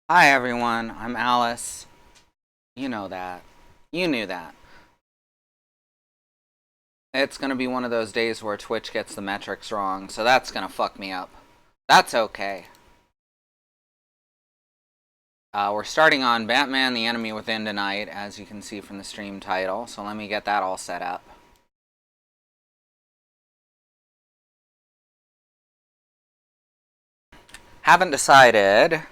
Hi everyone, I'm Alice. You know that. You knew that. It's gonna be one of those days where Twitch gets the metrics wrong, so that's gonna fuck me up. That's okay. We're starting on Batman the Enemy Within tonight, as you can see from the stream title, so let me get that all set up. Haven't decided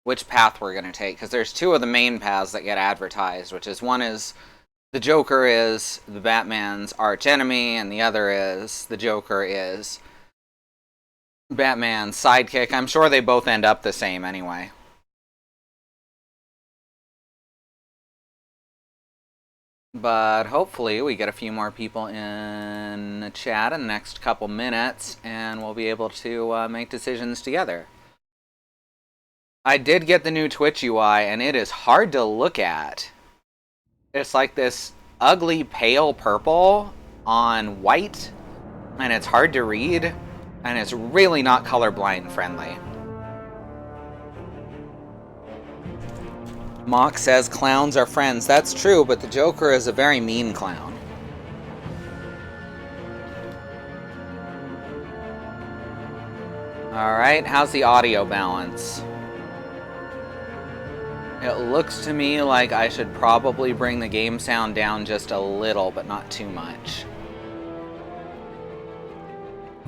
which path we're gonna take, because there's two of the main paths that get advertised, which is one is the Joker is the Batman's arch enemy, and the other is the Joker is Batman's sidekick. I'm sure they both end up the same anyway. But hopefully we get a few more people in the chat in the next couple minutes, and we'll be able to make decisions together. I did get the new Twitch UI, and it is hard to look at. It's like this ugly pale purple on white, and it's hard to read, and it's really not colorblind friendly. Mock says clowns are friends. That's true, but the Joker is a very mean clown. Alright, how's the audio balance? It looks to me like I should probably bring the game sound down just a little, but not too much.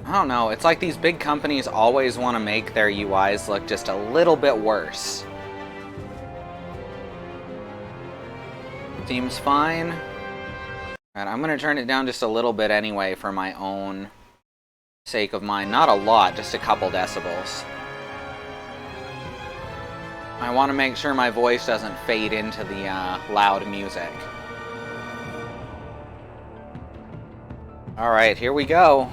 I don't know, it's like these big companies always want to make their UIs look just a little bit worse. Seems fine. Alright, I'm going to turn it down just a little bit anyway for my own sake of mine. Not a lot, just a couple decibels. I want to make sure my voice doesn't fade into the loud music. Alright, here we go.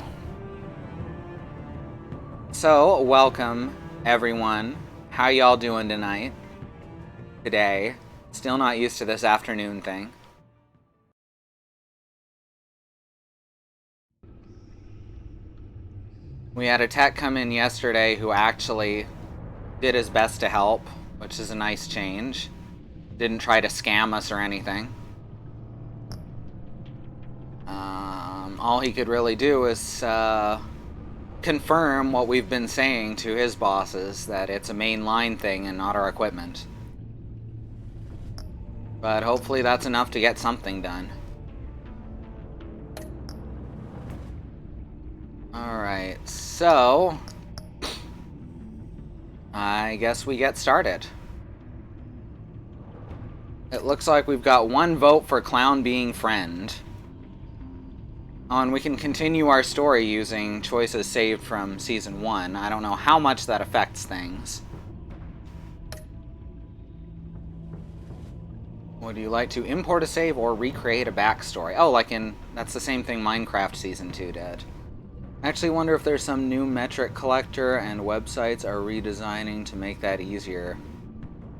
So, welcome, everyone. How y'all doing tonight? Today? Still not used to this afternoon thing. We had a tech come in yesterday who actually did his best to help, which is a nice change. Didn't try to scam us or anything. All he could really do is confirm what we've been saying to his bosses, that it's a mainline thing and not our equipment. But hopefully that's enough to get something done. Alright, so I guess we get started. It looks like we've got one vote for Clown being friend. Oh, and we can continue our story using choices saved from Season 1. I don't know how much that affects things. Would you like to import a save or recreate a backstory? Oh, like in... that's the same thing Minecraft Season 2 did. I actually wonder if there's some new metric collector and websites are redesigning to make that easier.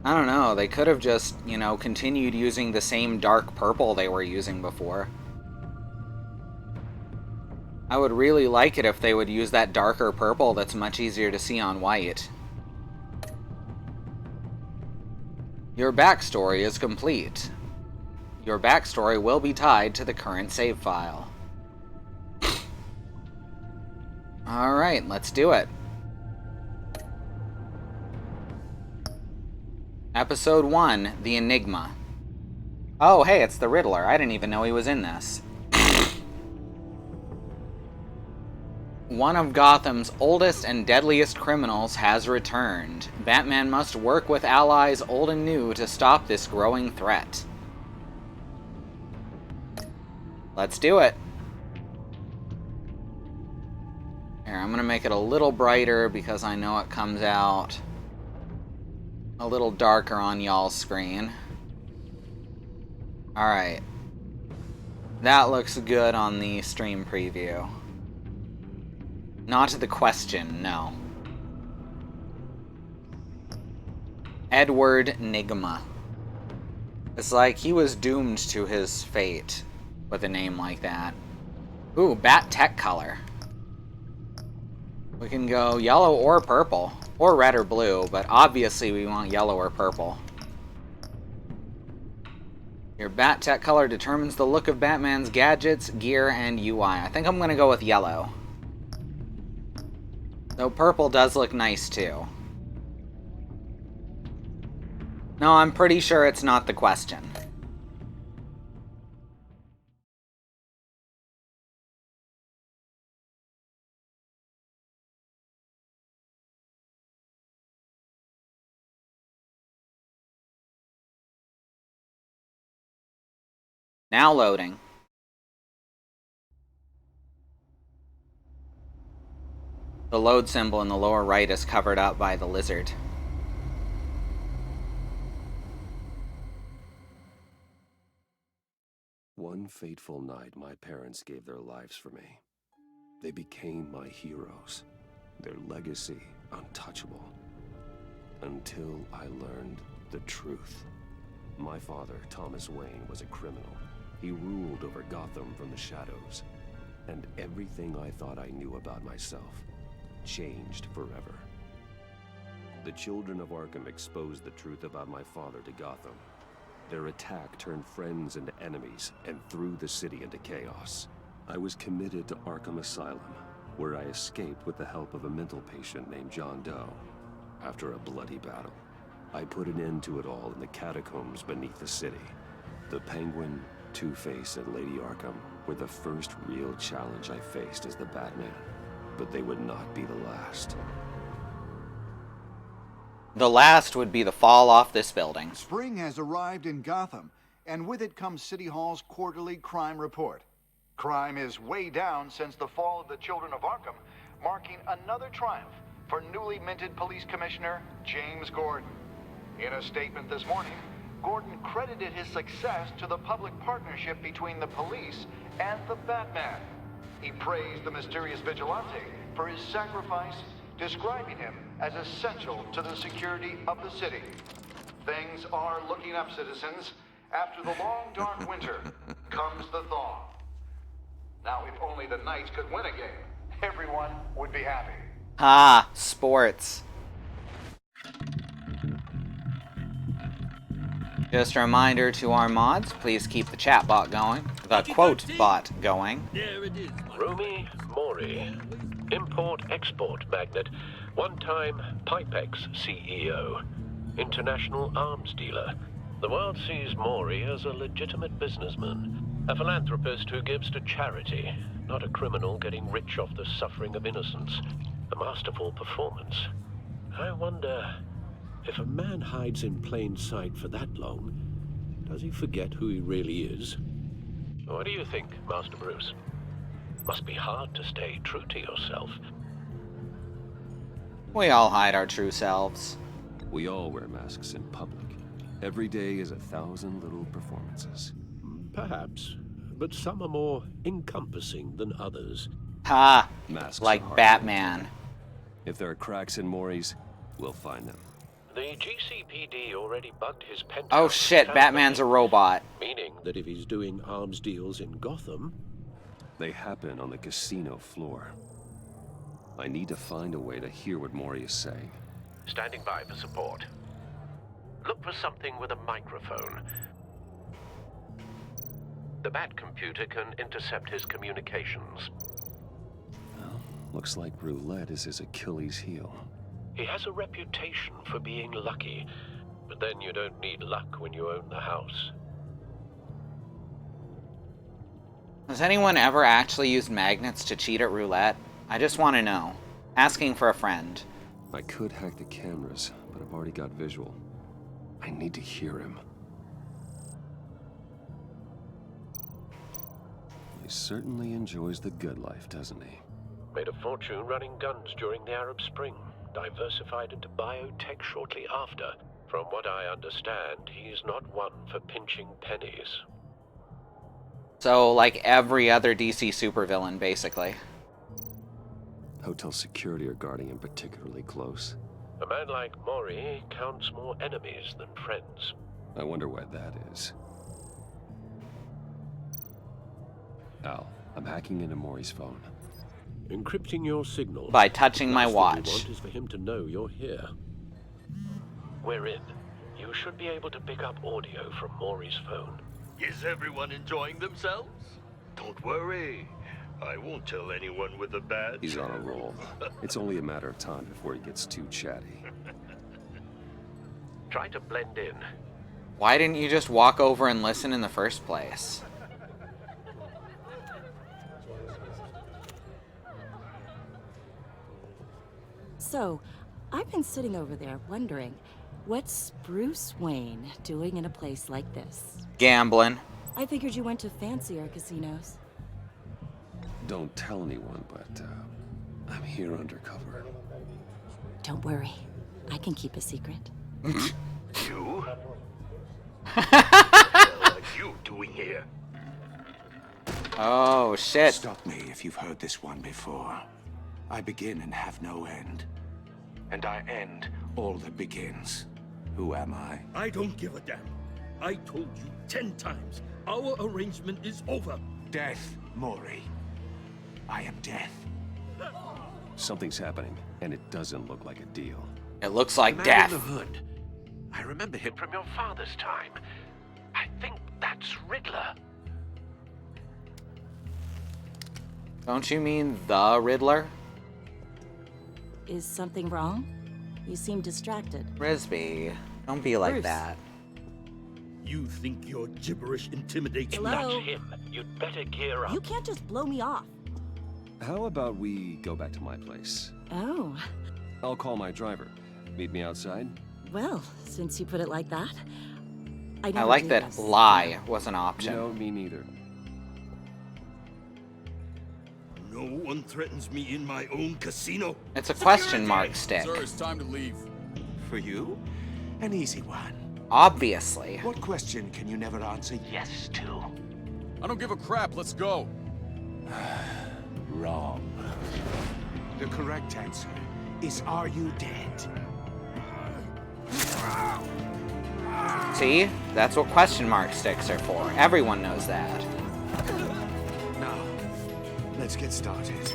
I don't know, they could have just, you know, continued using the same dark purple they were using before. I would really like it if they would use that darker purple that's much easier to see on white. Your backstory is complete. Your backstory will be tied to the current save file. Alright, let's do it. Episode 1, The Enigma. Oh, hey, it's the Riddler. I didn't even know he was in this. One of Gotham's oldest and deadliest criminals has returned. Batman must work with allies old and new to stop this growing threat. Let's do it. Here, I'm going to make it a little brighter because I know it comes out a little darker on y'all's screen. Alright. That looks good on the stream preview. Not the question, no. Edward Nigma. It's like he was doomed to his fate with a name like that. Ooh, bat tech color. We can go yellow or purple. Or red or blue, but obviously we want yellow or purple. Your Bat Tech color determines the look of Batman's gadgets, gear, and UI. I think I'm going to go with yellow. Though purple does look nice too. No, I'm pretty sure it's not the question. Now loading. The load symbol in the lower right is covered up by the lizard. One fateful night, my parents gave their lives for me. They became my heroes, their legacy untouchable. Until I learned the truth. My father, Thomas Wayne, was a criminal. He ruled over Gotham from the shadows. And everything I thought I knew about myself changed forever. The children of Arkham exposed the truth about my father to Gotham. Their attack turned friends into enemies and threw the city into chaos. I was committed to Arkham Asylum, where I escaped with the help of a mental patient named John Doe. After a bloody battle, I put an end to it all in the catacombs beneath the city. The Penguin, Two-Face, and Lady Arkham were the first real challenge I faced as the Batman, but they would not be the last. The last would be the fall off this building. Spring has arrived in Gotham, and with it comes City Hall's quarterly crime report. Crime is way down since the fall of the Children of Arkham, marking another triumph for newly minted Police Commissioner James Gordon. In a statement this morning, Gordon credited his success to the public partnership between the police and the Batman. He praised the mysterious vigilante for his sacrifice, describing him as essential to the security of the city. Things are looking up, citizens. After the long, dark winter comes the thaw. Now, if only the Knights could win a game, everyone would be happy. Ah, sports. Just a reminder to our mods, please keep the chat bot going, the quote bot going. There it is. Rumi Mori, import-export magnate, one-time Pipex CEO, international arms dealer. The world sees Mori as a legitimate businessman, a philanthropist who gives to charity, not a criminal getting rich off the suffering of innocence. A masterful performance. I wonder, If a man hides in plain sight for that long, does he forget who he really is? what do you think, Master Bruce? Must be hard to stay true to yourself. We all hide our true selves. We all wear masks in public. Every day is 1,000 little performances. Perhaps, but some are more encompassing than others. Ha! Masks are Like hard to Batman. maintain. If there are cracks in Mori's, we'll find them. The GCPD already bugged his penthouse. Oh shit, Batman's a robot. Meaning That if he's doing arms deals in Gotham, They happen on the casino floor. I need to find a way to hear what Mori is saying. standing by for support. Look for something with a microphone. The Bat computer can intercept his communications. Well, looks like roulette is his Achilles heel. He has a reputation for being lucky, but then you don't need luck when you own the house. Has anyone ever actually used magnets to cheat at roulette? I just want to know. Asking for a friend. I could hack the cameras, but I've already got visual. I need to hear him. He certainly enjoys the good life, doesn't he? Made a fortune running guns during the Arab Spring. Diversified into biotech shortly after. From what I understand, he's not one for pinching pennies. So, like every other DC supervillain, basically. Hotel security are guarding him particularly close. A man like Mori counts more enemies than friends. I wonder why that is. Al, I'm hacking into Mori's phone. Encrypting your signal. By touching my Last thing we watch. want is for him to know you're here. We're in. You should be able to pick up audio from Maury's phone. Is everyone enjoying themselves? Don't worry. I won't tell anyone with a badge. He's on a roll. It's only a matter of time before he gets too chatty. Try to blend in. Why didn't you just walk over and listen in the first place? So, I've been sitting over there wondering, what's Bruce Wayne doing in a place like this? Gambling. I figured you went to fancier casinos. Don't tell anyone, but I'm here undercover. Don't worry, I can keep a secret. You? What the hell are you doing here? Oh, shit. Stop me if you've heard this one before. I begin and have no end. And I end all that begins. Who am I? I don't give a damn. I told you 10 times. Our arrangement is over. Death, Maury. I am death. Something's happening, and it doesn't look like a deal. It looks like Man death. in the hood. I remember him from your father's time. I think that's Riddler. Don't you mean the Riddler? Is something wrong? You seem distracted. Risby, don't be like Bruce. that. You think your gibberish intimidates me? Hello? That's him. You'd better gear up. You can't just blow me off. How about we go back to my place? Oh, I'll call my driver. Meet me outside? well, since you put it like that. I I never like do that this. lie was an option. No, me neither. No one threatens me in my own casino. It's a question mark stick. Sir, it's time to leave. For you? An easy one. Obviously. What question can you never answer yes to? I don't give a crap. Let's go. Wrong. The correct answer is, are you dead? See? That's what question mark sticks are for. Everyone knows that. Now, let's get started.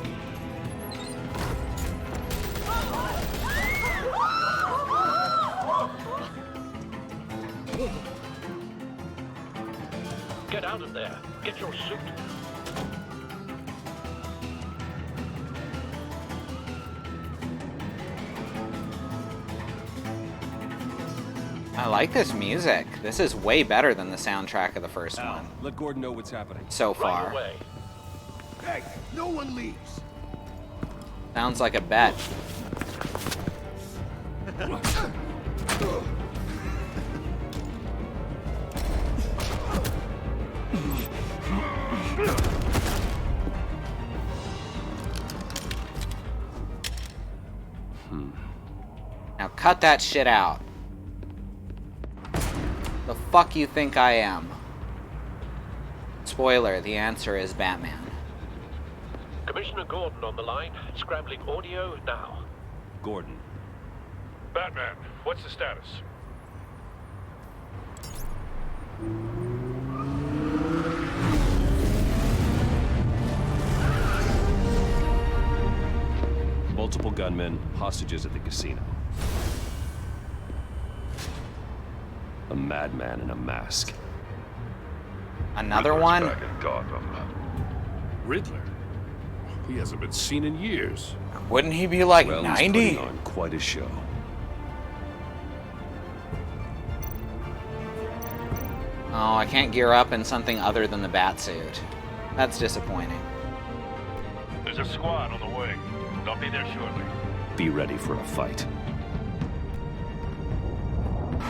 Get out of there. Get your suit. I like this music. This is way better than the soundtrack of the first one Let Gordon know what's happening. so Right far. away. Hey, no one leaves. Sounds like a bet. Now cut that shit out. The fuck you think I am? Spoiler, the answer is Batman. Commissioner Gordon on the line. Scrambling audio now. Gordon. Batman, what's the status? Multiple gunmen, hostages at the casino. A madman in a mask. Another one? Back in Gotham. Riddler? He hasn't been seen in years. Wouldn't he be like Well, he's 90? putting on quite a show. Oh, I can't gear up in something other than the Batsuit. That's disappointing. There's a squad on the way. They'll be there shortly. Be ready for a fight.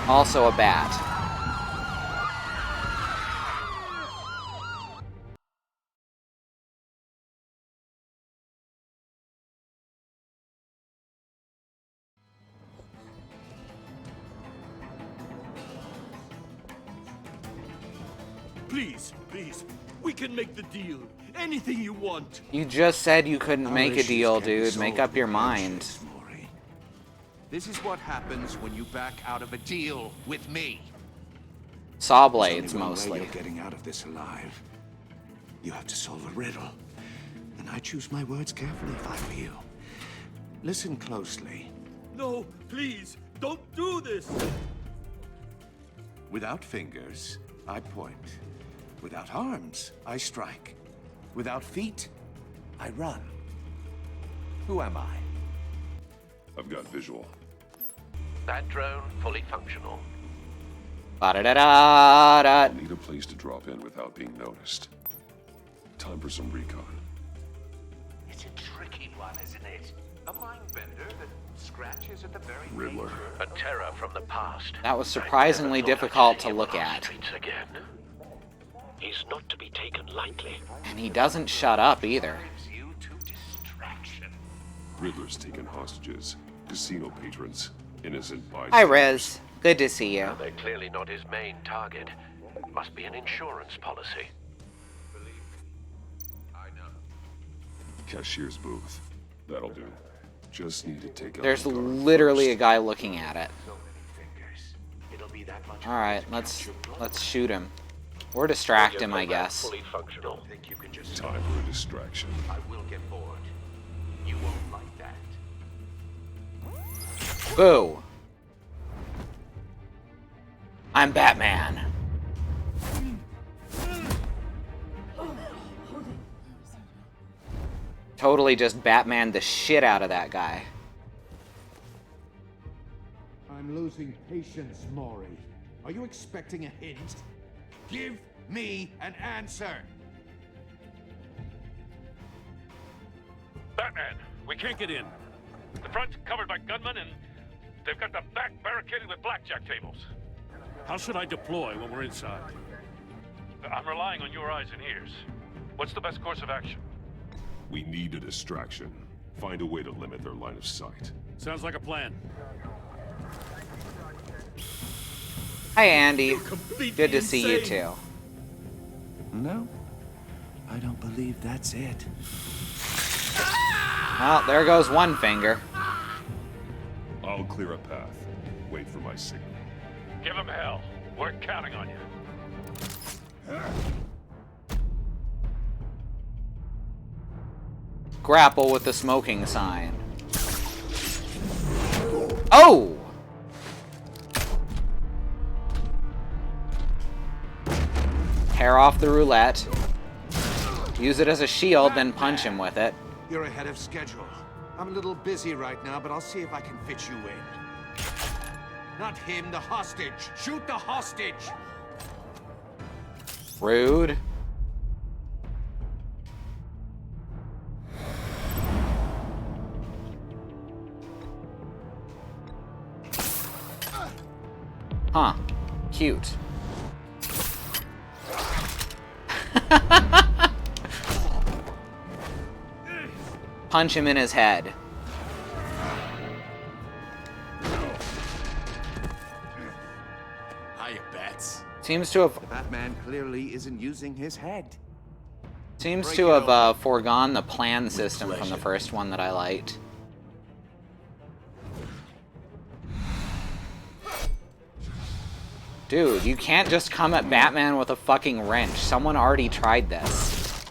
Also a bat. Please, please, we can make the deal. Anything you want. You just said you couldn't Our make a issues deal, can be dude. Make solved up your with mind. handshakes, Maury. This is what happens when you back out of a deal with me. Saw There's blades, only one way mostly. you're getting out of this alive. You have to solve a riddle. And I choose my words carefully if I were you. Listen closely. No, please, don't do this! Without fingers, I point. Without arms, I strike. Without feet, I run. Who am I? I've got visual. That drone fully functional. Ba-da-da-da-da. I'll need a place to drop in without being noticed. Time for some recon. It's a tricky one, isn't it? A mind bender that scratches at the very Riddler. A terror from the past. That was surprisingly difficult to look at. Streets again. He's not to be taken lightly. And he doesn't shut up either. You to distraction. Riddler's taken hostages. Casino patrons. Innocent bystanders. Hi, Riz. Good to see you. They're clearly not his main target. Must be an insurance policy. Cashier's booth. That'll do. Just need to take out There's the guard literally a first. guy looking at it. So many fingers. It'll be that much. Alright, let's shoot him. Or distract him, I guess. Fully functional. Think you can just Time for a distraction. I will get bored. You won't like that. Boo! I'm Batman. Totally just Batman the shit out of that guy. I'm losing patience, Maury. Are you expecting a hint? Give me an answer. Batman, we can't get in. The front's covered by gunmen, and they've got the back barricaded with blackjack tables. How should I deploy when we're inside? I'm relying on your eyes and ears. What's the best course of action? We need a distraction. Find a way to limit their line of sight. Sounds like a plan. Hi, Andy. Completely Good to see you insane. too. No, I don't believe that's it. Well, there goes one finger. I'll clear a path. Wait for my signal. Give him hell. We're counting on you. Grapple with the smoking sign. Oh! Tear off the roulette. Use it as a shield, then punch him with it. You're ahead of schedule. I'm a little busy right now, but I'll see if I can fit you in. Not him, the hostage. Shoot the hostage! Rude. Huh. Cute. Punch him in his head. Hiya, Bats. Seems to have Batman clearly isn't using his head. foregone the plan system from the first one that I liked. Dude, you can't just come at Batman with a fucking wrench. Someone already tried this.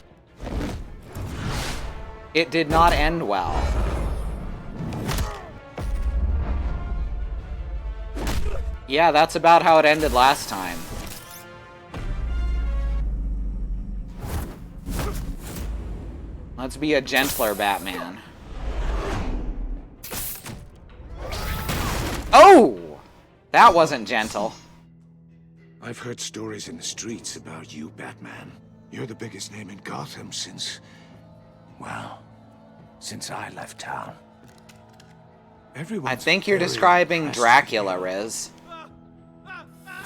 It did not end well. Yeah, that's about how it ended last time. Let's be a gentler Batman. Oh! That wasn't gentle. I've heard stories in the streets about you, Batman. You're the biggest name in Gotham since... well, since I left town. I think you're describing Dracula, Riz.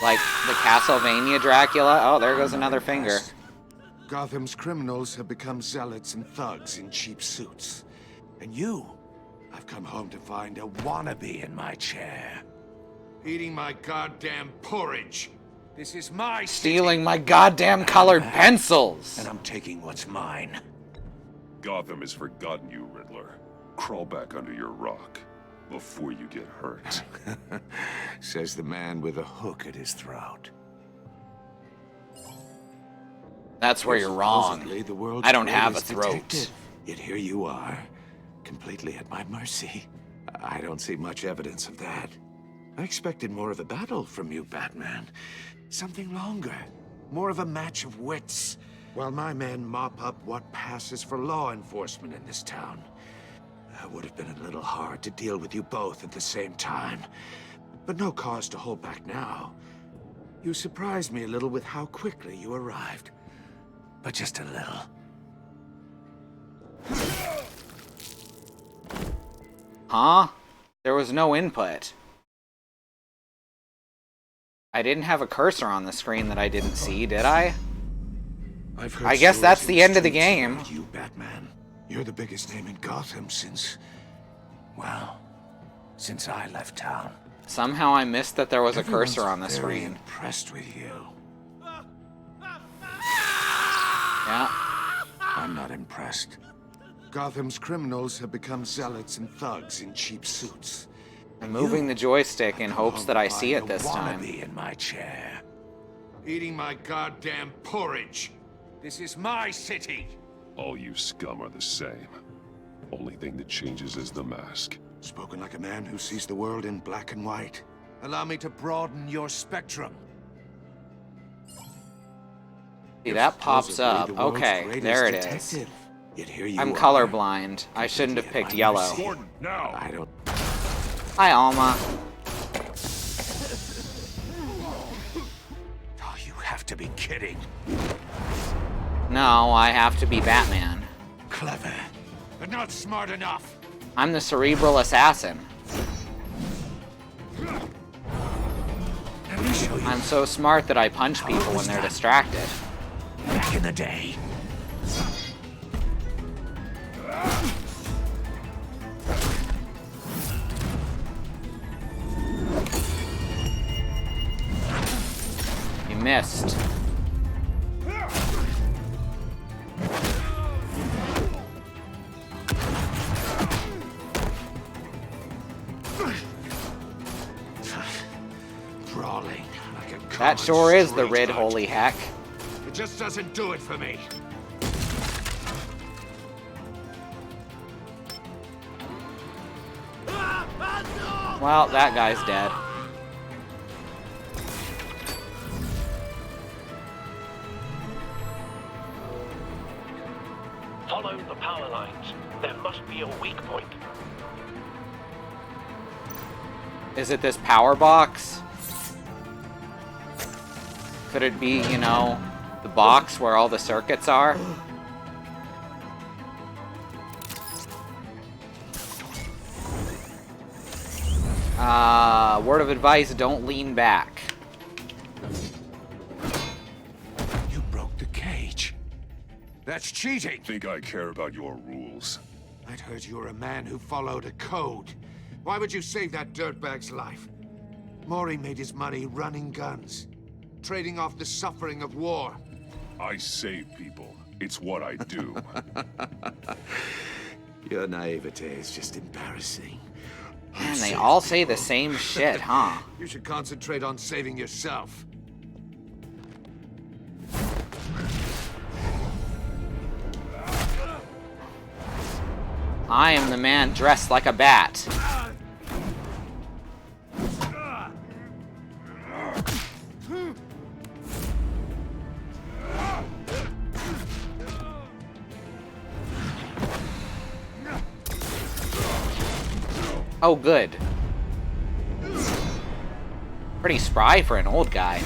Like the Castlevania Dracula. Oh, there goes another finger. Gotham's criminals have become zealots and thugs in cheap suits. And you, I've come home to find a wannabe in my chair. Eating my goddamn porridge. This is my Stealing my goddamn colored pencils. and I'm taking what's mine. Gotham has forgotten you, Riddler. Crawl back under your rock before you get hurt. Says the man with a hook at his throat. That's where you're wrong. Supposedly, the world's I don't have a greatest throat. detective. Yet here you are, completely at my mercy. I don't see much evidence of that. I expected more of a battle from you, Batman. Something longer. More of a match of wits. While my men mop up what passes for law enforcement in this town. It would have been a little hard to deal with you both at the same time. But no cause to hold back now. You surprised me a little with how quickly you arrived. But just a little. Huh? There was no input. I didn't have a cursor on the screen that I didn't see, did I? I guess that's the end of the game. You, Batman. You're the biggest name in Gotham since... well, since I left town. Somehow I missed that there was a Everyone's cursor on the very screen. Impressed with you. Yeah. I'm not impressed. Gotham's criminals have become zealots and thugs in cheap suits. I'm moving the joystick in hopes that I see it this time. Wannabe in my chair, eating my goddamn porridge. This is my city. All you scum are the same. Only thing that changes is the mask. Spoken like a man who sees the world in black and white. Allow me to broaden your spectrum. See, that pops up. Okay, there it is. Yet here you I'm are, colorblind. I shouldn't have picked yellow. Gordon, now! I don't... Hi, Alma. Oh, you have to be kidding. No, I have to be Batman. Clever, but not smart enough. I'm the cerebral assassin. Let me show you. I'm so smart that I punch people when they're distracted. Back in the day. You missed. Brawling like a That common sure is the street Rid, art. holy heck. It just doesn't do it for me. Well, that guy's dead. Follow the power lines. There must be a weak point. Is it this power box? Could it be, you know, the box where all the circuits are? Word of advice, don't lean back. You broke the cage. That's cheating. Think I care about your rules? I'd heard you were a man who followed a code. Why would you save that dirtbag's life? Maury made his money running guns, trading off the suffering of war. I save people. It's what I do. Your naivete is just embarrassing. Man, they all say the same shit, huh? You should concentrate on saving yourself. I am the man dressed like a bat. Oh, good. Pretty spry for an old guy.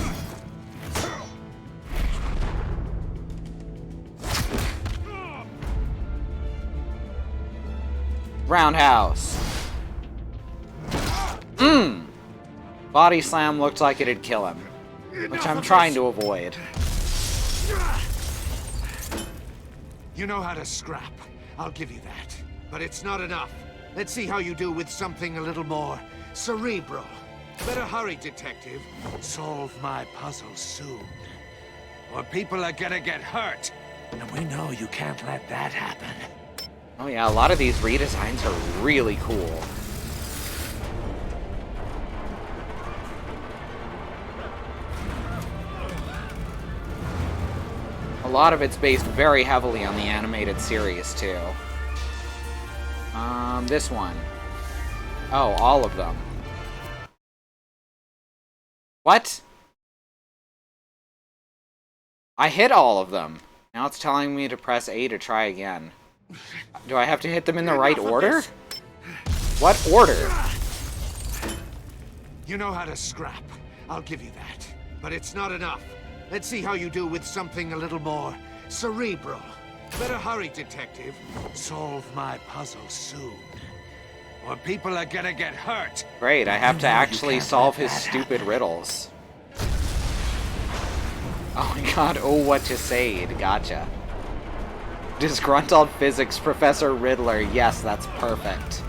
Roundhouse. Body slam looked like it'd kill him, which I'm trying to avoid. You know how to scrap. I'll give you that. But it's not enough. Let's see how you do with something a little more cerebral. Better hurry, detective. Solve my puzzle soon. Or people are gonna get hurt. And we know you can't let that happen. Oh yeah, a lot of these redesigns are really cool. A A lot of it's based very heavily on the animated series, too. This one. Oh, all of them. What? I hit all of them. Now it's telling me to press A to try again. Do I have to hit them in the right order? What order? You know how to scrap. I'll give you that. But it's not enough. Let's see how you do with something a little more cerebral. Better hurry, detective. Solve my puzzle soon. Or people are gonna get hurt. Great, I have to actually solve his stupid riddles. Oh my god, oh what you sayed. Gotcha. Disgruntled physics professor Riddler. Yes, that's perfect.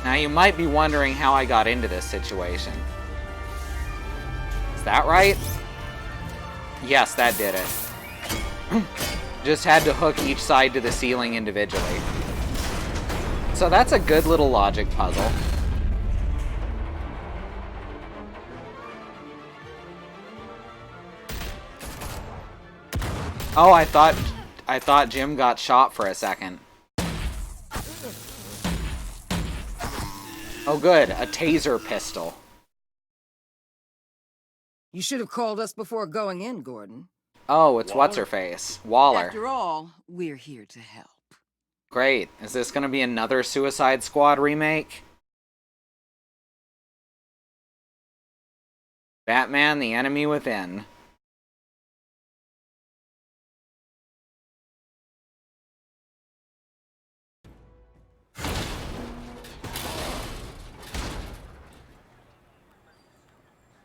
Now you might be wondering how I got into this situation. Is that right? Yes, that did it. Just had to hook each side to the ceiling individually. So that's a good little logic puzzle. Oh, I thought Jim got shot for a second. Oh good, a taser pistol. You should have called us before going in, Gordon. Oh, it's what's-her-face. Waller. After all, we're here to help. Great. Is this gonna be another Suicide Squad remake? Batman, the Enemy Within.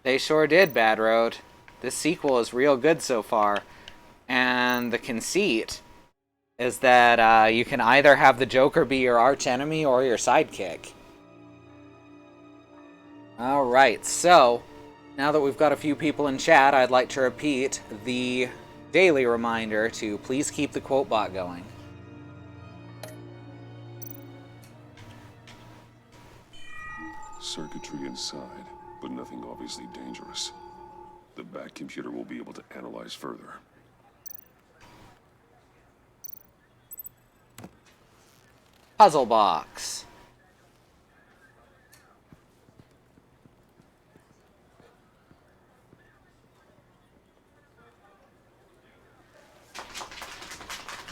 They sure did, Bad Road. This sequel is real good so far. And the conceit is that you can either have the Joker be your archenemy or your sidekick. Alright, so now that we've got a few people in chat, I'd like to repeat the daily reminder to please keep the quote bot going. Circuitry inside, but nothing obviously dangerous. The back computer will be able to analyze further. Puzzle box.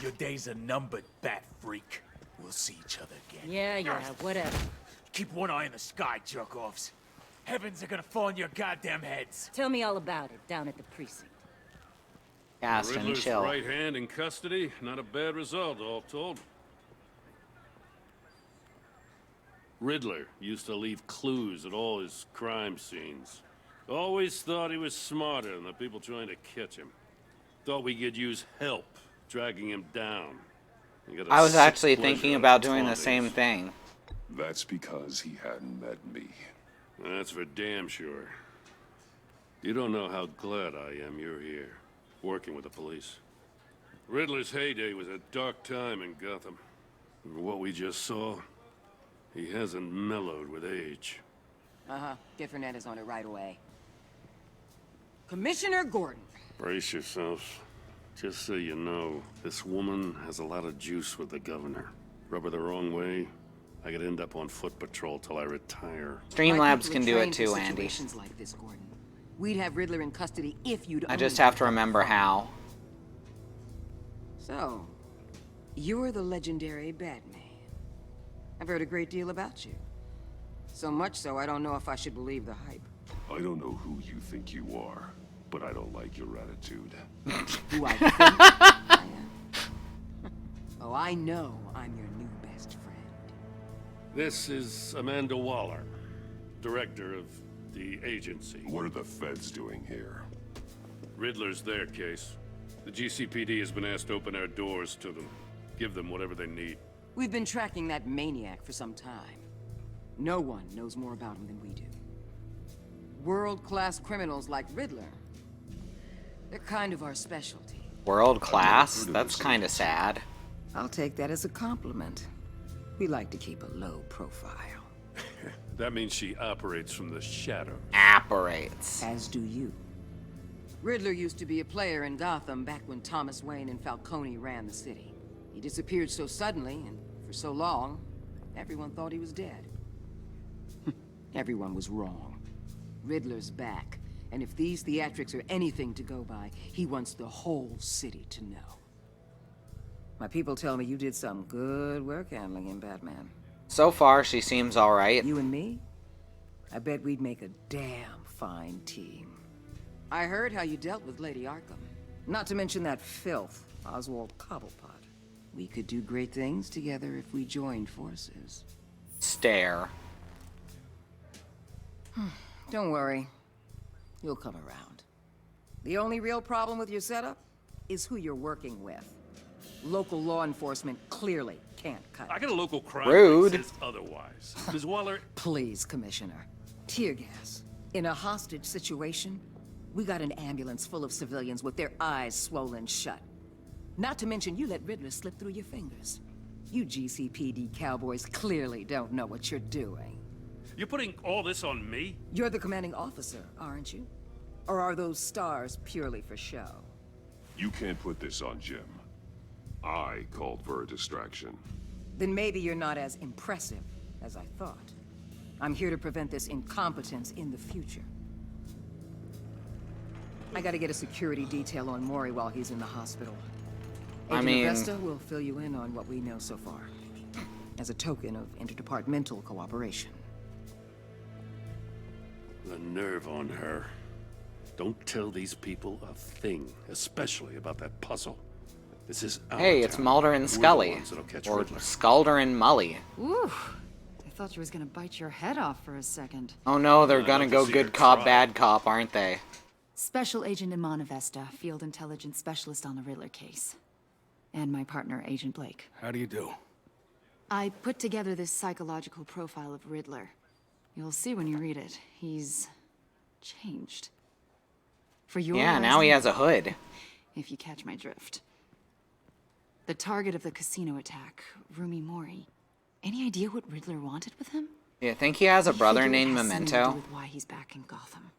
Your days are numbered, bat freak. We'll see each other again. Yeah, whatever. Keep one eye in the sky, jerk-offs. Heavens are gonna fall on your goddamn heads. Tell me all about it down at the precinct. Cast and Riddler's chill. right hand in custody. Not a bad result, all told. Riddler used to leave clues at all his crime scenes. Always thought he was smarter than the people trying to catch him. Thought we could use help dragging him down. I was actually thinking about doing the same thing. That's because he hadn't met me. That's for damn sure. You don't know how glad I am you're here, working with the police. Riddler's heyday was a dark time in Gotham. And what we just saw, he hasn't mellowed with age. Uh-huh. Get Fernandez on it right away. Commissioner Gordon. Brace yourselves. Just so you know, this woman has a lot of juice with the governor. Rub her the wrong way, I could end up on foot patrol till I retire. Streamlabs can do it too, Andy. Situations like this, Gordon. We'd have Riddler in custody if you'd I just have to remember how. So, you're the legendary Batman. I've heard a great deal about you. So much so, I don't know if I should believe the hype. I don't know who you think you are, but I don't like your attitude. Who I think I am? Oh, I know I'm your new best friend. This is Amanda Waller, director of the agency. What are the feds doing here? Riddler's their case. The GCPD has been asked to open our doors to them. Give them whatever they need. We've been tracking that maniac for some time. No one knows more about him than we do. World-class criminals like Riddler. They're kind of our specialty. World class? That's kind of sad. I'll take that as a compliment. We like to keep a low profile. That means she operates from the shadows. Apparates. As do you. Riddler used to be a player in Gotham back when Thomas Wayne and Falcone ran the city. He disappeared so suddenly and for so long, everyone thought he was dead. Everyone was wrong. Riddler's back, and if these theatrics are anything to go by, he wants the whole city to know. My people tell me you did some good work handling him, Batman. So far, she seems alright. You and me? I bet we'd make a damn fine team. I heard how you dealt with Lady Arkham. Not to mention that filth, Oswald Cobblepot. We could do great things together if we joined forces. Stare. Don't worry. You'll come around. The only real problem with your setup is who you're working with. Local law enforcement clearly can't cut it. I got a local crime Rude. that says otherwise. Ms. Waller... Please, Commissioner. Tear gas. In a hostage situation, we got an ambulance full of civilians with their eyes swollen shut. Not to mention you let Riddler slip through your fingers. You GCPD cowboys clearly don't know what you're doing. You're putting all this on me? You're the commanding officer, aren't you? Or are those stars purely for show? You can't put this on Jim. I called for a distraction. Then maybe you're not as impressive as I thought. I'm here to prevent this incompetence in the future. I gotta get a security detail on Mori while he's in the hospital. Agent Avesta will fill you in on what we know so far, as a token of interdepartmental cooperation. The nerve on her. Don't tell these people a thing, especially about that puzzle. This is our Hey, it's town. Mulder and We're the Scully. ones that'll catch Or Riddler. Sculder and Mully. Ooh, I thought you was gonna bite your head off for a second. Oh no, they're I'd gonna love to go see good her cop, try. bad cop, aren't they? Special Agent Iman Avesta, Field Intelligence Specialist on the Riddler case. And my partner, Agent Blake. How do you do? I put together this psychological profile of Riddler. You'll see when you read it. He's changed. For your Yeah, now he reason, has a hood. if you catch my drift. The target of the casino attack, Rumi Mori. Any idea what Riddler wanted with him? You think he has a I brother figure it named has something to do Memento? with why he's back in Gotham.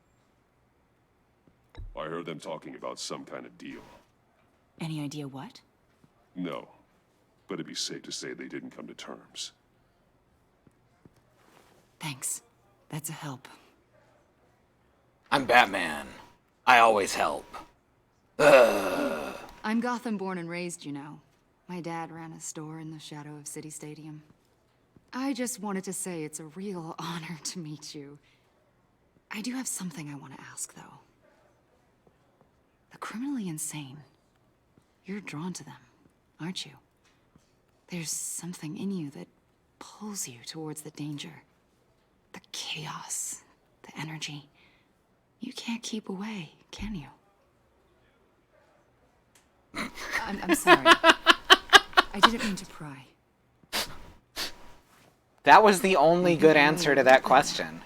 I heard them talking about some kind of deal. Any idea what? No, but it'd be safe to say they didn't come to terms. Thanks. That's a help. I'm Batman. I always help. Ugh. I'm Gotham born and raised, you know. My dad ran a store in the shadow of City Stadium. I just wanted to say it's a real honor to meet you. I do have something I want to ask, though. The criminally insane. You're drawn to them, aren't you? There's something in you that pulls you towards the danger. The chaos, the energy. You can't keep away, can you? I'm sorry. I didn't mean to pry. That was the only good answer to that question.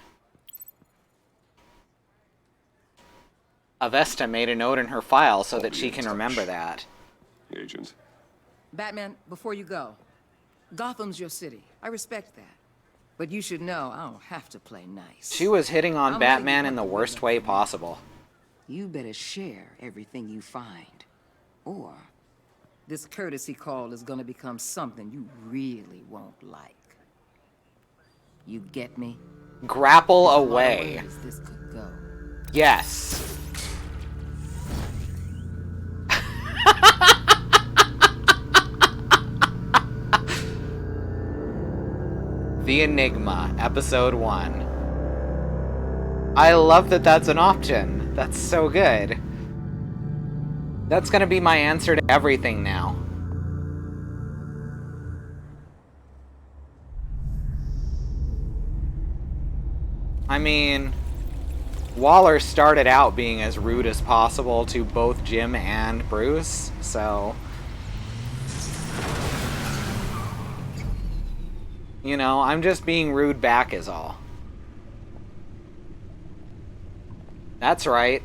Avesta made a note in her file so that she can remember that. Agent. Batman, before you go, Gotham's your city. I respect that. But you should know I don't have to play nice. She was hitting on I'm Batman taking in the what worst way possible. You better share everything you find. Or this courtesy call is gonna become something you really won't like. You get me? Grapple There's a lot of away. ways this could go. Yes. The Enigma, Episode 1. I love that that's an option. That's so good. That's gonna be my answer to everything now. I mean, Waller started out being as rude as possible to both Jim and Bruce, so... You know, I'm just being rude back is all. That's right.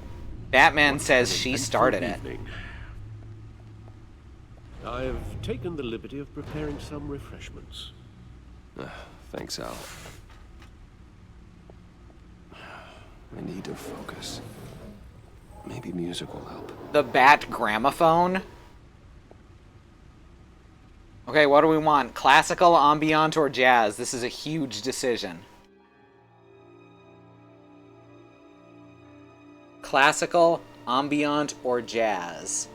Batman says she started it. I've taken the liberty of preparing some refreshments. Thanks, Al. I need to focus. Maybe music will help. The Bat Gramophone? Okay, what do we want? Classical, ambient, or jazz? This is a huge decision. Classical, ambient, or jazz?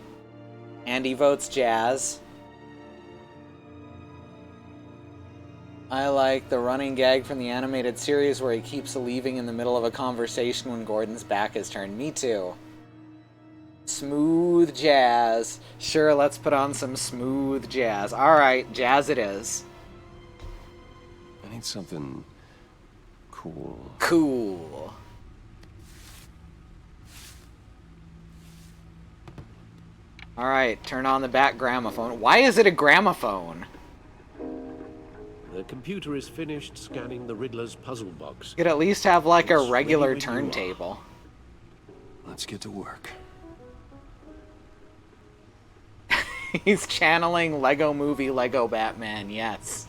Andy votes jazz. I like the running gag from the animated series where he keeps leaving in the middle of a conversation when Gordon's back is turned. Me too. Smooth jazz. Sure, let's put on some smooth jazz. Alright, jazz it is. I need something cool. Cool. Alright, turn on the Bat Gramophone. Why is it a gramophone? The computer is finished scanning the Riddler's puzzle box. You could at least have like a It's regular ready when you are. turntable. Let's get to work. He's channeling Lego Movie, Lego Batman, yes.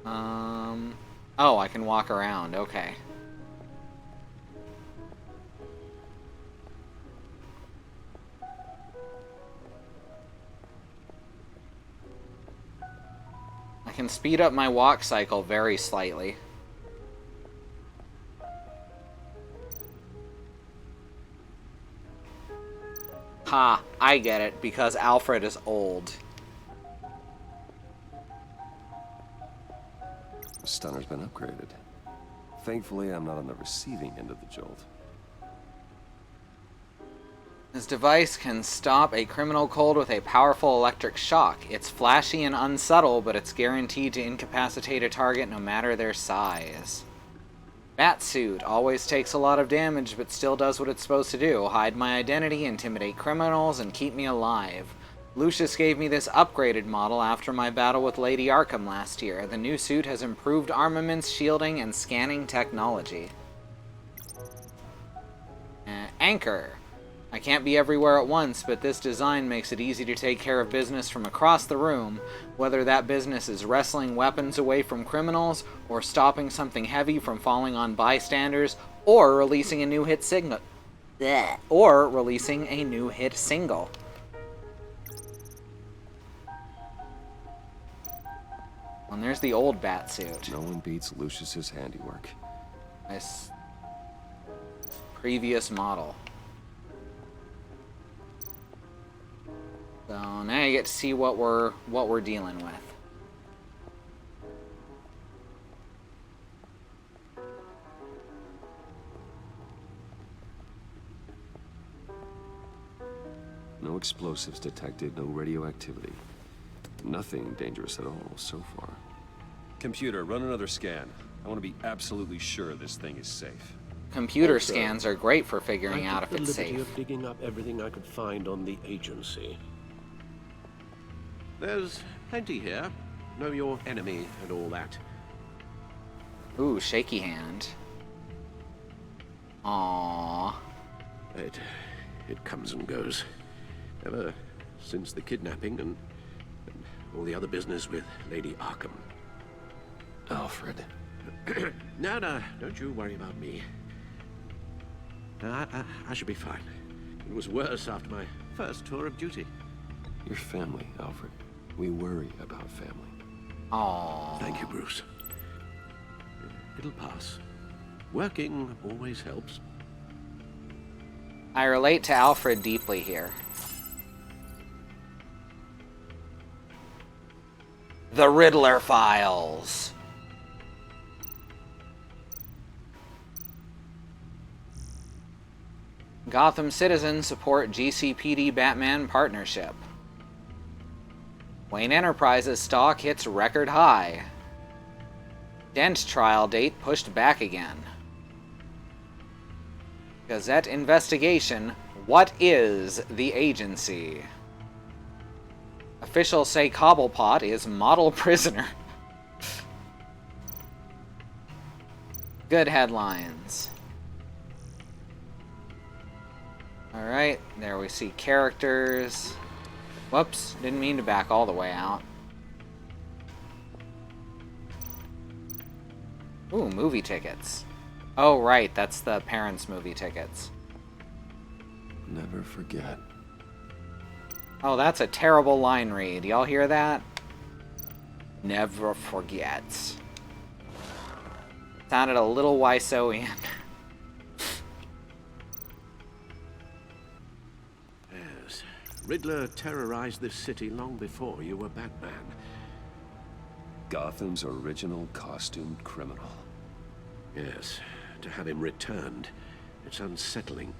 Oh, I can walk around, okay. I can speed up my walk cycle very slightly. Ha, I get it, because Alfred is old. The stunner's been upgraded. Thankfully, I'm not on the receiving end of the jolt. This device can stop a criminal cold with a powerful electric shock. It's flashy and unsubtle, but it's guaranteed to incapacitate a target no matter their size. Batsuit always takes a lot of damage, but still does what it's supposed to do. Hide my identity, intimidate criminals, and keep me alive. Lucius gave me this upgraded model after my battle with Lady Arkham last year. The new suit has improved armaments, shielding, and scanning technology. Anchor. I can't be everywhere at once, but this design makes it easy to take care of business from across the room, whether that business is wresting weapons away from criminals, or stopping something heavy from falling on bystanders, or releasing a new hit single. Or releasing a new hit single. And there's the old Batsuit. No one beats Lucius's handiwork. Nice. Previous model. So now you get to see what we're dealing with. No explosives detected, no radioactivity. Nothing dangerous at all so far. Computer, run another scan. I want to be absolutely sure this thing is safe. Computer scans are great for figuring out if it's I took the liberty safe. of digging up everything I could find on the agency. There's plenty here. Know your enemy and all that. Ooh, shaky hand. Aww. It comes and goes. Ever since the kidnapping and all the other business with Lady Arkham. Alfred. No, don't you worry about me. I should be fine. It was worse after my first tour of duty. Your family, Alfred. We worry about family. Aww. Thank you, Bruce. It'll pass. Working always helps. I relate to Alfred deeply here. The Riddler Files. Gotham citizens support GCPD Batman partnership. Wayne Enterprises stock hits record high. Dent trial date pushed back again. Gazette investigation. What is the agency? Officials say Cobblepot is model prisoner. Good headlines. Alright, there we see characters. Whoops, didn't mean to back all the way out. Ooh, movie tickets. Oh, right. That's the parents' movie tickets. Never forget. Oh, that's a terrible line read. Y'all hear that? Never forget. Sounded a little Wysoian. Yes. Riddler terrorized this city long before you were Batman. Gotham's original costumed criminal. Yes. To have him returned, it's unsettling.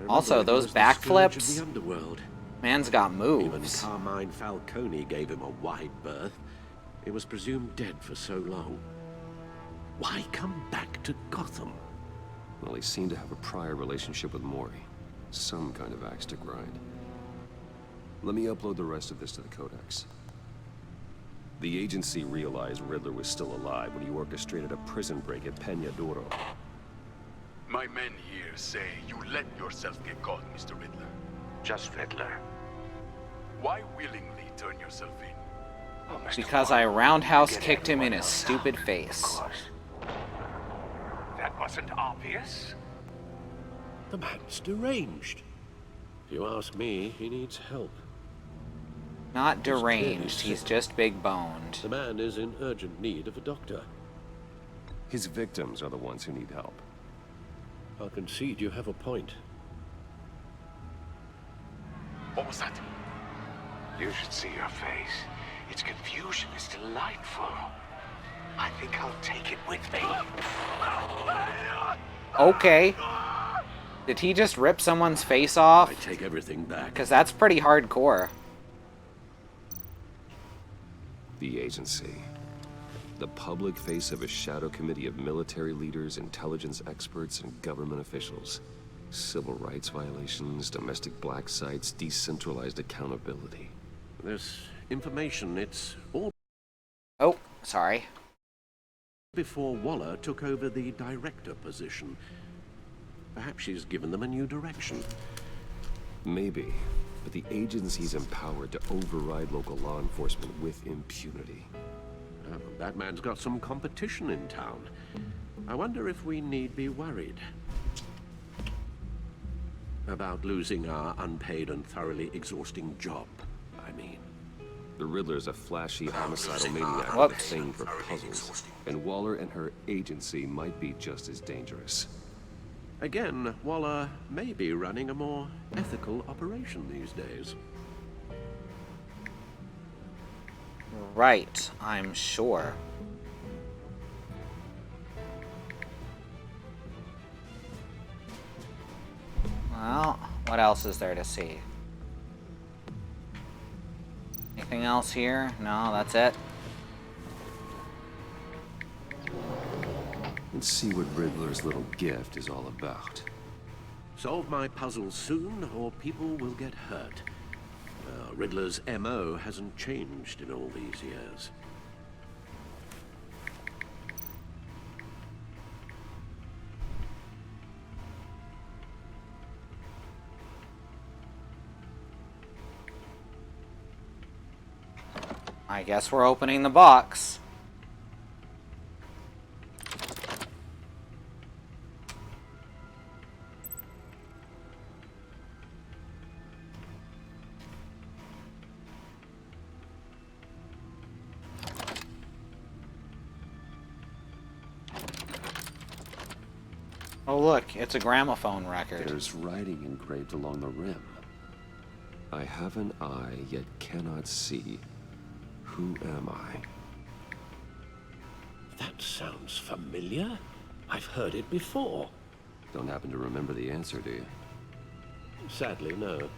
Also, those backflips. The underworld. Man's got moves. Even Carmine Falcone gave him a wide berth. He was presumed dead for so long. Why come back to Gotham? Well, he seemed to have a prior relationship with Mori. Some kind of axe to grind. Let me upload the rest of this to the Codex. The agency realized Riddler was still alive when he orchestrated a prison break at Peña Duro. My men here say you let yourself get caught, Mr. Riddler. Just Riddler. Why willingly turn yourself in? Oh, Because I roundhouse kicked him in his stupid face. That wasn't obvious. The man's deranged. If you ask me, he needs help. Not deranged, he's just big boned. The man is in urgent need of a doctor. His victims are the ones who need help. I'll concede you have a point. What was that? You should see your face. Its confusion is delightful. I think I'll take it with me. Okay. Did he just rip someone's face off? I take everything back. Because that's pretty hardcore. The agency. The public face of a shadow committee of military leaders, intelligence experts, and government officials. Civil rights violations, domestic black sites, decentralized accountability. This information, it's all... Oh, sorry. Before Waller took over the director position. Perhaps she's given them a new direction. Maybe, but the agency's empowered to override local law enforcement with impunity. Oh, Batman's got some competition in town. I wonder if we need be worried about losing our unpaid and thoroughly exhausting job, I mean. The Riddler's a flashy, homicidal maniac Whoops. with a thing for puzzles, and Waller and her agency might be just as dangerous. Again, Waller may be running a more ethical operation these days. Right, I'm sure. Well, what else is there to see? Anything else here? No, that's it. Let's see what Riddler's little gift is all about. Solve my puzzles soon, or people will get hurt. Riddler's MO hasn't changed in all these years. I guess we're opening the box. Oh look, it's a gramophone record. There's writing engraved along the rim. I have an eye, yet cannot see. Who am I? That sounds familiar. I've heard it before. Don't happen to remember the answer, do you? Sadly, no.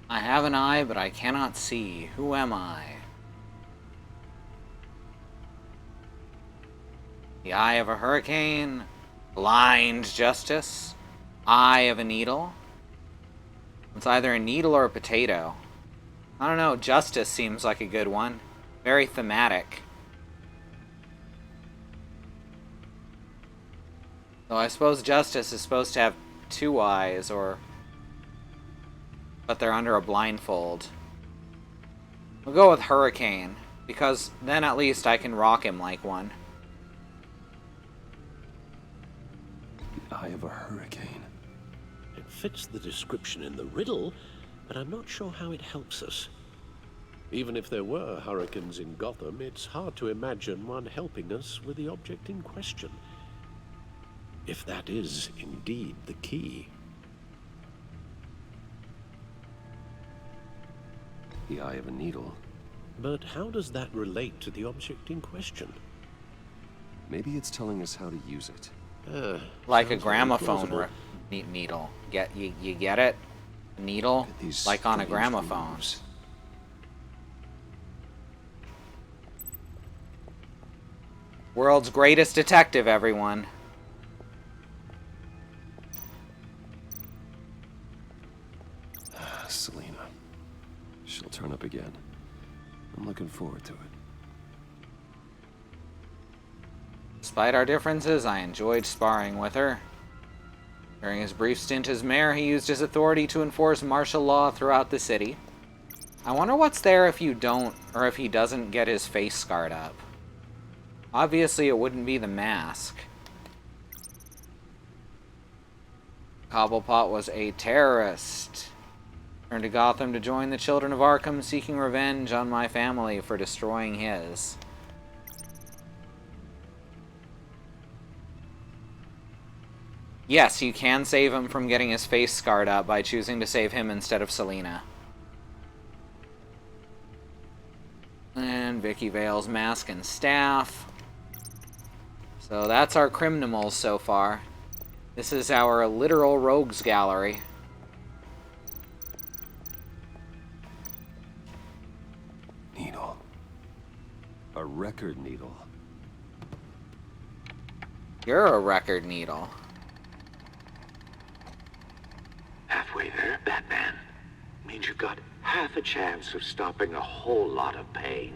I have an eye, but I cannot see. Who am I? The eye of a hurricane? Blind justice? Eye of a needle? It's either a needle or a potato. I don't know, justice seems like a good one. Very thematic. So I suppose Justice is supposed to have 2 eyes, but they're under a blindfold. We'll go with Hurricane, because then at least I can rock him like one. The eye of a hurricane. It fits the description in the riddle, but I'm not sure how it helps us. Even if there were hurricanes in Gotham, it's hard to imagine one helping us with the object in question. If that is indeed the key. The eye of a needle. But how does that relate to the object in question? Maybe it's telling us how to use it. Like a gramophone needle. You get it? Needle? Like on a gramophone. Grooves. World's greatest detective, everyone. Selina. She'll turn up again. I'm looking forward to it. Despite our differences, I enjoyed sparring with her. During his brief stint as mayor, he used his authority to enforce martial law throughout the city. I wonder what's there if you don't, or if he doesn't get his face scarred up. Obviously, it wouldn't be the mask. Cobblepot was a terrorist. Turned to Gotham to join the children of Arkham, seeking revenge on my family for destroying his. Yes, you can save him from getting his face scarred up by choosing to save him instead of Selina. And Vicky Vale's mask and staff. So that's our criminals so far. This is our literal rogues gallery. Needle. A record needle. You're a record needle. Halfway there, Batman. Means you've got half a chance of stopping a whole lot of pain.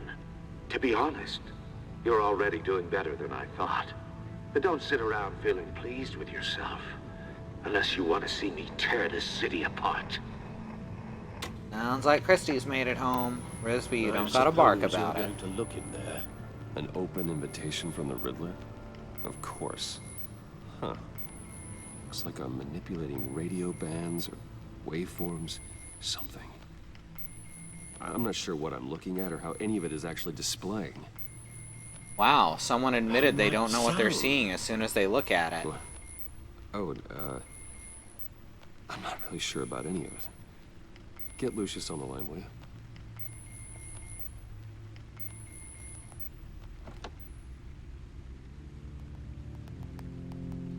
To be honest, you're already doing better than I thought. But don't sit around feeling pleased with yourself. Unless you want to see me tear this city apart. Sounds like Christie's made it home. Risby, you I don't gotta bark suppose about you're it. going to look in there. An open invitation from the Riddler? Of course. Huh. Looks like I'm manipulating radio bands or waveforms. Something. I'm not sure what I'm looking at or how any of it is actually displaying. Wow, someone admitted they don't know what they're seeing as soon as they look at it. Oh, I'm not really sure about any of it. Get Lucius on the line, will you?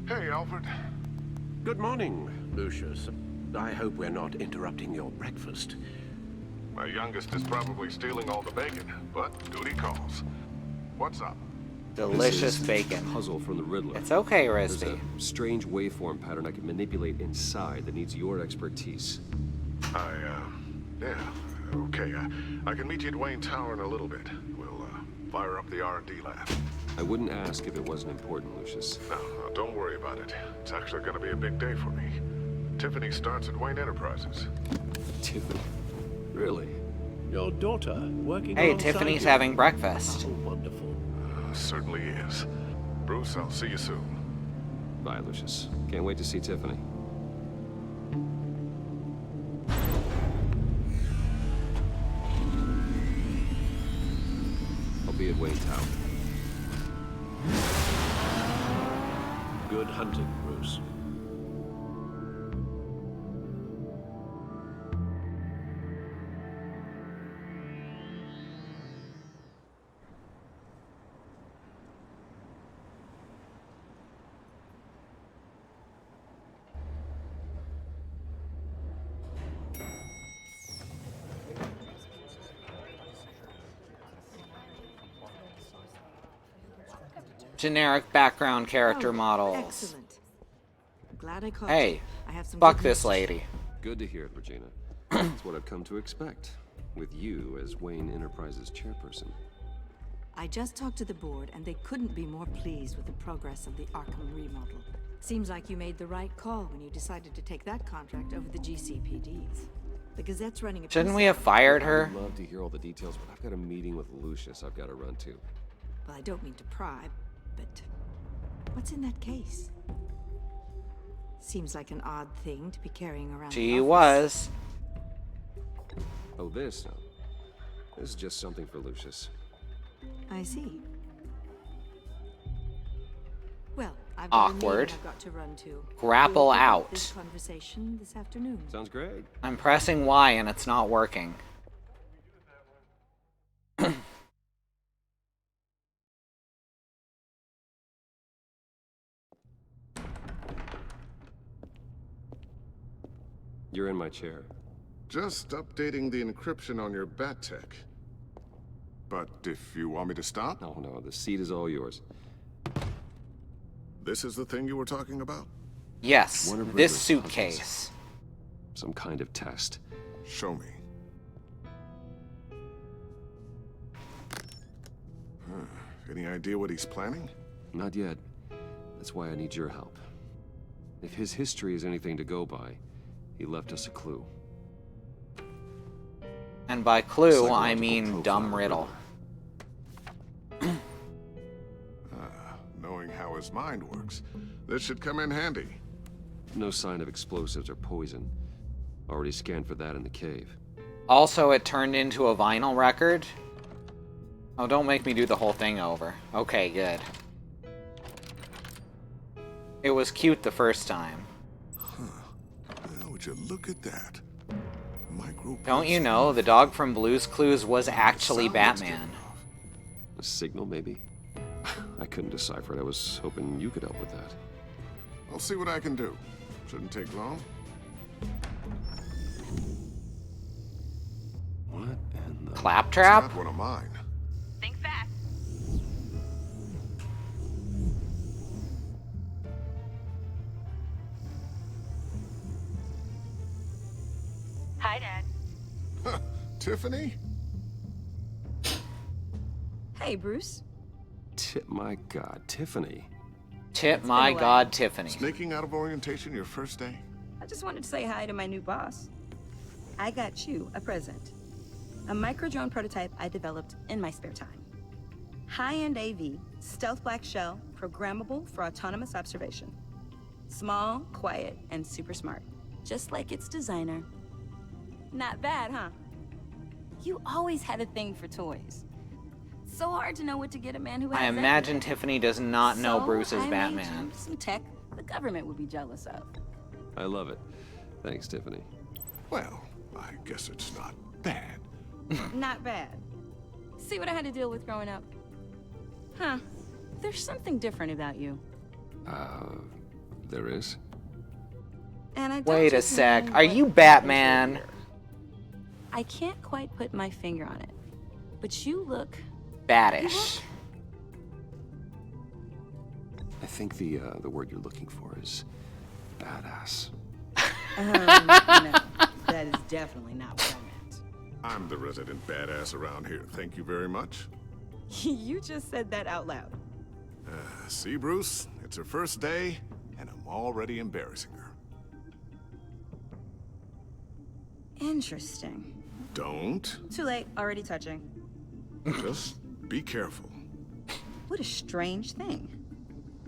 Hey, Alfred. Good morning, Lucius. I hope we're not interrupting your breakfast. My youngest is probably stealing all the bacon, but duty calls. What's up? Delicious This is bacon. A puzzle from the Riddler. It's okay, There's Risby. a strange waveform pattern I can manipulate inside that needs your expertise. Yeah, okay. I can meet you at Wayne Tower in a little bit. We'll, fire up the R&D lab. I wouldn't ask if it wasn't important, Lucius. No, don't worry about it. It's actually gonna be a big day for me. Tiffany starts at Wayne Enterprises. Tiffany? Really? Your daughter working Hey, alongside Tiffany's you? having breakfast. Oh, wonderful. Certainly is. Bruce, I'll see you soon. Bye, Lucius. Can't wait to see Tiffany. I'll be at Wayne Tower. Good hunting, Bruce. Generic background character models. Excellent. Glad I caught Hey, you. I have some fuck good this news. lady. Good to hear it, Regina. That's what I've come to expect, with you as Wayne Enterprises chairperson. I just talked to the board, and they couldn't be more pleased with the progress of the Arkham remodel. Seems like you made the right call when you decided to take that contract over the GCPD's. The Gazette's running a... Shouldn't we have fired her? I'd love to hear all the details, but I've got a meeting with Lucius I've got to run to. Well, I don't mean to pry, but what's in that case? Seems like an odd thing to be carrying around. She was. Oh, this? No. This is just something for Lucius. I see. Well, I've got Awkward. a meeting I've got to run to. Grapple We'll pick up out. this conversation this afternoon. Sounds great. I'm pressing Y and it's not working. You're in my chair. Just updating the encryption on your bat tech. But if you want me to stop? No, the seat is all yours. This is the thing you were talking about? Yes, One of this Riddler's suitcase. puzzles. Some kind of test. Show me. Any idea what he's planning? Not yet. That's why I need your help. If his history is anything to go by, he left us a clue. And by clue, Psychological I mean profile dumb of riddle. Knowing how his mind works, this should come in handy. No sign of explosives or poison. Already scanned for that in the cave. Also, it turned into a vinyl record. Oh, don't make me do the whole thing over. Okay, good. It was cute the first time. Well, would you look at that? Don't you know, the dog from Blue's Clues was actually Batman. A signal, maybe? I couldn't decipher it. I was hoping you could help with that. I'll see what I can do. Shouldn't take long. What in the... Claptrap? It's not one of mine. Think fast. Hi, Dad. Tiffany? Hey, Bruce. My God, Tiffany. Tip my God, Tiffany. Sneaking out of orientation your first day? I just wanted to say hi to my new boss. I got you a present. A micro-drone prototype I developed in my spare time. High-end AV, stealth black shell, programmable for autonomous observation. Small, quiet, and super smart. Just like its designer. Not bad, huh? You always had a thing for toys. So hard to know what to get a man who has I imagine everything. Tiffany does not know So Bruce is I made Batman. you some tech the government would be jealous of. I love it. Thanks, Tiffany. Well, I guess it's not bad. Not bad. See what I had to deal with growing up? Huh. There's something different about you. There is? And I don't Wait a just sec. mean Are what you is Batman? weird. I can't quite put my finger on it. But you look... Baddish. I think the word you're looking for is badass. No, that is definitely not what I meant. I'm the resident badass around here. Thank you very much. You just said that out loud. See, Bruce? It's her first day, and I'm already embarrassing her. Interesting. Don't. Too late, already touching. Just be careful. What a strange thing.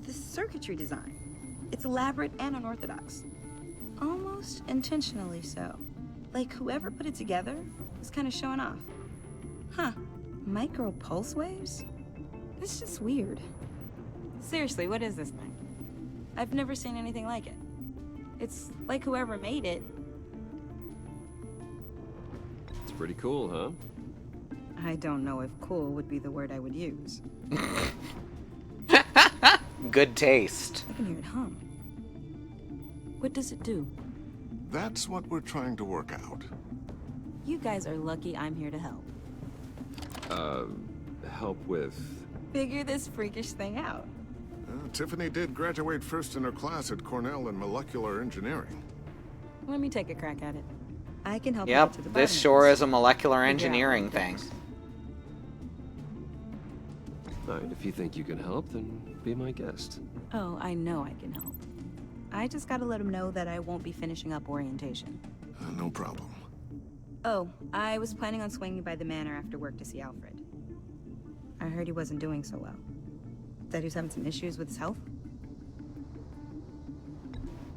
The circuitry design. It's elaborate and unorthodox. Almost intentionally so. Like whoever put it together was kind of showing off. Huh. Micro pulse waves? It's just weird. Seriously, what is this thing? I've never seen anything like it. It's like whoever made it. It's pretty cool, huh? I don't know if cool would be the word I would use. Good taste. I can hear it hum. What does it do? That's what we're trying to work out. You guys are lucky I'm here to help. Help with... Figure this freakish thing out. Tiffany did graduate first in her class at Cornell in molecular engineering. Let me take a crack at it. I can help you Yep, get to the this bottom of sure this. is a molecular Figure out engineering what it thing. does. Alright, if you think you can help, then be my guest. Oh, I know I can help. I just gotta let him know that I won't be finishing up orientation. No problem. Oh, I was planning on swinging by the manor after work to see Alfred. I heard he wasn't doing so well. That he was having some issues with his health?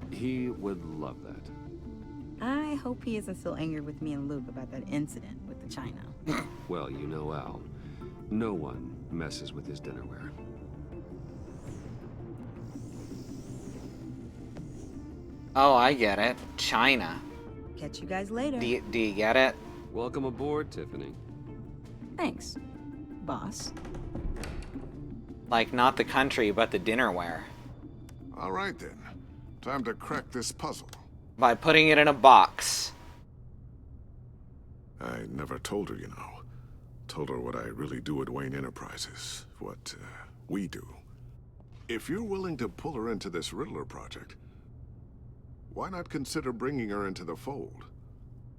He would love that. I hope he isn't still angry with me and Luke about that incident with the china. Well, you know Al. No one messes with his dinnerware. Oh, I get it. China. Catch you guys later. Do you get it? Welcome aboard, Tiffany. Thanks, boss. Like, not the country, but the dinnerware. All right, then. Time to crack this puzzle. By putting it in a box. I never told her, you know. Told her what I really do at Wayne Enterprises. What we do. If you're willing to pull her into this Riddler project, why not consider bringing her into the fold?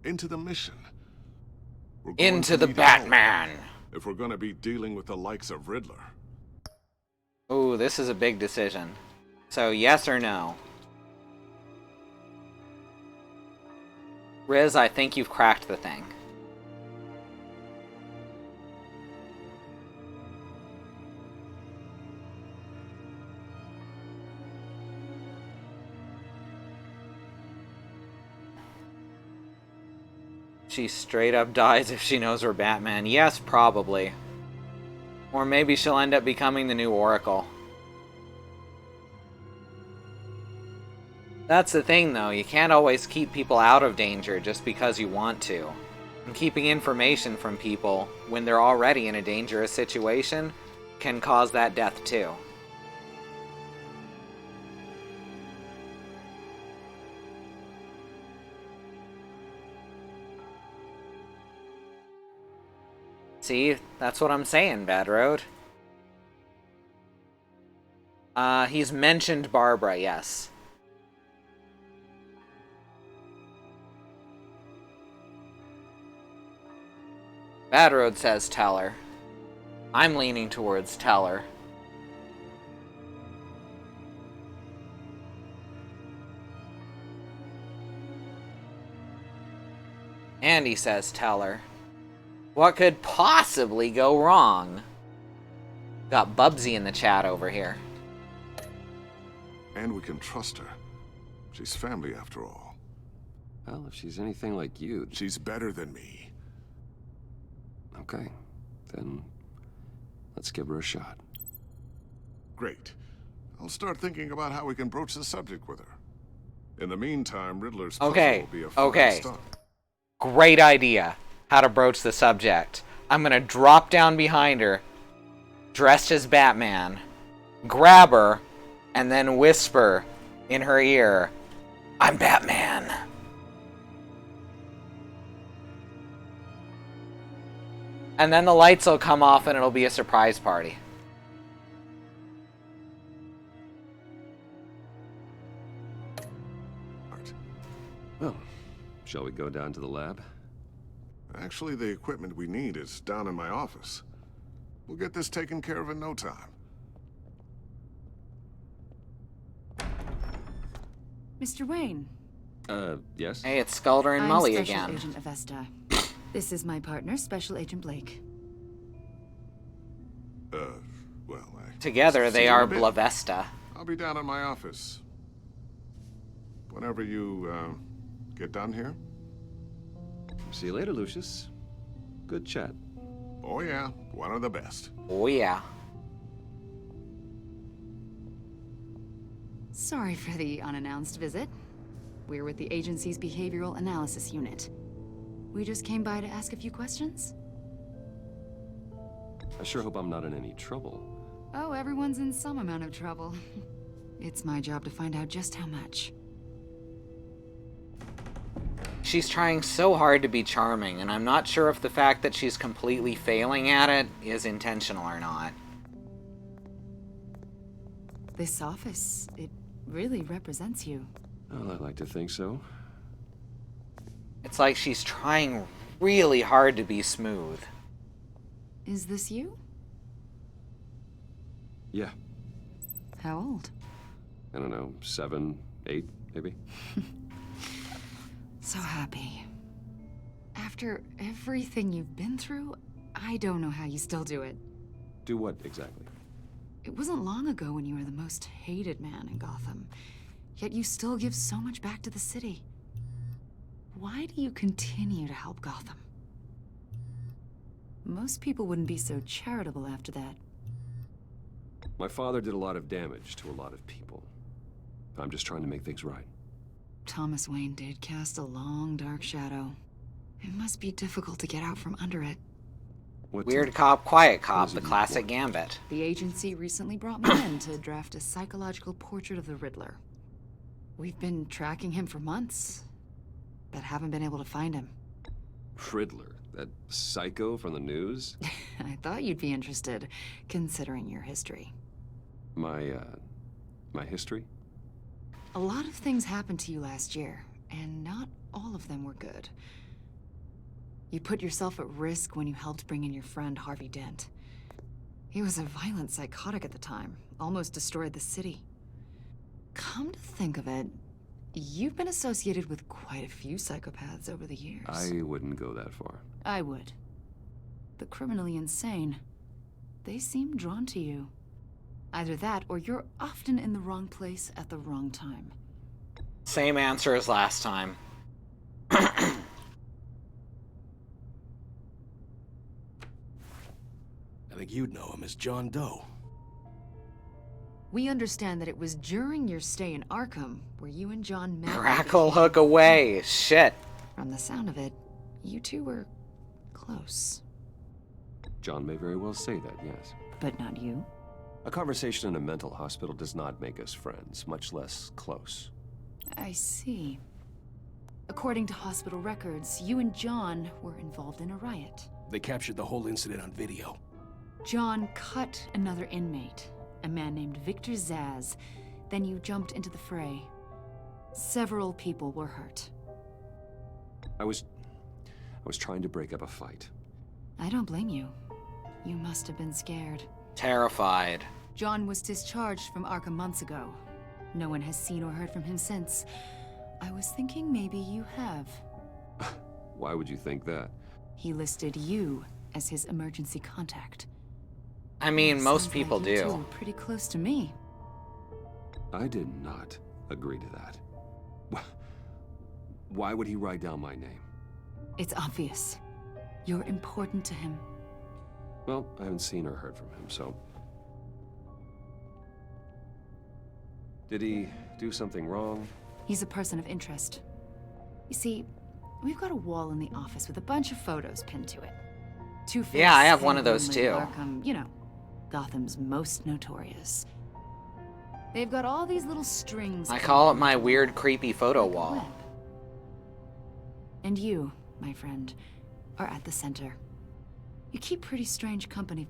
Into the mission? Into the Batman! If we're gonna be dealing with the likes of Riddler. Ooh, this is a big decision. So, yes or no? Riz, I think you've cracked the thing. She straight up dies if she knows we're Batman. Yes, probably. Or maybe she'll end up becoming the new Oracle. That's the thing, though. You can't always keep people out of danger just because you want to. And keeping information from people when they're already in a dangerous situation can cause that death, too. See, that's what I'm saying, Bad Road. He's mentioned Barbara, yes. Bad Road says tell her. I'm leaning towards tell her. Andy says tell her. What could possibly go wrong? Got Bubsy in the chat over here. And we can trust her. She's family after all. Well, if she's anything like you... She's better than me. Okay, then let's give her a shot. Great. I'll start thinking about how we can broach the subject with her. In the meantime, Riddler's puzzle will be a fine start. Great idea. How to broach the subject. I'm gonna drop down behind her, dressed as Batman, grab her, and then whisper in her ear, I'm Batman. And then the lights will come off and it'll be a surprise party. Well, shall we go down to the lab? Actually, the equipment we need is down in my office. We'll get this taken care of in no time. Mr. Wayne. Yes? Hey, it's Skulder and I'm Mully Special again. Agent Avesta. This is my partner, Special Agent Blake. Well, Together they are Blavesta. I'll be down in my office. Whenever you, get done here. See you later, Lucius. Good chat. Oh yeah, one of the best. Oh yeah. Sorry for the unannounced visit. We're with the agency's Behavioral Analysis Unit. We just came by to ask a few questions. I sure hope I'm not in any trouble. Oh, everyone's in some amount of trouble. It's my job to find out just how much. She's trying so hard to be charming, and I'm not sure if the fact that she's completely failing at it is intentional or not. This office, it really represents you. Well, I'd like to think so. It's like she's trying really hard to be smooth. Is this you? Yeah. How old? I don't know, 7, 8, maybe? So happy. After everything you've been through, I don't know how you still do it. Do what, exactly? It wasn't long ago when you were the most hated man in Gotham, yet you still give so much back to the city. Why do you continue to help Gotham? Most people wouldn't be so charitable after that. My father did a lot of damage to a lot of people. I'm just trying to make things right. Thomas Wayne did cast a long, dark shadow. It must be difficult to get out from under it. Weird cop, quiet cop, the classic gambit. The agency recently brought me in to draft a psychological portrait of the Riddler. We've been tracking him for months, but haven't been able to find him. Riddler? That psycho from the news? I thought you'd be interested, considering your history. My history? A lot of things happened to you last year, and not all of them were good. You put yourself at risk when you helped bring in your friend Harvey Dent. He was a violent psychotic at the time, almost destroyed the city. Come to think of it, you've been associated with quite a few psychopaths over the years. I wouldn't go that far. I would. The criminally insane. They seem drawn to you. Either that, or you're often in the wrong place at the wrong time. Same answer as last time. I think you'd know him as John Doe. We understand that it was during your stay in Arkham where you and John met. Crackle hook away. Shit. From the sound of it, you two were close. John may very well say that, yes. But not you? A conversation in a mental hospital does not make us friends, much less close. I see. According to hospital records, you and John were involved in a riot. They captured the whole incident on video. John cut another inmate, a man named Victor Zsasz. Then you jumped into the fray. Several people were hurt. I was trying to break up a fight. I don't blame you. You must have been scared. Terrified. John was discharged from Arkham months ago. No one has seen or heard from him since. I was thinking maybe you have. Why would you think that? He listed you as his emergency contact. I mean, most Sounds people like you two do. are pretty close to me. I did not agree to that. Why would he write down my name? It's obvious. You're important to him. Well, I haven't seen or heard from him, so... Did he do something wrong? He's a person of interest. You see, we've got a wall in the office with a bunch of photos pinned to it. Two-Face, Yeah, I have one of those Penguin, too. Arkham, you know, Gotham's most notorious. They've got all these little strings. I call it my weird, creepy photo wall. And you, my friend, are at the center. You keep pretty strange company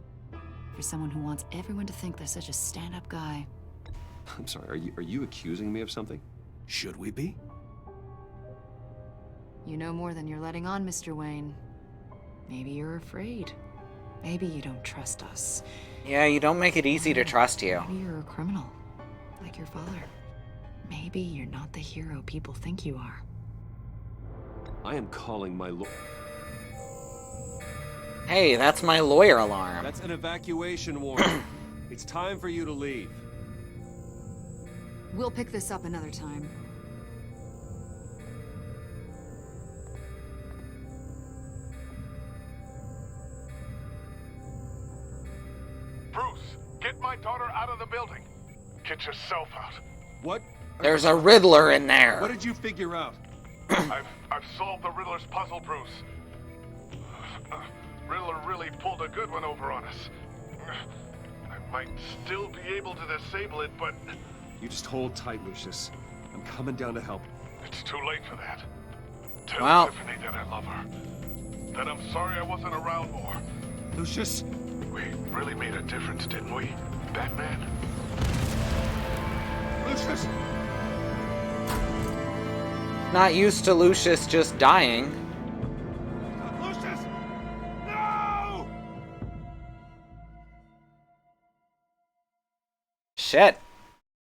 for someone who wants everyone to think they're such a stand-up guy. I'm sorry, are you accusing me of something? Should we be? You know more than you're letting on, Mr. Wayne. Maybe you're afraid. Maybe you don't trust us. Yeah, you don't make it easy to trust you. Maybe you're a criminal, like your father. Maybe you're not the hero people think you are. I am calling my Hey, that's my lawyer alarm. That's an evacuation warning. It's time for you to leave. We'll pick this up another time. Bruce, get my daughter out of the building. Get yourself out. What? There's a Riddler in there. What did you figure out? I've solved the Riddler's puzzle, Bruce. Riddler really pulled a good one over on us. I might still be able to disable it, but... You just hold tight, Lucius. I'm coming down to help. It's too late for that. Tell Well... Tiffany that I love her. That I'm sorry I wasn't around more. Lucius! We really made a difference, didn't we, Batman? Lucius! Not used to Lucius just dying. Shit.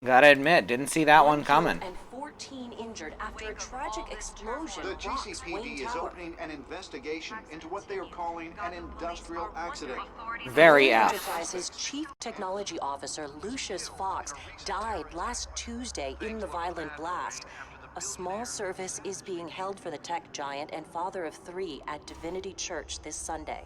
Gotta admit, didn't see that one coming. And 14 injured after a tragic explosion. The rocks GCPD Wayne is Tower. opening an investigation into what they are calling an industrial accident. Very Wayne F. Enterprises Chief Technology Officer Lucius Fox died last Tuesday in the violent blast. A small service is being held for the tech giant and father of 3 at Divinity Church this Sunday.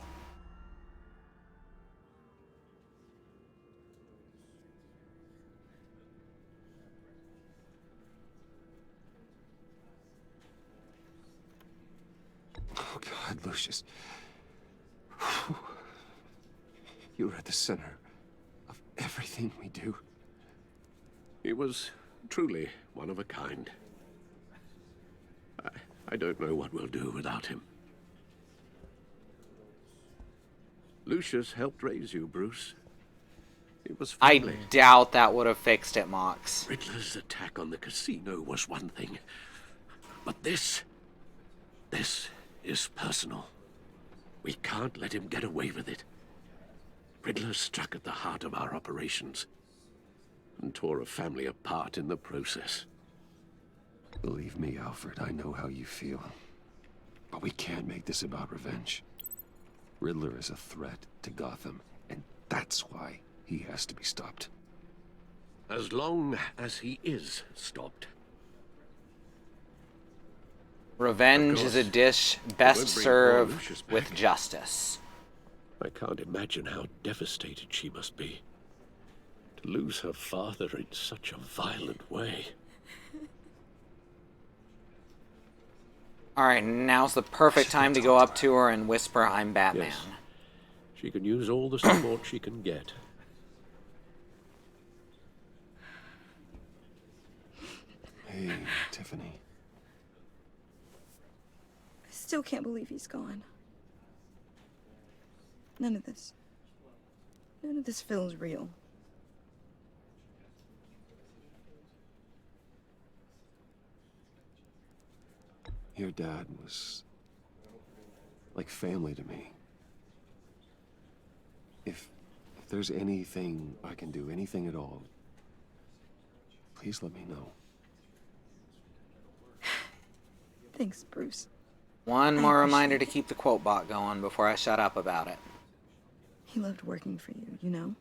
Oh, God, Lucius. You were at the center of everything we do. He was truly one of a kind. I don't know what we'll do without him. Lucius helped raise you, Bruce. It was I family. doubt that would have fixed it, Mox. Riddler's attack on the casino was one thing. But this is personal. We can't let him get away with it. Riddler struck at the heart of our operations and tore a family apart in the process. Believe me, Alfred, I know how you feel. But we can't make this about revenge. Riddler is a threat to Gotham, and that's why he has to be stopped. As long as he is stopped. Revenge is a dish best served with justice. I can't imagine how devastated she must be. To lose her father in such a violent way. Alright, now's the perfect time to go up to her and whisper, I'm Batman. Yes. She can use all the support she can get. Hey, Tiffany. I still can't believe he's gone. None of this feels real. Your dad was like family to me. If there's anything I can do, anything at all, please let me know. Thanks, Bruce. One more reminder to keep the quote bot going before I shut up about it. He loved working for you, you know?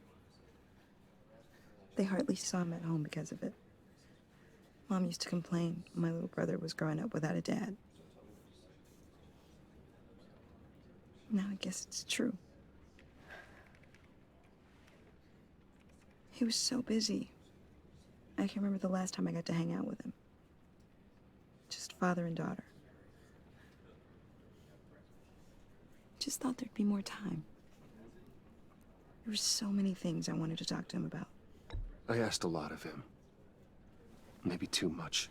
They hardly saw him at home because of it. Mom used to complain my little brother was growing up without a dad. Now I guess it's true. He was so busy. I can remember the last time I got to hang out with him. Just father and daughter. Just thought there'd be more time. There were so many things I wanted to talk to him about. I asked a lot of him. Maybe too much.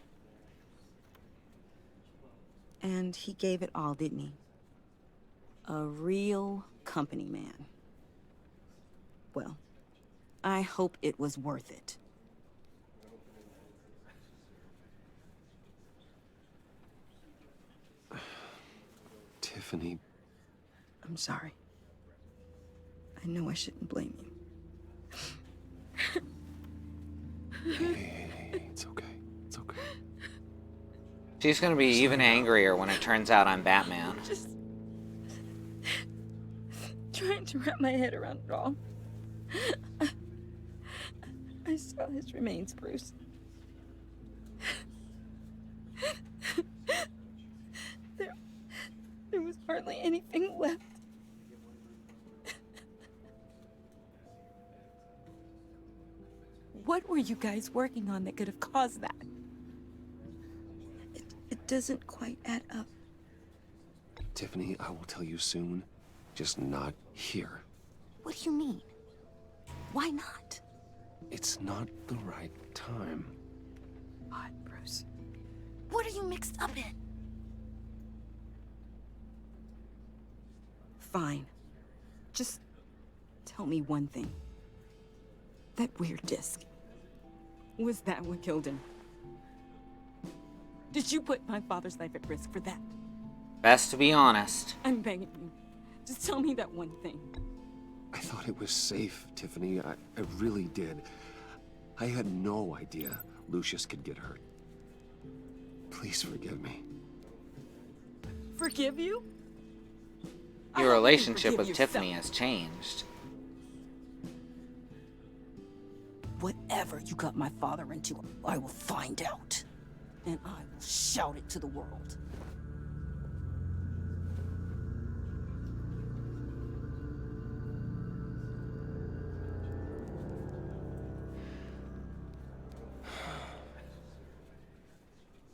And he gave it all, didn't he? A real company man. Well, I hope it was worth it. Tiffany. I'm sorry. I know I shouldn't blame you. Hey, it's okay. It's okay. She's gonna be even angrier when it turns out I'm Batman. Just trying to wrap my head around it all. I saw his remains, Bruce. There was hardly anything left. What were you guys working on that could have caused that? It doesn't quite add up. Tiffany, I will tell you soon. Just not here. What do you mean? Why not? It's not the right time. Odd, Bruce. What are you mixed up in? Fine. Just tell me one thing. That weird disc. Was that what killed him? Did you put my father's life at risk for that? Best to be honest. I'm begging you. Just tell me that one thing. I thought it was safe, Tiffany. I really did. I had no idea Lucius could get hurt. Please forgive me. Forgive you? Your relationship with Tiffany has changed. Whatever you got my father into, I will find out. And I will shout it to the world.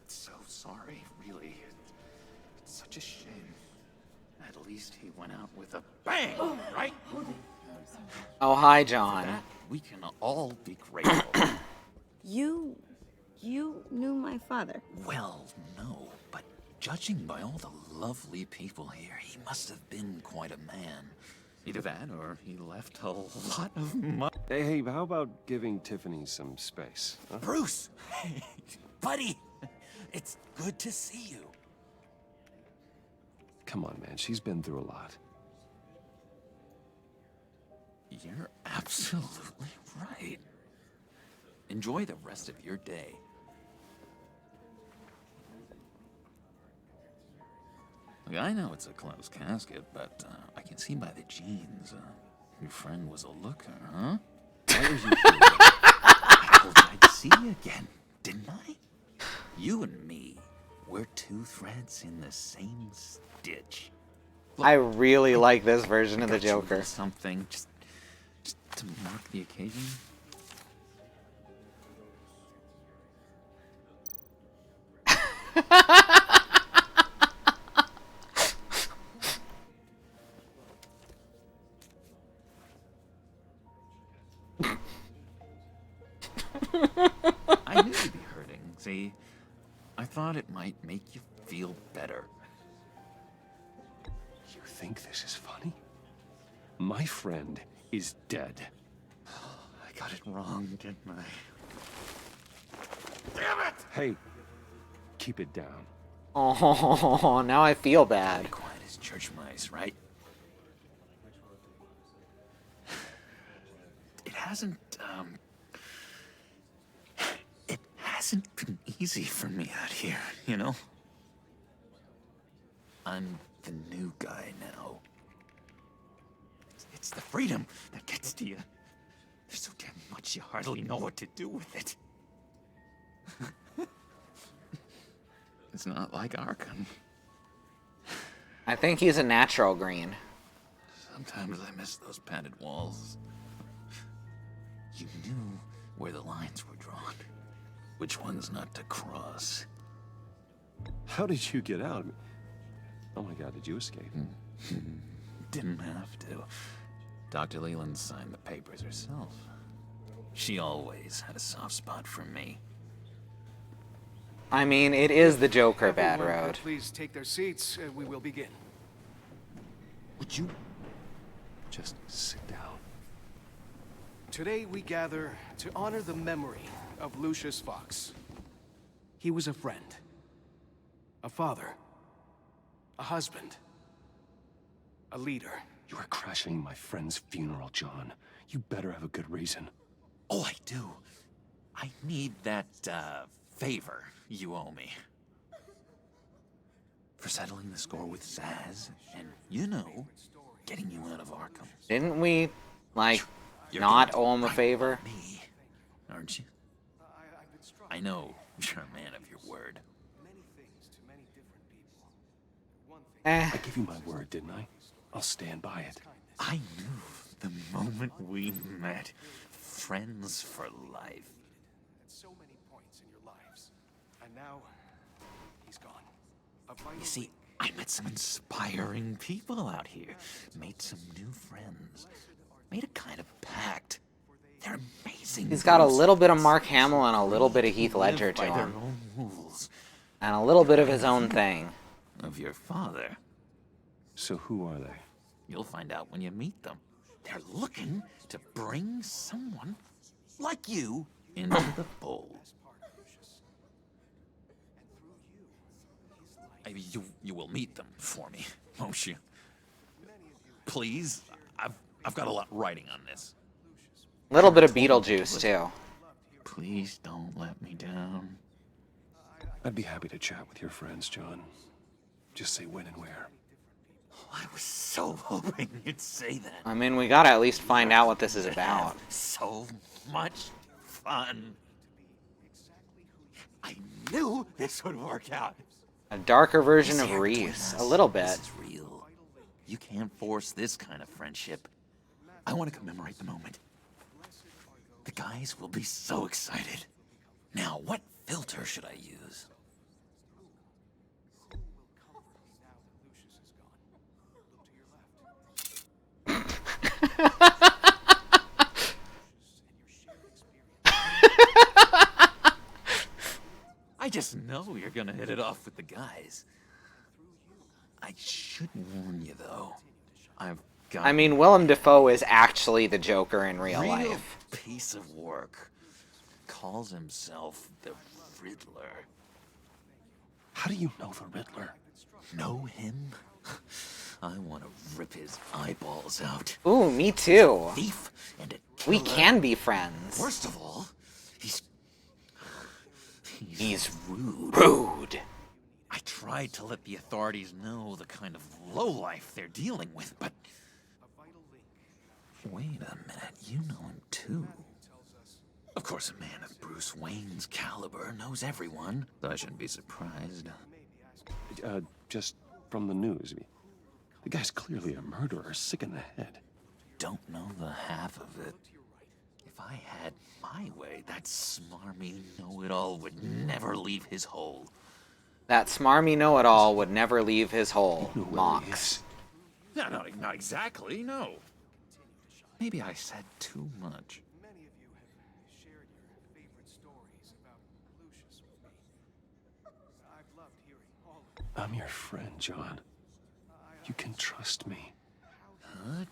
So sorry, really. It's such a shame. At least he went out with a bang, right? Oh, hi, John. For that, we can all be grateful. You knew my father? Well, no, but judging by all the lovely people here, he must have been quite a man. Either that, or he left a lot of money. Hey, how about giving Tiffany some space? Huh? Bruce! Hey, buddy! It's good to see you. Come on, man. She's been through a lot. You're absolutely right. Enjoy the rest of your day. Look, I know it's a closed casket, but I can see by the jeans, your friend was a looker, huh? Why are you here? I told you I'd see you again, didn't I? You and me, we're two threads in the same stitch. Look, I really like this version of the got you a Joker. little something just to mark the occasion. I knew you'd be hurting. See, I thought it might make you feel better. You think this is funny? My friend is dead. I got it wrong, didn't I? Damn it! Hey, keep it down. Oh, now I feel bad. Be quiet as church mice, right? It hasn't been easy for me out here, you know? I'm the new guy now. It's the freedom that gets to you. There's so damn much you hardly know what to do with it. It's not like Arkham. I think he's a natural green. Sometimes I miss those padded walls. You knew where the lines were drawn. Which ones not to cross. How did you get out? Oh my god, did you escape? Didn't have to. Dr. Leland signed the papers herself. She always had a soft spot for me. I mean, it is the Joker, Bad Everyone, Road. please take their seats. We will begin. Would you just sit down? Today we gather to honor the memory of Lucius Fox. He was a friend, a father, a husband, a leader. You are crashing my friend's funeral, John. You better have a good reason. Oh, I do. I need that, favor you owe me. For settling the score with Zaz, and, you know, getting you out of Arkham. Didn't we, like, not owe him a favor? Me, aren't you? I know you're a man of your word. I gave you my word, didn't I? I'll stand by it. I knew the moment we met. Friends for life. At so many points in your lives. And now, he's gone. You see, I met some inspiring people out here. Made some new friends. Made a kind of pact. They're amazing. He's got a Bruce. little bit of Mark Hamill and a little bit of Heath Ledger Live by to their him. own rules. And a little bit of his own thing. Of your father. So who are they? You'll find out when you meet them. They're looking to bring someone like you into the fold. You will meet them for me, won't you? Please, I've got a lot writing on this. A little bit of Beetlejuice, too. Please don't let me down. I'd be happy to chat with your friends, John. Just say when and where. I was so hoping you'd say that. I mean, we gotta at least find out what this is about. So much fun. I knew this would work out. A darker version of Reese. A little bit. This is real. You can't force this kind of friendship. I want to commemorate the moment. The guys will be so excited. Now, what filter should I use? I just know you're gonna hit it off with the guys. I should warn you, though. I've got... I mean, Willem Dafoe is actually the Joker in real life. Piece of work. Calls himself the Riddler. How do you know the Riddler? Know him? I want to rip his eyeballs out. Ooh, me too. Thief and a We killer. can be friends. Worst of all, he's rude. Rude. I tried to let the authorities know the kind of lowlife they're dealing with, but... Wait a minute, you know him too. Of course, a man of Bruce Wayne's caliber knows everyone, so I shouldn't be surprised. Just from the news. The guy's clearly a murderer, sick in the head. Don't know the half of it. If I had my way, that smarmy know-it-all would never leave his hole. That smarmy know-it-all would never leave his hole. Mox. No, not exactly, no. Maybe I said too much. I'm your friend, John. You can trust me.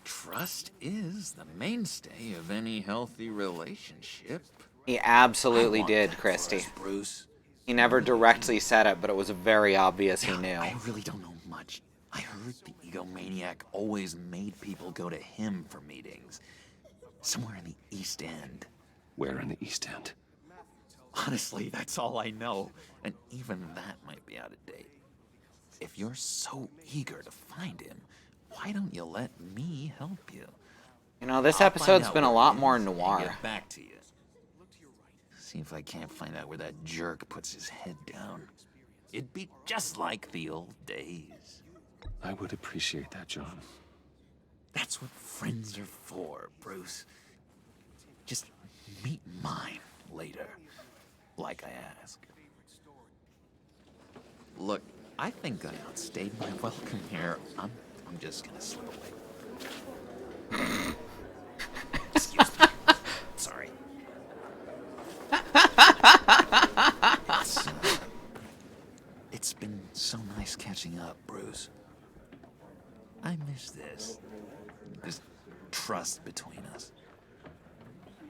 Trust is the mainstay of any healthy relationship. He absolutely did, Christy. Bruce. He never directly said it, but it was very obvious he knew. I really don't know much. I heard the egomaniac always made people go to him for meetings. Somewhere in the East End. Where in the East End? Honestly, that's all I know. And even that might be out of date. If you're so eager to find him, why don't you let me help you? You know, this I'll episode's find out been a where lot he more is and noir. get back to you. See if I can't find out where that jerk puts his head down. It'd be just like the old days. I would appreciate that, John. That's what friends are for, Bruce. Just meet mine later, like I asked. Look, I think I outstayed my welcome here. I'm just gonna slip away. Excuse me. Sorry. It's been so nice catching up, Bruce. I miss this trust between us.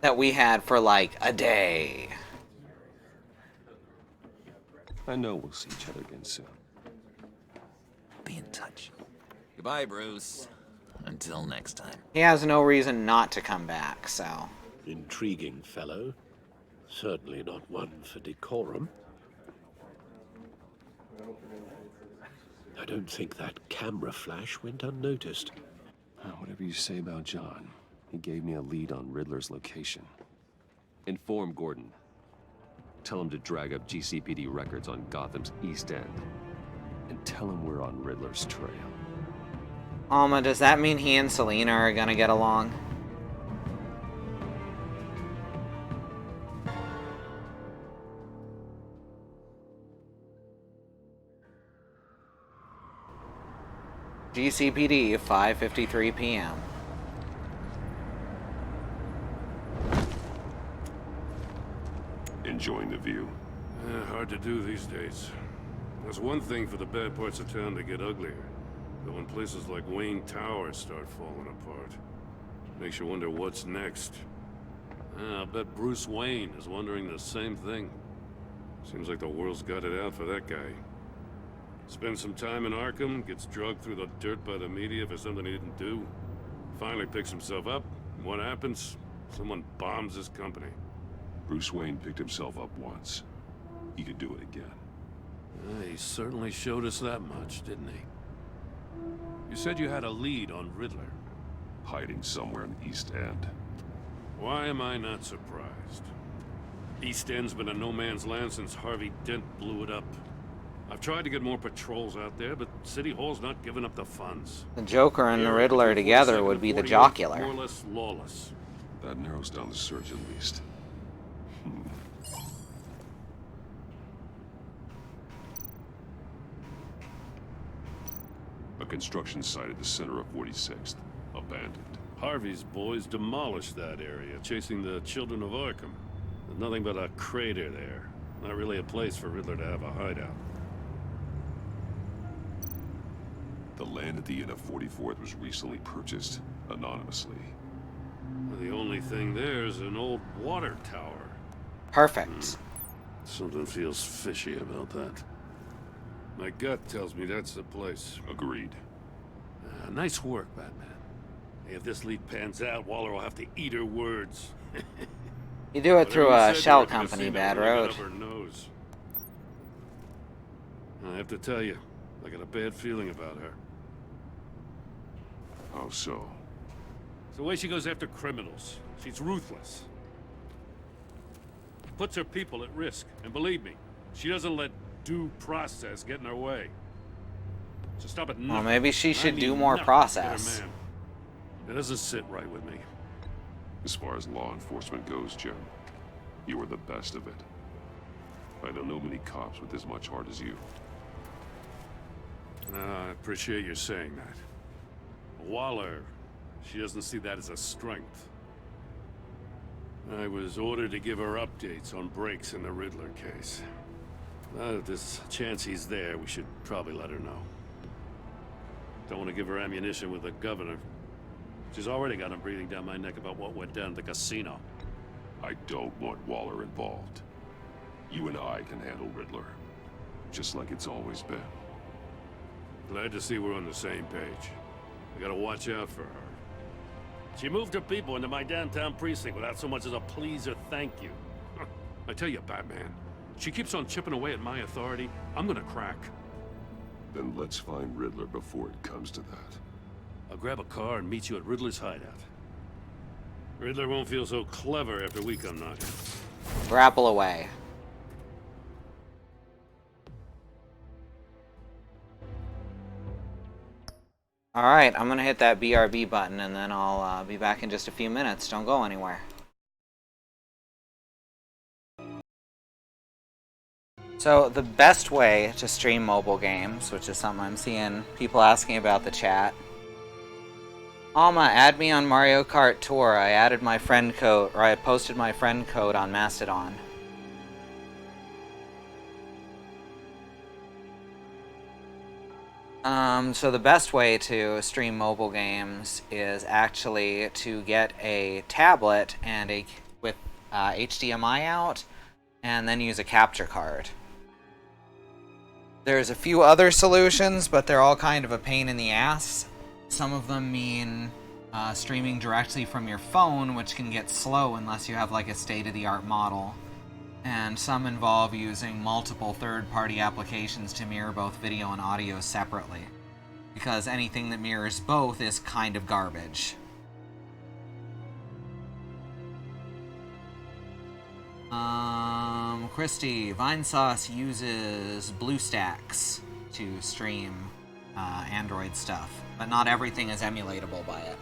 That we had for like a day. I know we'll see each other again soon. Be in touch. Goodbye, Bruce. Until next time. He has no reason not to come back, so... Intriguing fellow. Certainly not one for decorum. I don't think that camera flash went unnoticed. Whatever you say about John, he gave me a lead on Riddler's location. Inform Gordon. Tell him to drag up GCPD records on Gotham's East End. And tell him we're on Riddler's trail. Alma, does that mean he and Selena are gonna get along? GCPD, 5:53 p.m. Enjoying the view? Hard to do these days. There's one thing for the bad parts of town to get uglier. But when places like Wayne Tower start falling apart, makes you wonder what's next. I'll bet Bruce Wayne is wondering the same thing. Seems like the world's got it out for that guy. Spends some time in Arkham, gets drugged through the dirt by the media for something he didn't do. Finally picks himself up, and what happens? Someone bombs his company. Bruce Wayne picked himself up once. He could do it again. He certainly showed us that much, didn't he? You said you had a lead on Riddler. Hiding somewhere in the East End. Why am I not surprised? East End's been a no-man's land since Harvey Dent blew it up. I've tried to get more patrols out there, but City Hall's not giving up the funds. The Joker and the Riddler together would be the 48, jocular. More or less lawless. That narrows down the search at least. A construction site at the center of 46th. Abandoned. Harvey's boys demolished that area, chasing the children of Arkham. There's nothing but a crater there. Not really a place for Riddler to have a hideout. The land at the end of 44th was recently purchased, anonymously. The only thing there is an old water tower. Perfect. Something feels fishy about that. My gut tells me that's the place. Agreed. Nice work, Batman. If this lead pans out, Waller will have to eat her words. You do it through a shell company, Bad Road. I have to tell you, I got a bad feeling about her. How so? It's the way she goes after criminals. She's ruthless. Puts her people at risk. And believe me, she doesn't let due process get in her way. So stop at nothing. Well, maybe she should do mean more nothing process. to her man. It doesn't sit right with me. As far as law enforcement goes, Jim, you are the best of it. I don't know many cops with as much heart as you. I appreciate you saying that. Waller, she doesn't see that as a strength. I was ordered to give her updates on breaks in the Riddler case. Now that there's a chance he's there, we should probably let her know. Don't want to give her ammunition with the governor. She's already got him breathing down my neck about what went down at the casino. I don't want Waller involved. You and I can handle Riddler, just like it's always been. Glad to see we're on the same page. We gotta watch out for her. She moved her people into my downtown precinct without so much as a please or thank you. I tell you, Batman, she keeps on chipping away at my authority, I'm gonna crack. Then let's find Riddler before it comes to that. I'll grab a car and meet you at Riddler's hideout. Riddler won't feel so clever after we come knocking. Grapple away. Alright, I'm gonna hit that BRB button and then I'll be back in just a few minutes. Don't go anywhere. So, the best way to stream mobile games, which is something I'm seeing people asking about the chat. Alma, add me on Mario Kart Tour. I added my friend code, or I posted my friend code on Mastodon. So the best way to stream mobile games is actually to get a tablet and with HDMI out, and then use a capture card. There's a few other solutions, but they're all kind of a pain in the ass. Some of them mean streaming directly from your phone, which can get slow unless you have like a state-of-the-art model. And some involve using multiple third-party applications to mirror both video and audio separately, because anything that mirrors both is kind of garbage. Christy, Vinesauce uses BlueStacks to stream Android stuff, but not everything is emulatable by it.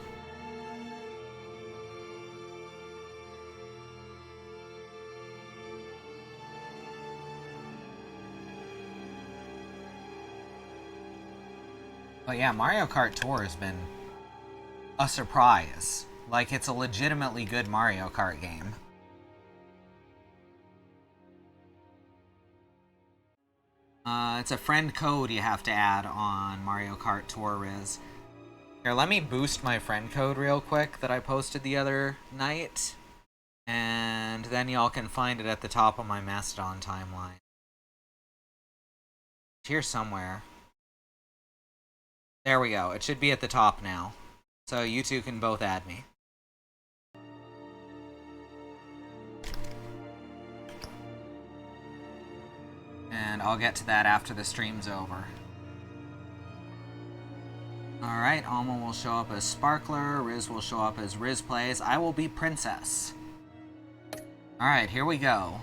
But yeah, Mario Kart Tour has been a surprise. Like, it's a legitimately good Mario Kart game. It's a friend code you have to add on Mario Kart Tour Riz. Here, let me boost my friend code real quick that I posted the other night. And then y'all can find it at the top of my Mastodon timeline. It's here somewhere. There we go. It should be at the top now. So you two can both add me. And I'll get to that after the stream's over. Alright, Alma will show up as Sparkler, Riz will show up as Riz Plays. I will be Princess. Alright, here we go.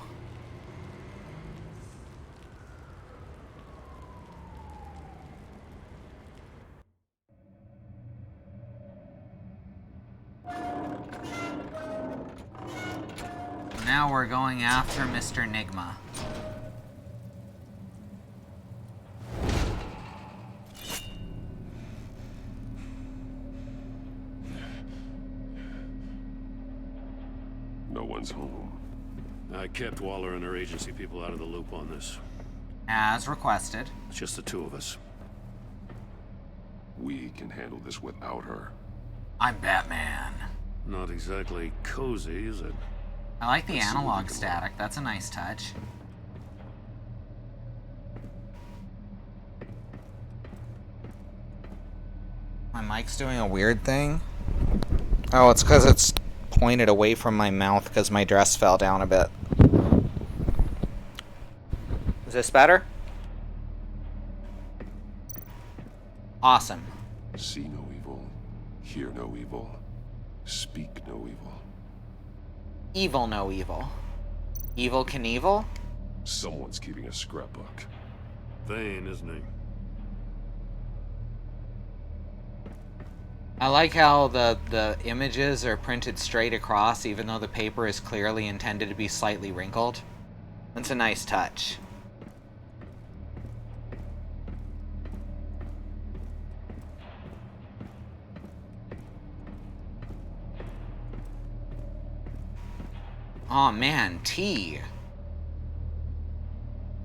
Now we're going after Mr. Nigma. No one's home. I kept Waller and her agency people out of the loop on this. As requested. It's just the two of us. We can handle this without her. I'm Batman. Not exactly cozy, is it? I like the analog static. That's a nice touch. My mic's doing a weird thing. Oh, it's because it's pointed away from my mouth because my dress fell down a bit. Is this better? Awesome. See no evil, hear no evil, speak no evil. Evil no evil. Evil Knievel? Someone's keeping a scrapbook. Thane, isn't he? I like how the images are printed straight across, even though the paper is clearly intended to be slightly wrinkled. That's a nice touch. Aw, man, tea.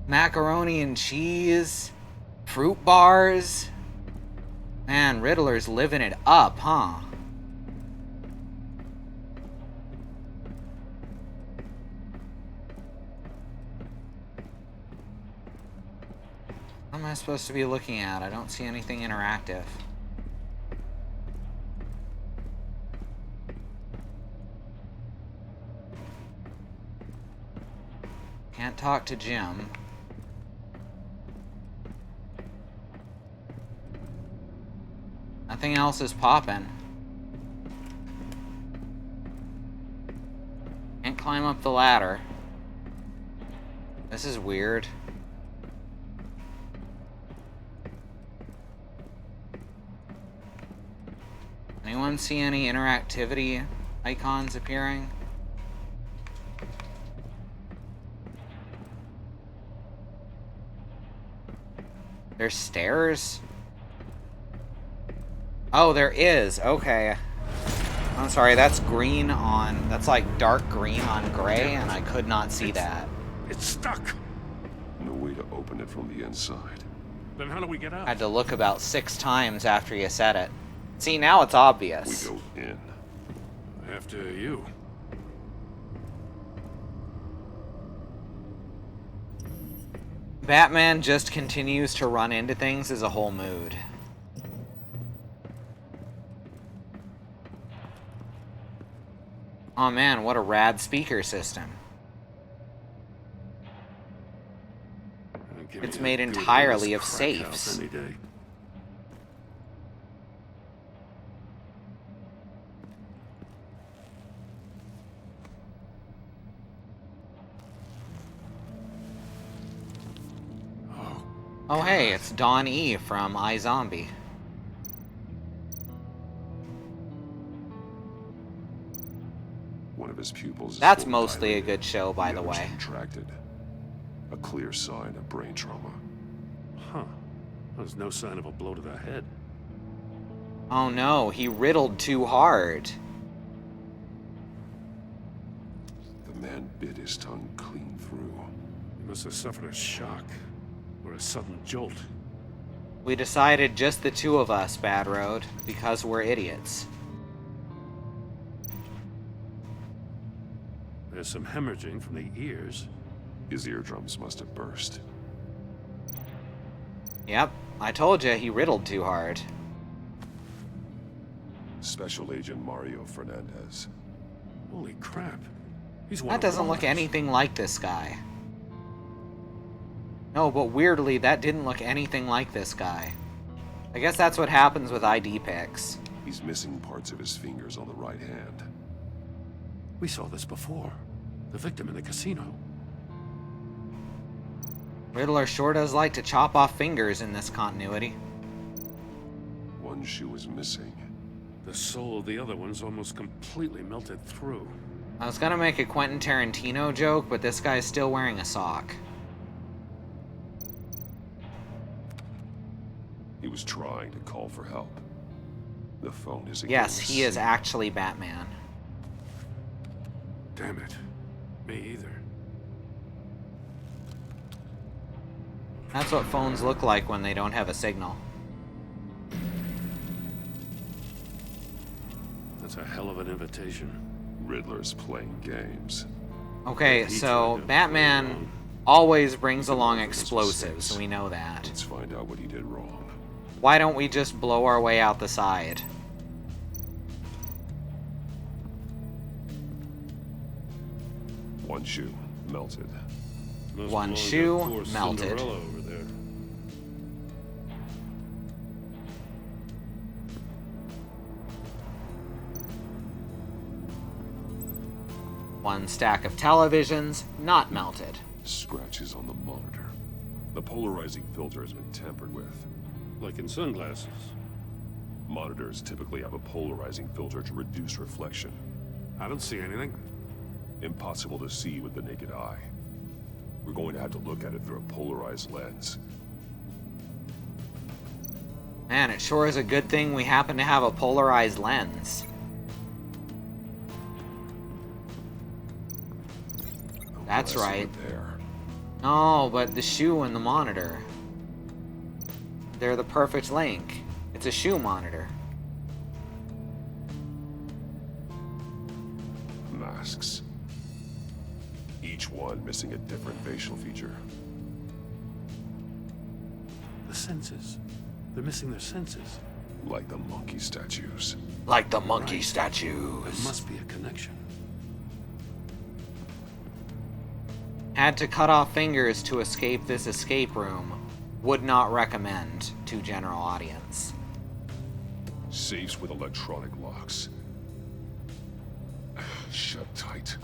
Macaroni and cheese. Fruit bars. Man, Riddler's living it up, huh? What am I supposed to be looking at? I don't see anything interactive. Can't talk to Jim. Nothing else is popping. Can't climb up the ladder. This is weird. Anyone see any interactivity icons appearing? There's stairs? Oh, there is. Okay. I'm sorry, that's green on... That's like dark green on gray, and I could not see that. It's stuck! No way to open it from the inside. Then how do we get out? I had to look about 6 times after you said it. See, now it's obvious. We go in. After you. Batman just continues to run into things as a whole mood. Oh man, what a rad speaker system. It's made entirely of safes. Any day. Oh hey, it's Don E. from iZombie. One of his pupils. That's mostly a good show, by the way. Contracted. A clear sign of brain trauma. Huh. There's no sign of a blow to the head. Oh no, he riddled too hard. The man bit his tongue clean through. He must have suffered a shock. Or a sudden jolt. We decided just the two of us, Bad Road, because we're idiots. There's some hemorrhaging from the ears. His eardrums must have burst. Yep, I told you he riddled too hard. Special Agent Mario Fernandez. Holy crap. He's one That of doesn't look ours. anything like this guy. No, but weirdly, that didn't look anything like this guy. I guess that's what happens with ID pics. He's missing parts of his fingers on the right hand. We saw this before. The victim in the casino. Riddler sure does like to chop off fingers in this continuity. One shoe is missing. The soul of the other one's almost completely melted through. I was gonna make a Quentin Tarantino joke, but this guy's still wearing a sock. He was trying to call for help. The phone is again. Yes, he is actually Batman. Damn it. Me either. That's what phones look like when they don't have a signal. That's a hell of an invitation. Riddler's playing games. Okay, so Batman always brings along explosives, we know that. Let's find out what he did wrong. Why don't we just blow our way out the side? One shoe melted. One shoe melted. Cinderella over there. One stack of televisions not melted. Scratches on the monitor. The polarizing filter has been tampered with. Like in sunglasses. Monitors typically have a polarizing filter to reduce reflection. I don't see anything. Impossible to see with the naked eye. We're going to have to look at it through a polarized lens. Man, it sure is a good thing we happen to have a polarized lens. That's right. No, but the shoe and the monitor. They're the perfect link. It's a shoe monitor. Masks. Each one missing a different facial feature. The senses. They're missing their senses. Like the monkey statues. Like the monkey statues. There must be a connection. Had to cut off fingers to escape this escape room. Would not recommend to general audience. Safes with electronic locks. Shut tight.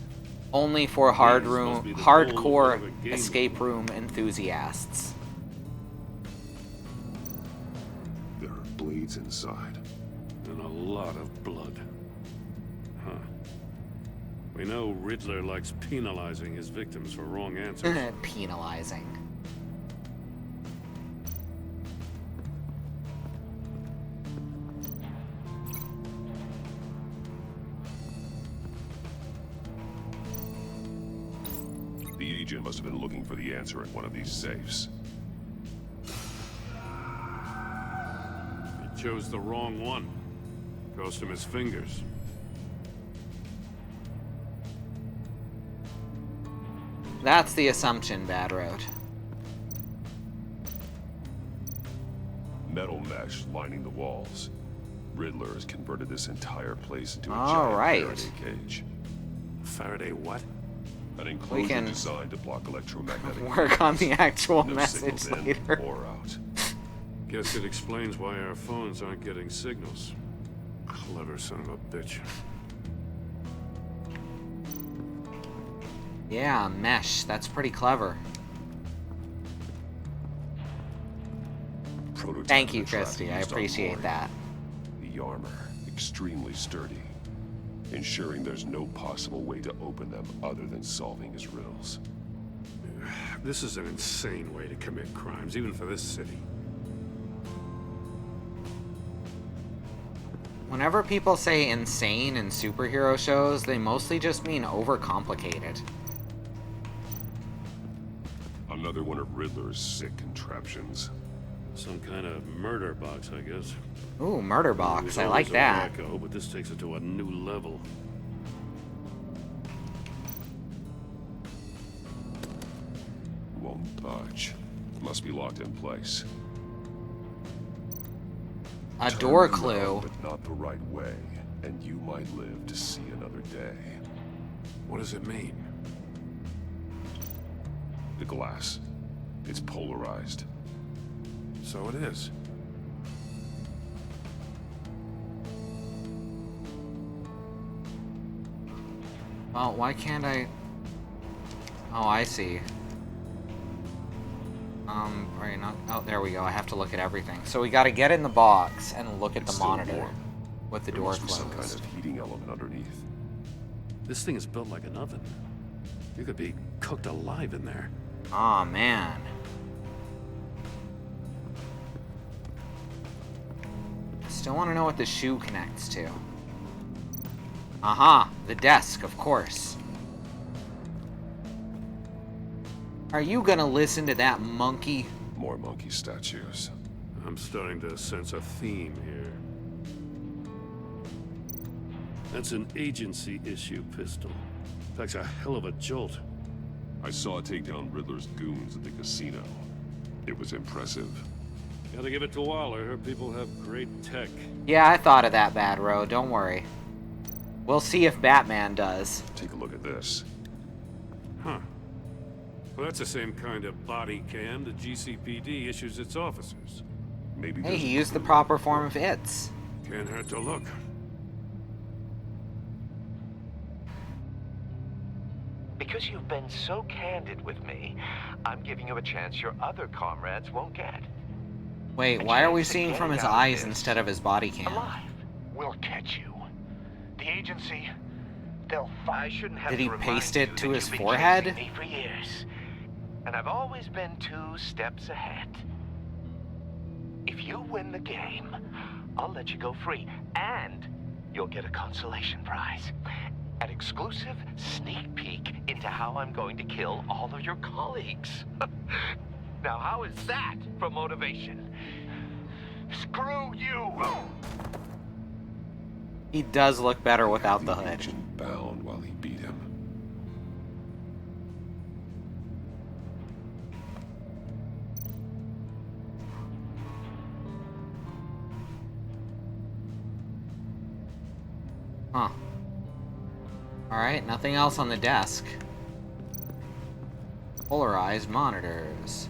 Only for hardcore escape room enthusiasts. There are bleeds inside. And a lot of blood. Huh. We know Riddler likes penalizing his victims for wrong answers. Penalizing. The agent must have been looking for the answer in one of these safes. He chose the wrong one. Cost him his fingers. That's the assumption Bad wrote. Metal mesh lining the walls. Riddler has converted this entire place into a All giant right. Faraday cage. Faraday what? An enclosure can designed to block electromagnetic work on the actual no message signals in later. or out. Guess it explains why our phones aren't getting signals. Clever son of a bitch. Yeah, mesh. That's pretty clever. Prototype Thank you, of the trap Christy. I used on appreciate Lori. that. The armor, extremely sturdy, ensuring there's no possible way to open them other than solving his riddles. This is an insane way to commit crimes, even for this city. Whenever people say insane in superhero shows, they mostly just mean overcomplicated. Another one of Riddler's sick contraptions. Some kind of murder box, I guess. Ooh, murder It box. was I always like a that. wacko, but this takes it to a new level. Won't budge. Must be locked in place. A Turn door the clue. knob, but not the right way, and you might live to see another day. What does it mean? The glass. It's polarized. So it is. Well, why can't I... Oh, I see. Probably not... Oh, there we go. I have to look at everything. So we gotta get in the box and look at the It's still monitor warm. with the There door must be some closed. kind of heating element underneath. This thing is built like an oven. You could be cooked alive in there. Aw, man. Still want to know what the shoe connects to. Aha, the desk, of course. Are you gonna listen to that monkey? More monkey statues. I'm starting to sense a theme here. That's an agency issue pistol. That's a hell of a jolt. I saw it take down Riddler's goons at the casino. It was impressive. Gotta give it to Waller. Her people have great tech. Yeah, I thought of that, Bad Row. Don't worry. We'll see if Batman does. Take a look at this. Huh. Well, that's the same kind of body cam the GCPD issues its officers. Maybe Hey, he used the proper form of its. Can't hurt to look. Because you've been so candid with me, I'm giving you a chance your other comrades won't get. Wait, why are we seeing from his eyes instead of his body cam? We'll catch you. The agency, they'll find. I shouldn't have Did he to paste remind it to you that his you've been forehead? chasing me for years, and I've always been 2 steps ahead. If you win the game, I'll let you go free, and you'll get a consolation prize. An exclusive sneak peek into how I'm going to kill all of your colleagues. Now, how is that for motivation? Screw you! He does look better without the hood. Bound while he beat him. Huh. Alright, nothing else on the desk. Polarized monitors.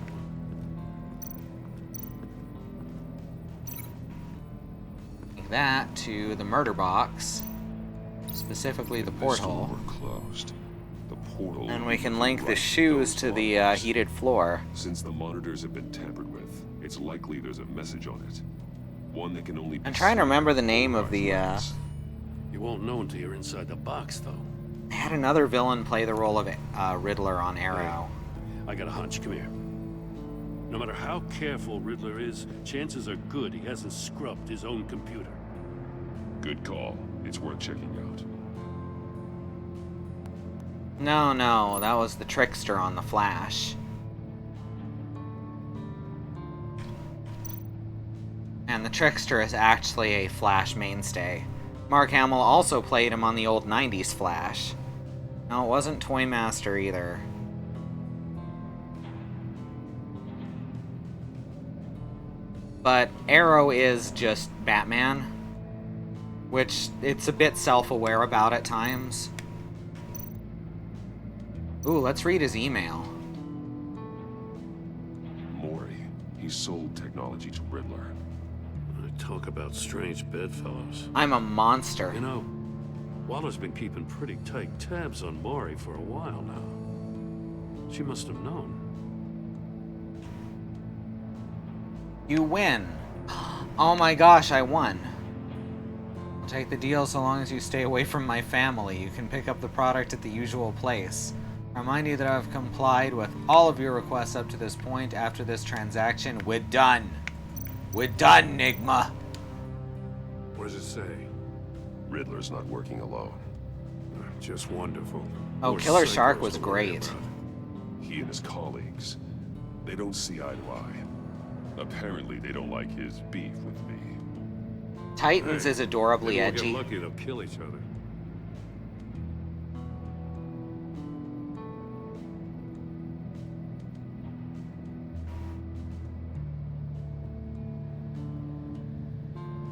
Link that to the murder box. Specifically the porthole. Were closed. The portal. And we can link the shoes to the heated floor. Since the monitors have been tampered with, it's likely there's a message on it. One that can only be I'm trying to remember the name of the You won't know until you're inside the box, though. I had another villain play the role of Riddler on Arrow. I got a hunch. Come here. No matter how careful Riddler is, chances are good he hasn't scrubbed his own computer. Good call. It's worth checking out. No, that was the Trickster on the Flash. And the Trickster is actually a Flash mainstay. Mark Hamill also played him on the old 90s Flash. No, it wasn't Toy Master either. But Arrow is just Batman, which it's a bit self-aware about at times. Ooh, let's read his email. Mori. He sold technology to Riddler. Talk about strange bedfellows. I'm a monster. You know, Waller's been keeping pretty tight tabs on Maury for a while now. She must have known. You win. Oh my gosh, I won. I'll take the deal so long as you stay away from my family. You can pick up the product at the usual place. Remind you that I've complied with all of your requests up to this point. After this transaction, we're done. We're done, Nigma. What does it say? Riddler's not working alone. Just wonderful. Oh, More Killer psychos Shark was to worry great. about. He and his colleagues, they don't see eye to eye. Apparently, they don't like his beef with me. Titans is adorably Maybe edgy. We'll get lucky, they'll kill each other.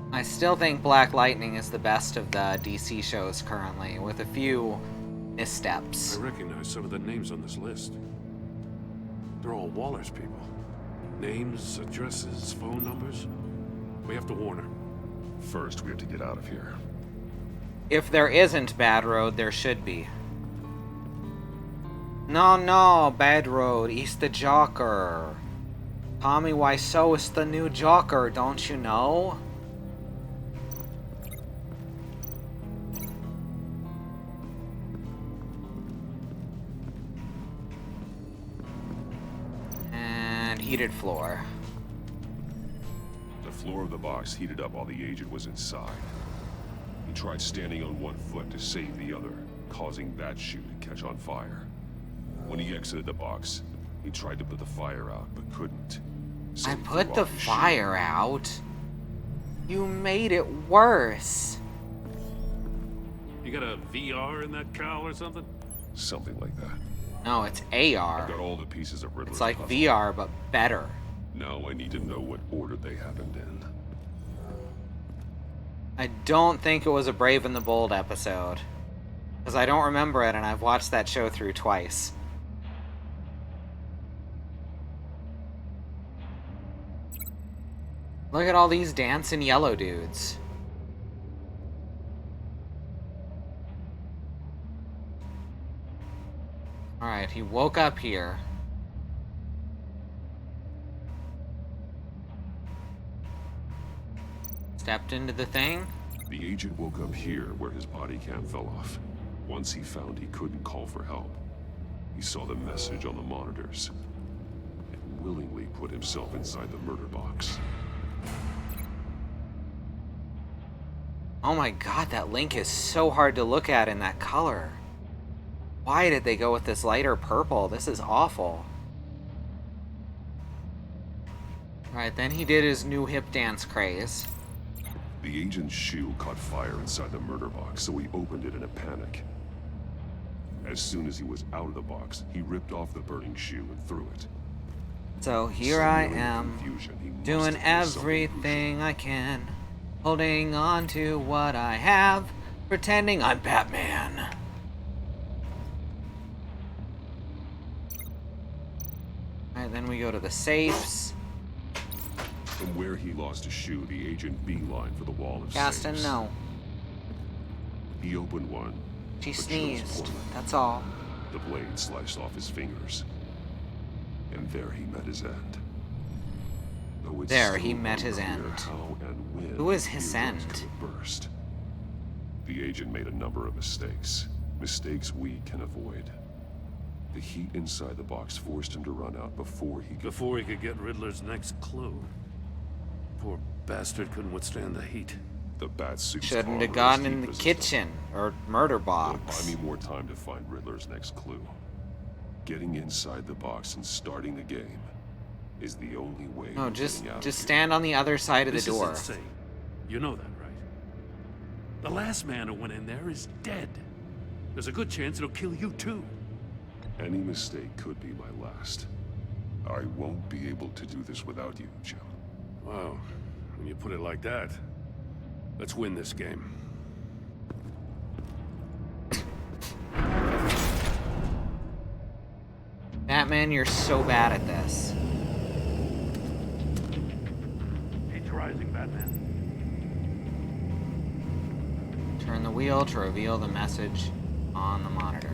I still think Black Lightning is the best of the DC shows currently, with a few missteps. I recognize some of the names on this list. They're all Waller's people. Names, addresses, phone numbers. We have to warn her. First, we have to get out of here. If there isn't Bad Road, there should be. No, Bad Road, he's the Joker. Tommy Wiseau is the new Joker, don't you know? And heated floor. The floor of the box heated up while the agent was inside. He tried standing on one foot to save the other, causing that chute to catch on fire. When he exited the box, he tried to put the fire out, but couldn't. So I he put threw the off his fire out. You made it worse. You got a VR in that cowl or something? Something like that. No, it's I've AR. got all the pieces of Riddler's It's like puzzle. VR, but better. Now I need to know what order they happened in. I don't think it was a Brave and the Bold episode. Because I don't remember it, and I've watched that show through twice. Look at all these dancing yellow dudes. Alright, he woke up here. Stepped into the thing. The agent woke up here where his body cam fell off. Once he found he couldn't call for help, he saw the message on the monitors and willingly put himself inside the murder box. Oh my god, that link is so hard to look at in that color. Why did they go with this lighter purple? This is awful. Alright, then he did his new hip dance craze. The agent's shoe caught fire inside the murder box, so he opened it in a panic. As soon as he was out of the box, he ripped off the burning shoe and threw it. So here I Simmering in am, confusion, he must doing have missed something everything I can, holding on to what I have, pretending I'm Batman. Alright, then we go to the safes. From where he lost his shoe, the agent beeline for the wall of Gaston, safes. no. He opened one. She but chose sneezed. poorly. That's all. The blade sliced off his fingers. And there he met his end. Though it's There he still met his unclear end. how and when Who is the his fuse end? could have burst. The agent made a number of mistakes. Mistakes we can avoid. The heat inside the box forced him to run out before he could get Riddler's next clue. Poor bastard couldn't withstand the heat. The bat suit's Shouldn't armor have is gone heat in the resistant. kitchen or murder It'll box. buy me more time to find Riddler's next clue. Getting inside the box and starting the game is the only way. No, of just getting out of stand on the other side of the This door. is insane. You know that, right? The last man who went in there is dead. There's a good chance it'll kill you too. here. Any mistake could be my last. I won't be able to do this without you, Jim. Wow, when you put it like that, let's win this game. Batman, you're so bad at this. Heat's rising, Batman. Turn the wheel to reveal the message on the monitor.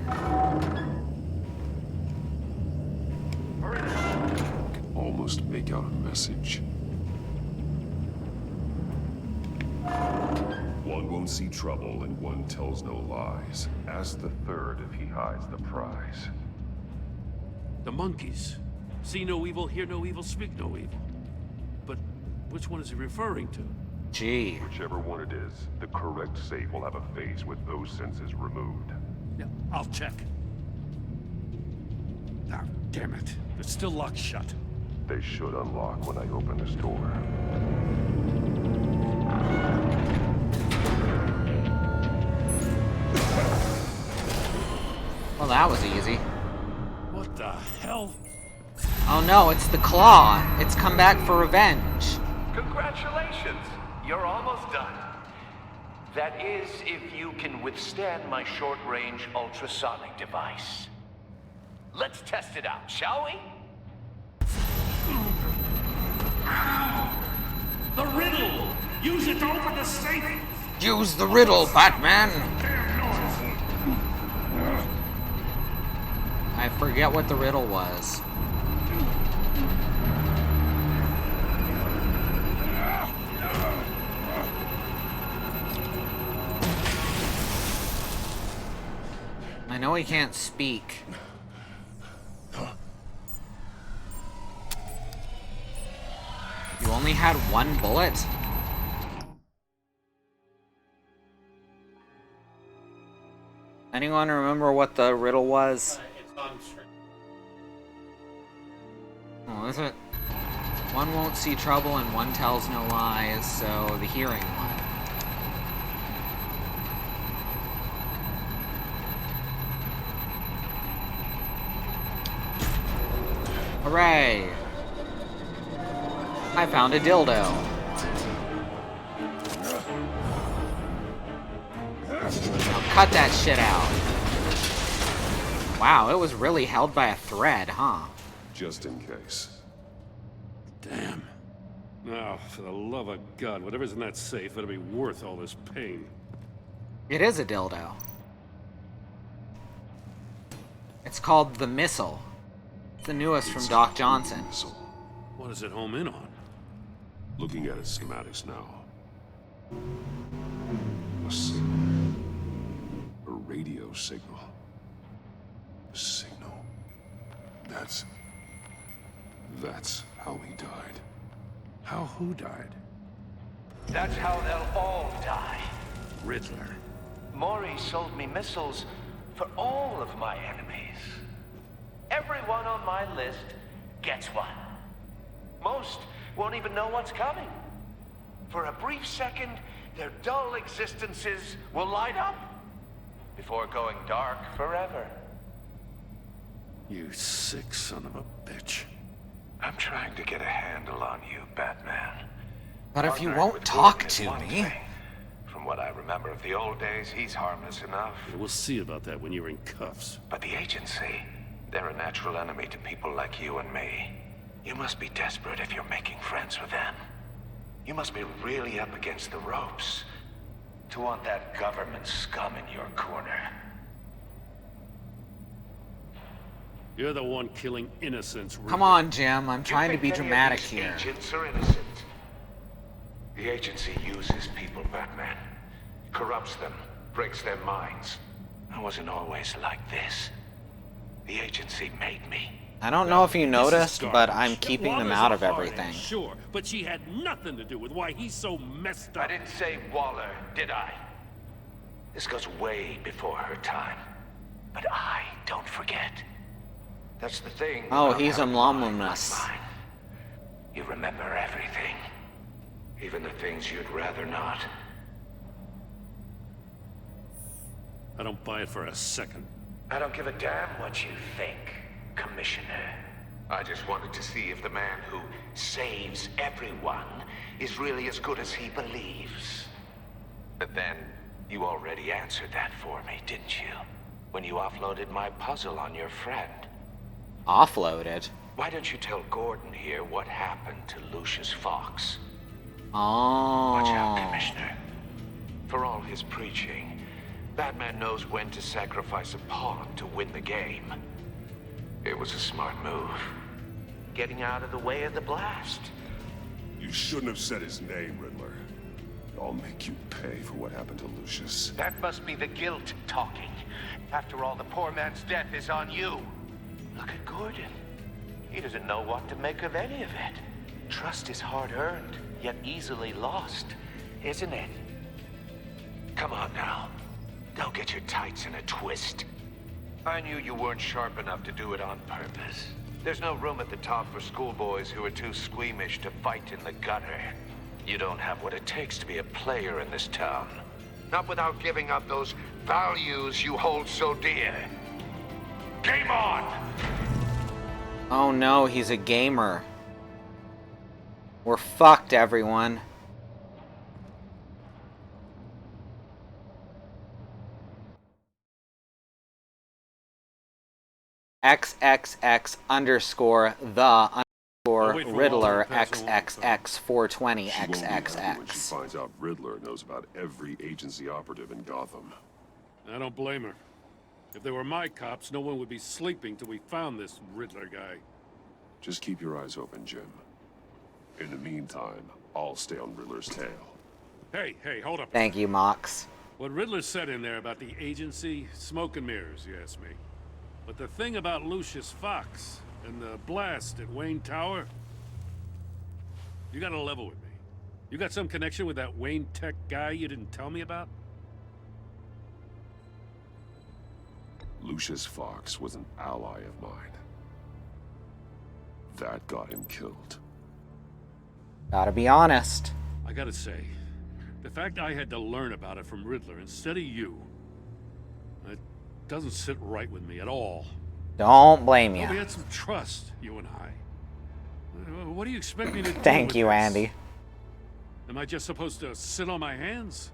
I can almost make out a message. One won't see trouble and one tells no lies. Ask the third if he hides the prize. The monkeys. See no evil, hear no evil, speak no evil. But which one is he referring to? Gee. Whichever one it is, the correct safe will have a phase with those senses removed. Yeah, I'll check. Ah, damn it. It's still locked shut. They should unlock when I open this door. Well, that was easy. What the hell? Oh no, it's the claw. It's come back for revenge. Congratulations! You're almost done. That is, if you can withstand my short-range ultrasonic device. Let's test it out, shall we? The riddle! Use it to open the safe! Use the riddle, Batman! I forget what the riddle was. I know he can't speak. You only had one bullet? Anyone remember what the riddle was? It's on screen. Oh, is it? One won't see trouble and one tells no lies, so the hearing one. Hooray! I found a dildo. Now cut that shit out. Wow, it was really held by a thread, huh? Just in case. Damn. Now, for the love of God, whatever's in that safe better be worth all this pain. It is a dildo. It's called the Missile. It's the newest from Doc Johnson. What does it home in on? Looking at its schematics now. A signal. A radio signal. A signal. That's how he died. How who died? That's how they'll all die. Riddler. Maury sold me missiles for all of my enemies. Everyone on my list gets one. Most won't even know what's coming. For a brief second, their dull existences will light up before going dark forever. You sick son of a bitch. I'm trying to get a handle on you, Batman. But if you Partnering won't with talk Gordon is to one me... thing. From what I remember of the old days, he's harmless enough. Yeah, we'll see about that when you're in cuffs. But the agency, they're a natural enemy to people like you and me. You must be desperate if you're making friends with them. You must be really up against the ropes to want that government scum in your corner. You're the one killing innocents. Come on, Jim. I'm trying to be dramatic here. Agents are innocent. The agency uses people, Batman. Corrupts them, breaks their minds. I wasn't always like this. The agency made me. I don't know if you noticed, but I'm keeping them out of everything. Sure, but she had nothing to do with why he's so messed up. I didn't say Waller, did I? This goes way before her time. But I don't forget. That's the thing. Oh, about he's having ominous. mine. You remember everything. Even the things you'd rather not. I don't buy it for a second. I don't give a damn what you think, Commissioner. I just wanted to see if the man who saves everyone is really as good as he believes. But then, you already answered that for me, didn't you? When you offloaded my puzzle on your friend. Offloaded? Why don't you tell Gordon here what happened to Lucius Fox? Oh. Watch out, Commissioner. For all his preaching, Batman knows when to sacrifice a pawn to win the game. It was a smart move. Getting out of the way of the blast. You shouldn't have said his name, Riddler. I'll make you pay for what happened to Lucius. That must be the guilt talking. After all, the poor man's death is on you. Look at Gordon. He doesn't know what to make of any of it. Trust is hard-earned, yet easily lost, isn't it? Come on now. Don't get your tights in a twist. I knew you weren't sharp enough to do it on purpose. There's no room at the top for schoolboys who are too squeamish to fight in the gutter. You don't have what it takes to be a player in this town. Not without giving up those values you hold so dear. Game on! Oh no, he's a gamer. We're fucked, everyone. XXX_the for wait for Riddler Waller to pass on. XXX420 She won't be happy when she XXX. finds out Riddler knows about every agency operative in Gotham. I don't blame her. If they were my cops, no one would be sleeping till we found this Riddler guy. Just keep your eyes open, Jim. In the meantime, I'll stay on Riddler's tail. Hey, hold up. Thank you, Mox. What Riddler said in there about the agency, smoke and mirrors, you ask me. But the thing about Lucius Fox and the blast at Wayne Tower, you gotta level with me. You got some connection with that Wayne Tech guy you didn't tell me about? Lucius Fox was an ally of mine. That got him killed. Gotta be honest. I gotta say, the fact I had to learn about it from Riddler instead of you, it doesn't sit right with me at all. Don't blame Well, we you. had some trust, you and I. What do you expect me to do Thank with you, this? Andy. Am I just supposed to sit on my hands?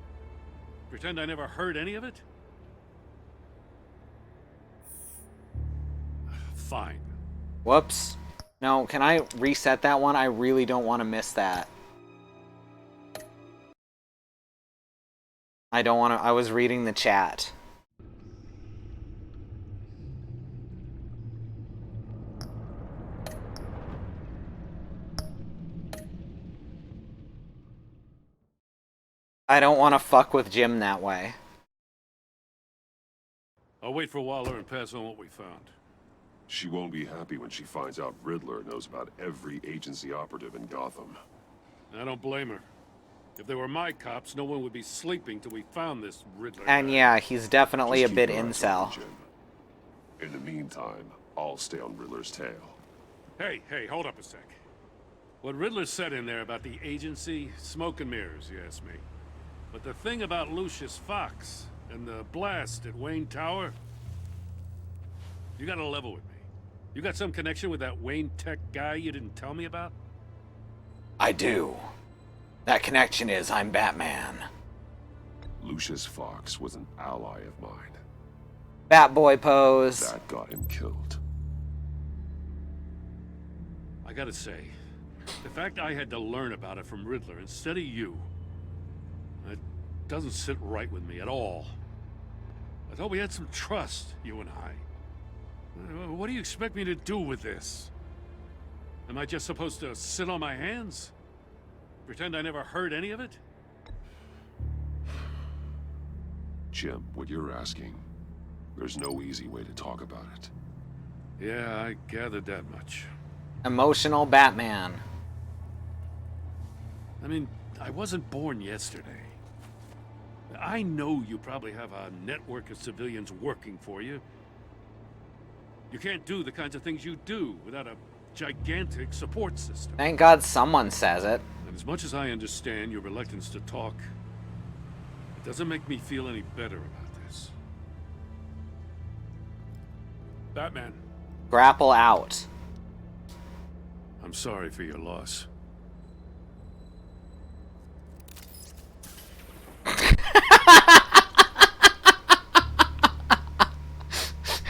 Pretend I never heard any of it? Fine. Whoops. No, can I reset that one? I really don't want to miss that. I don't want to... I was reading the chat. I don't want to fuck with Jim that way. I'll wait for Waller and pass on what we found. She won't be happy when she finds out Riddler knows about every agency operative in Gotham. I don't blame her. If they were my cops, no one would be sleeping till we found this Riddler. And yeah, he's definitely a Just bit keep your eyes incel. open, Jim. In the meantime, I'll stay on Riddler's tail. Hey, hold up a sec. What Riddler said in there about the agency, smoke and mirrors, you ask me. But the thing about Lucius Fox and the blast at Wayne Tower, you gotta level with me. You got some connection with that Wayne Tech guy you didn't tell me about? I do. That connection is I'm Batman. Lucius Fox was an ally of mine. Batboy pose. That got him killed. I gotta say, the fact I had to learn about it from Riddler instead of you, it doesn't sit right with me at all. I thought we had some trust, you and I. What do you expect me to do with this? Am I just supposed to sit on my hands? Pretend I never heard any of it? Jim, what you're asking, there's no easy way to talk about it. Yeah, I gathered that much. Emotional Batman. I mean, I wasn't born yesterday. I know you probably have a network of civilians working for you. You can't do the kinds of things you do without a gigantic support system. Thank God someone says it. And as much as I understand your reluctance to talk, it doesn't make me feel any better about this. Batman, Grapple out. I'm sorry for your loss.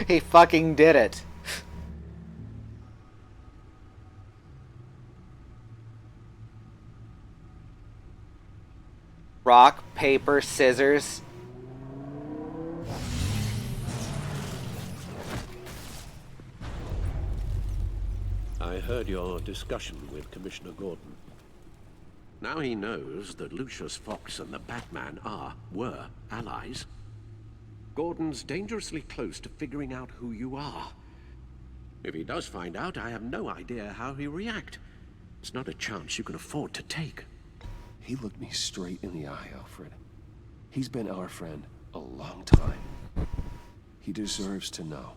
He fucking did it. Rock, paper, scissors. I heard your discussion with Commissioner Gordon. Now he knows that Lucius Fox and the Batman were allies. Gordon's dangerously close to figuring out who you are. If he does find out, I have no idea how he'll react. It's not a chance you can afford to take. He looked me straight in the eye, Alfred. He's been our friend a long time. He deserves to know.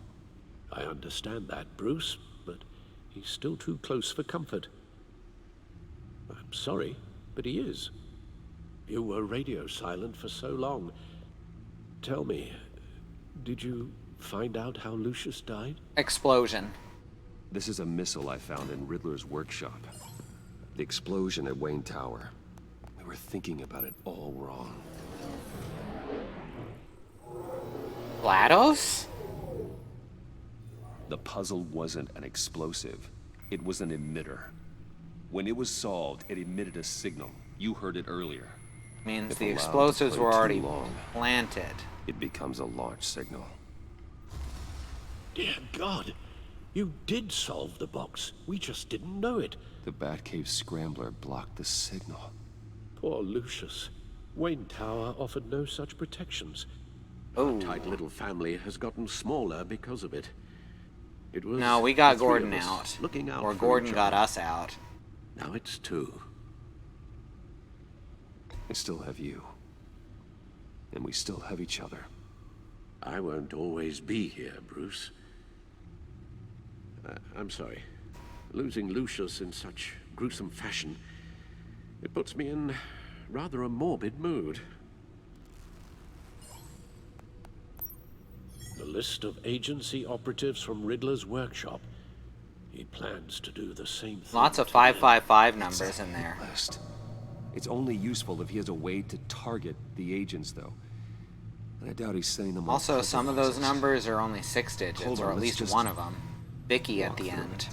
I understand that, Bruce, but he's still too close for comfort. I'm sorry, but he is. You were radio silent for so long. Tell me, did you find out how Lucius died? Explosion. This is a missile I found in Riddler's workshop. The explosion at Wayne Tower. We were thinking about it all wrong. GLaDOS? The puzzle wasn't an explosive. It was an emitter. When it was solved, it emitted a signal. You heard it earlier. Means If the allowed to explosives play were too already long, planted. it becomes a launch signal. Dear God, you did solve the box. We just didn't know it. The Batcave scrambler blocked the signal. Poor Lucius. Wayne Tower offered no such protections. Our tight little family has gotten smaller because of it. It was No, we got the three Gordon of us out. looking out Or for Gordon each got other. us out. Now it's two. I still have you. And we still have each other. I won't always be here, Bruce. I'm sorry. Losing Lucius in such gruesome fashion, it puts me in rather a morbid mood. The list of agency operatives from Riddler's workshop. He plans to do the same thing. Lots of 555 numbers in there. List. It's only useful if he has a way to target the agents, though. And I doubt he's sending them. Also, some of those numbers are only 6 digits, Hold on, or at let's least just one of them. Vicky at walk the through end.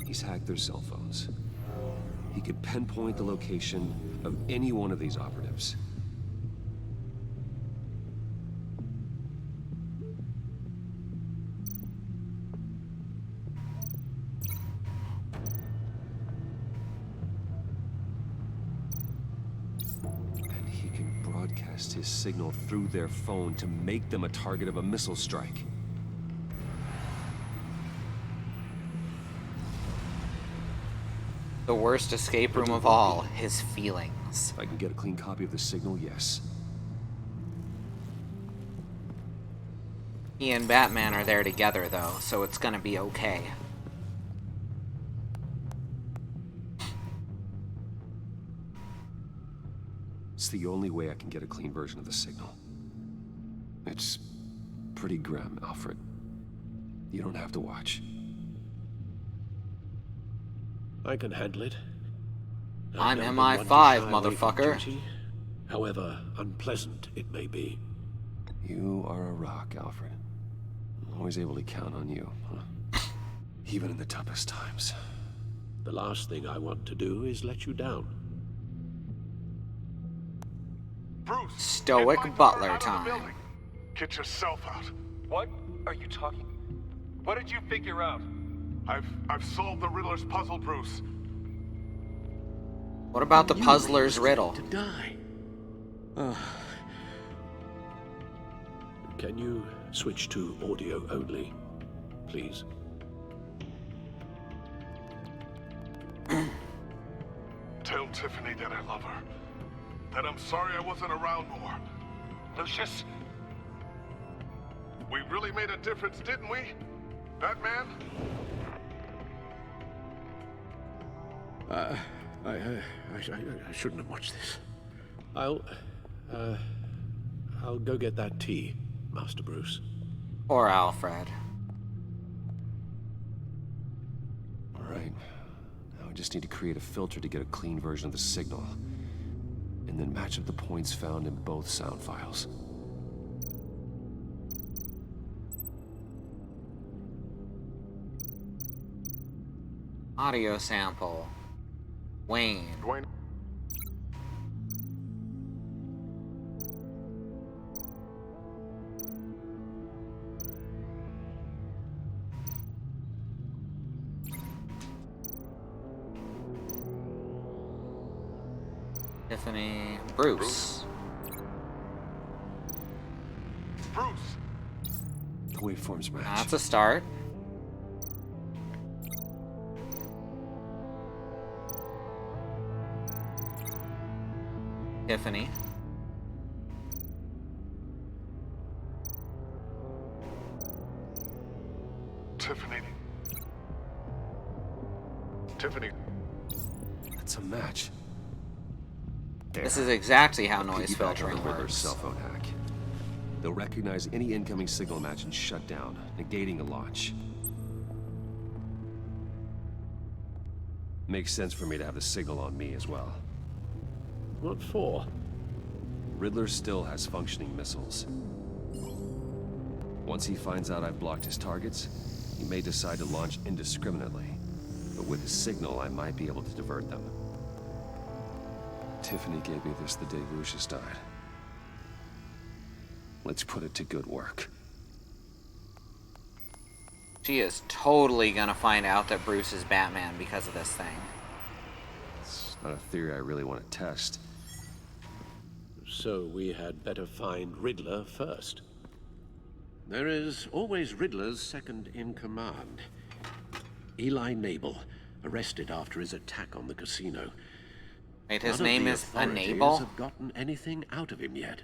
He's hacked their cell phones. He could pinpoint the location of any one of these operatives. And he can broadcast his signal through their phone to make them a target of a missile strike. The worst escape room of all, his feelings. If I can get a clean copy of the signal, yes. He and Batman are there together, though, so it's gonna be okay. It's the only way I can get a clean version of the signal. It's pretty grim, Alfred. You don't have to watch. I can handle it. I'm I've known MI5, one to shy away from motherfucker. duty, however unpleasant it may be. You are a rock, Alfred. I'm always able to count on you, huh? Even in the toughest times. The last thing I want to do is let you down. Bruce, Stoic get my butler daughter out of the time. building. Get yourself out. What are you talking? What did you figure out? I've solved the Riddler's puzzle, Bruce. What about the puzzler's riddle? To die. Can you switch to audio only, please? Tell Tiffany that I love her. That I'm sorry I wasn't around more. Lucius? We really made a difference, didn't we? Batman? I shouldn't have watched this. I'll go get that tea, Master Bruce. Or Alfred. All right. Now I just need to create a filter to get a clean version of the signal. And then match up the points found in both sound files. Audio sample. Wayne. Tiffany. Bruce. Bruce. The waveforms match. That's a start. Tiffany. Tiffany. That's a match. This is exactly how noise Piggyback on filtering the Riddler's works. cell phone hack. They'll recognize any incoming signal match and shut down, negating a launch. Makes sense for me to have the signal on me as well. What for? Riddler still has functioning missiles. Once he finds out I've blocked his targets, he may decide to launch indiscriminately. But with his signal, I might be able to divert them. Tiffany gave me this the day Lucius died. Let's put it to good work. She is totally gonna find out that Bruce is Batman because of this thing. It's not a theory I really want to test. So we had better find Riddler first. There is always Riddler's second in command. Eli Nabel, arrested after his attack on the casino. Wait, his None of name the is authorities Enable? have gotten anything out of him yet.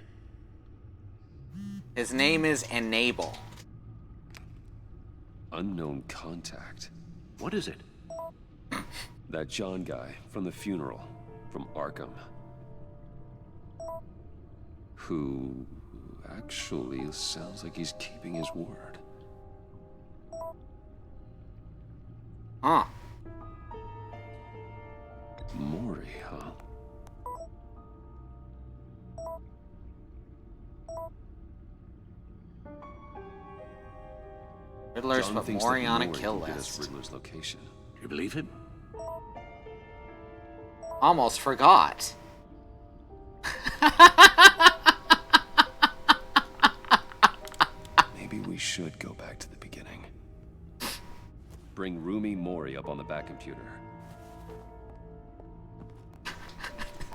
His name is Enable. Unknown contact. What is it? That John guy from the funeral, from Arkham. Who actually sounds like he's keeping his word. Huh. Mori, huh? Riddler's John put thinks Mori that on a Mori kill can get us list. Riddler's location. You believe him? Almost forgot. Maybe we should go back to the beginning. Bring Rumi Mori up on the back computer.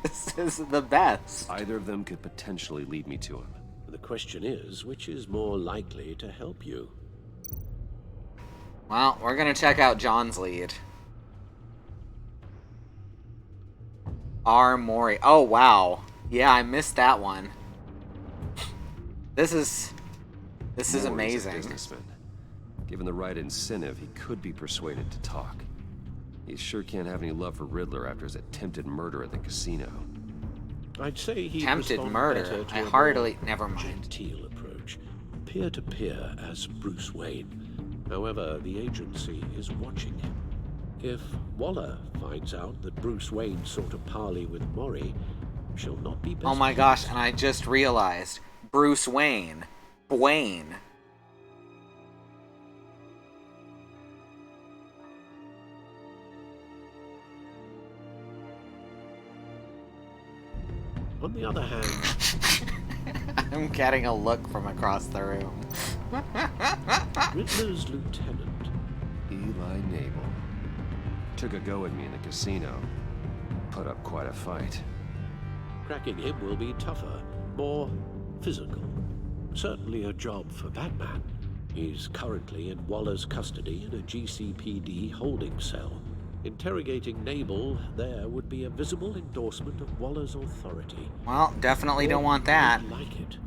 This is the best. Either of them could potentially lead me to him. The question is, which is more likely to help you? Well, we're gonna check out John's lead. R. Mori. Oh, wow. Yeah, I missed that one. This is Mori's a amazing. businessman. Given the right incentive, he could be persuaded to talk. He sure can't have any love for Riddler after his attempted murder at the casino. I'd say he Attempted murder. I hardly... Never mind. Genteel approach. Peer-to-peer as Bruce Wayne. However, the agency is watching him. If Waller finds out that Bruce Wayne sought a parley with Mori, she'll not be best Oh my pleased. gosh, and I just realized. Bruce Wayne. Wayne. On the other hand, I'm getting a look from across the room. Riddler's lieutenant, Eli Nabel. Took a go at me in the casino. Put up quite a fight. cracking him will be tougher, more physical. Certainly a job for Batman. He's currently in Waller's custody in a GCPD holding cell. Interrogating Nabel there would be a visible endorsement of Waller's authority. Well, definitely don't want that. Like it.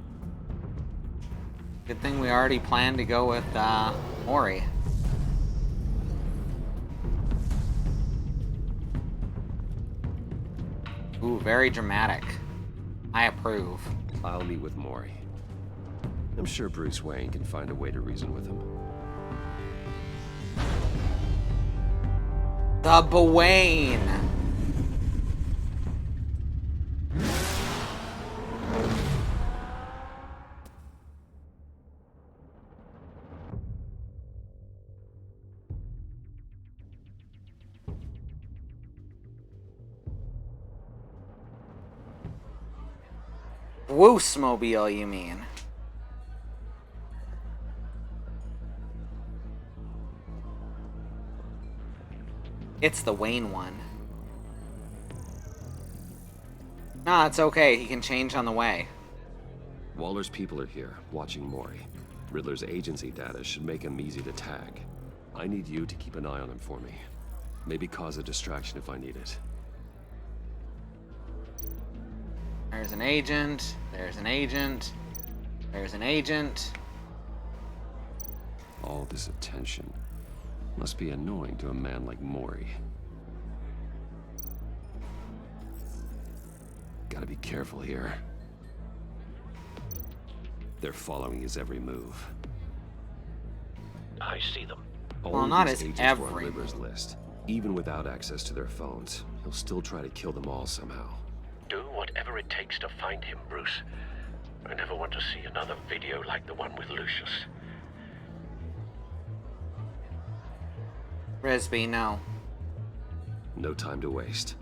Good thing we already planned to go with Mori. Ooh, very dramatic. I approve. I'll meet with Mori. I'm sure Bruce Wayne can find a way to reason with him. The Bwayne. Woosmobile, you mean? It's the Wayne one. Nah, it's okay. He can change on the way. Waller's people are here, watching Mori. Riddler's agency data should make him easy to tag. I need you to keep an eye on him for me. Maybe cause a distraction if I need it. There's an agent. There's an agent. There's an agent. All this attention must be annoying to a man like Mori. Gotta be careful here. They're following his every move. I see them. All Well, of not these his agents were on every Riddler's list. Even without access to their phones, he'll still try to kill them all somehow. Do what whatever it takes to find him, Bruce. I never want to see another video like the one with Lucius. Risby, no. No time to waste.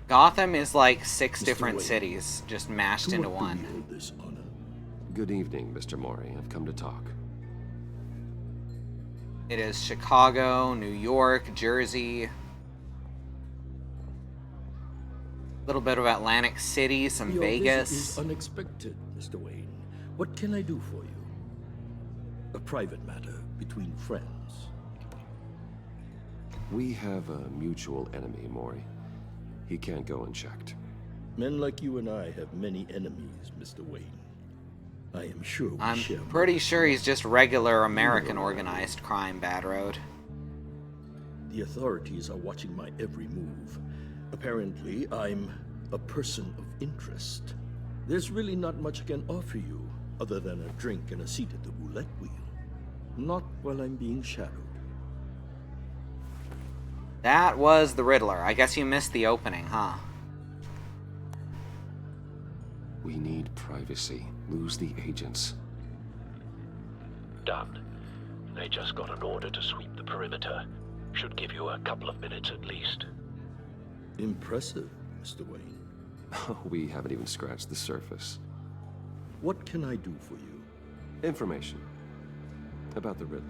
Gotham is like 6 Mr. different Wayne, cities, just mashed into one. Good evening, Mr. Mori. I've come to talk. It is Chicago, New York, Jersey, a little bit of Atlantic City, some Your Vegas. visit is unexpected, Mr. Wayne. What can I do for you? A private matter between friends. We have a mutual enemy, Mori. He can't go unchecked. Men like you and I have many enemies, Mr. Wayne. I am sure we I'm share. pretty sure he's just regular American organized crime, Bad Road. The authorities are watching my every move. Apparently, I'm a person of interest. There's really not much I can offer you, other than a drink and a seat at the roulette wheel. Not while I'm being shadowed. That was the Riddler. I guess you missed the opening, huh? We need privacy. Lose the agents. Done. They just got an order to sweep the perimeter. Should give you a couple of minutes at least. Impressive, Mr. Wayne. We haven't even scratched the surface. What can I do for you? Information about the Riddler.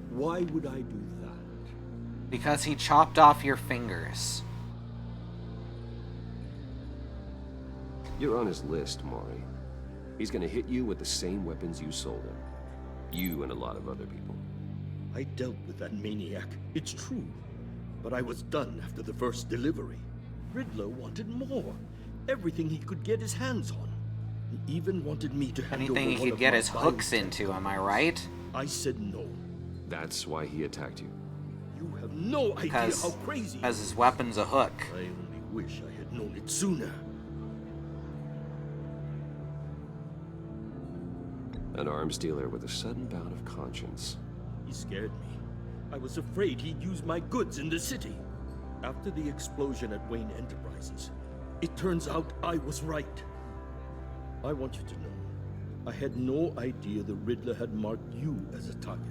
Why would I do that? Because he chopped off your fingers. You're on his list, Maury. He's gonna hit you with the same weapons you sold him. You and a lot of other people. I dealt with that maniac, it's true. But I was done after the first delivery. Riddler wanted more. Everything he could get his hands on. He even wanted me to hand Anything over he one could of get my his hooks biotech into, am I right? I said no. That's why he attacked you. You have no idea how crazy. Because his weapon's a hook. I only wish I had known it sooner. An arms dealer with a sudden bout of conscience. He scared me. I was afraid he'd use my goods in the city. After the explosion at Wayne Enterprises, it turns out I was right. I want you to know, I had no idea the Riddler had marked you as a target.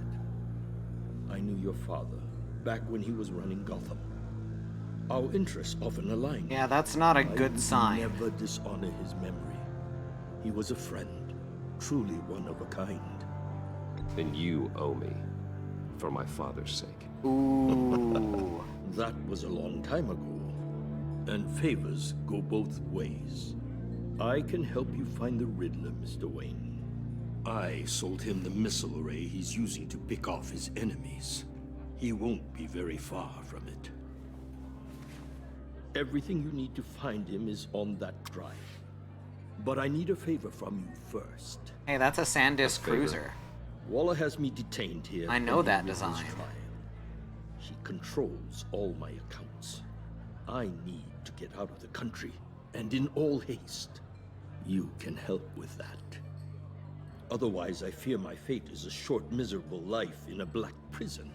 I knew your father, back when he was running Gotham. Our interests often aligned. Yeah, that's not a good sign. I would never dishonor his memory. He was a friend, truly one of a kind. Then you owe me, for my father's sake. Ooh. That was a long time ago, and favors go both ways. I can help you find the Riddler, Mr. Wayne. I sold him the missile array he's using to pick off his enemies. He won't be very far from it. Everything you need to find him is on that drive. But I need a favor from you first. Hey, that's a SanDisk cruiser. Waller has me detained here. I know that pending Riddler's design. trial. She controls all my accounts. I need to get out of the country, and in all haste. You can help with that. Otherwise, I fear my fate is a short, miserable life in a black prison.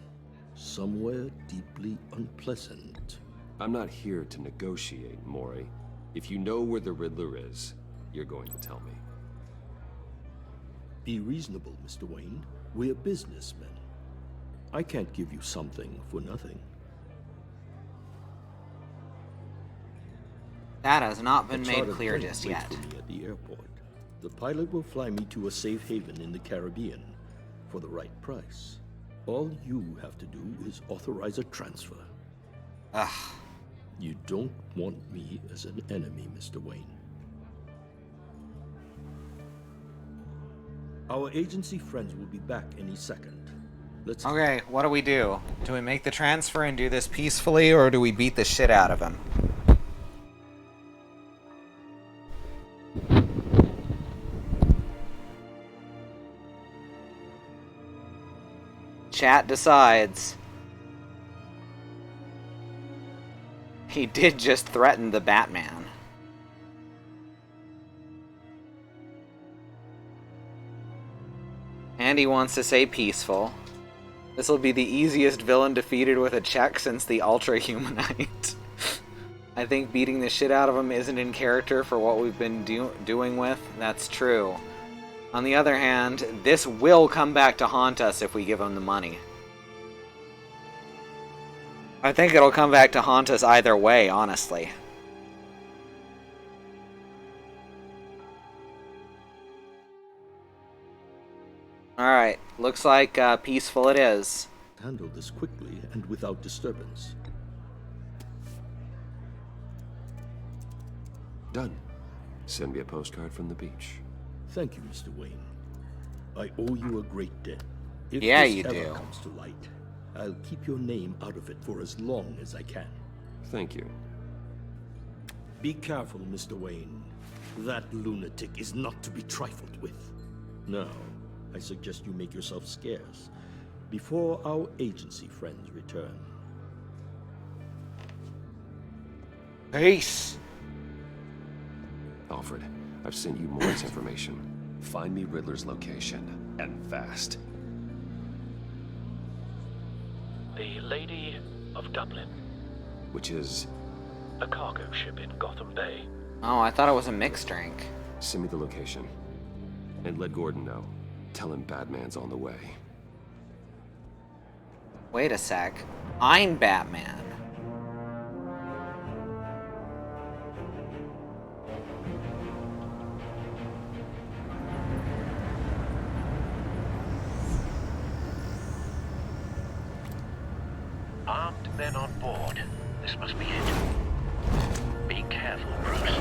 Somewhere deeply unpleasant. I'm not here to negotiate, Maury. If you know where the Riddler is, you're going to tell me. Be reasonable, Mr. Wayne. We're businessmen. I can't give you something for nothing. That has not been A made chartered clear plane just waits yet. for me at the airport. The pilot will fly me to a safe haven in the Caribbean for the right price. All you have to do is authorize a transfer. Ugh. You don't want me as an enemy, Mr. Wayne. Our agency friends will be back any second. Let's Okay, what do we do? Do we make the transfer and do this peacefully, or do we beat the shit out of him? Chat decides. He did just threaten the Batman. And he wants to say peaceful. This will be the easiest villain defeated with a check since the Ultra Humanite. I think beating the shit out of him isn't in character for what we've been doing with. That's true. On the other hand, this will come back to haunt us if we give him the money. I think it'll come back to haunt us either way, honestly. Alright, looks like peaceful it is. Handle this quickly and without disturbance. Done. Send me a postcard from the beach. Thank you, Mr. Wayne. I owe you a great debt. If Yeah, this you ever do. comes to light, I'll keep your name out of it for as long as I can. Thank you. Be careful, Mr. Wayne. That lunatic is not to be trifled with. Now, I suggest you make yourself scarce before our agency friends return. Peace! Alfred, I've sent you Moore's information. Find me Riddler's location, and fast. The Lady of Dublin. Which is? A cargo ship in Gotham Bay. Oh, I thought it was a mixed drink. Send me the location. And let Gordon know. Tell him Batman's on the way. Wait a sec. I'm Batman. Armed men on board. This must be it. Be careful, Bruce.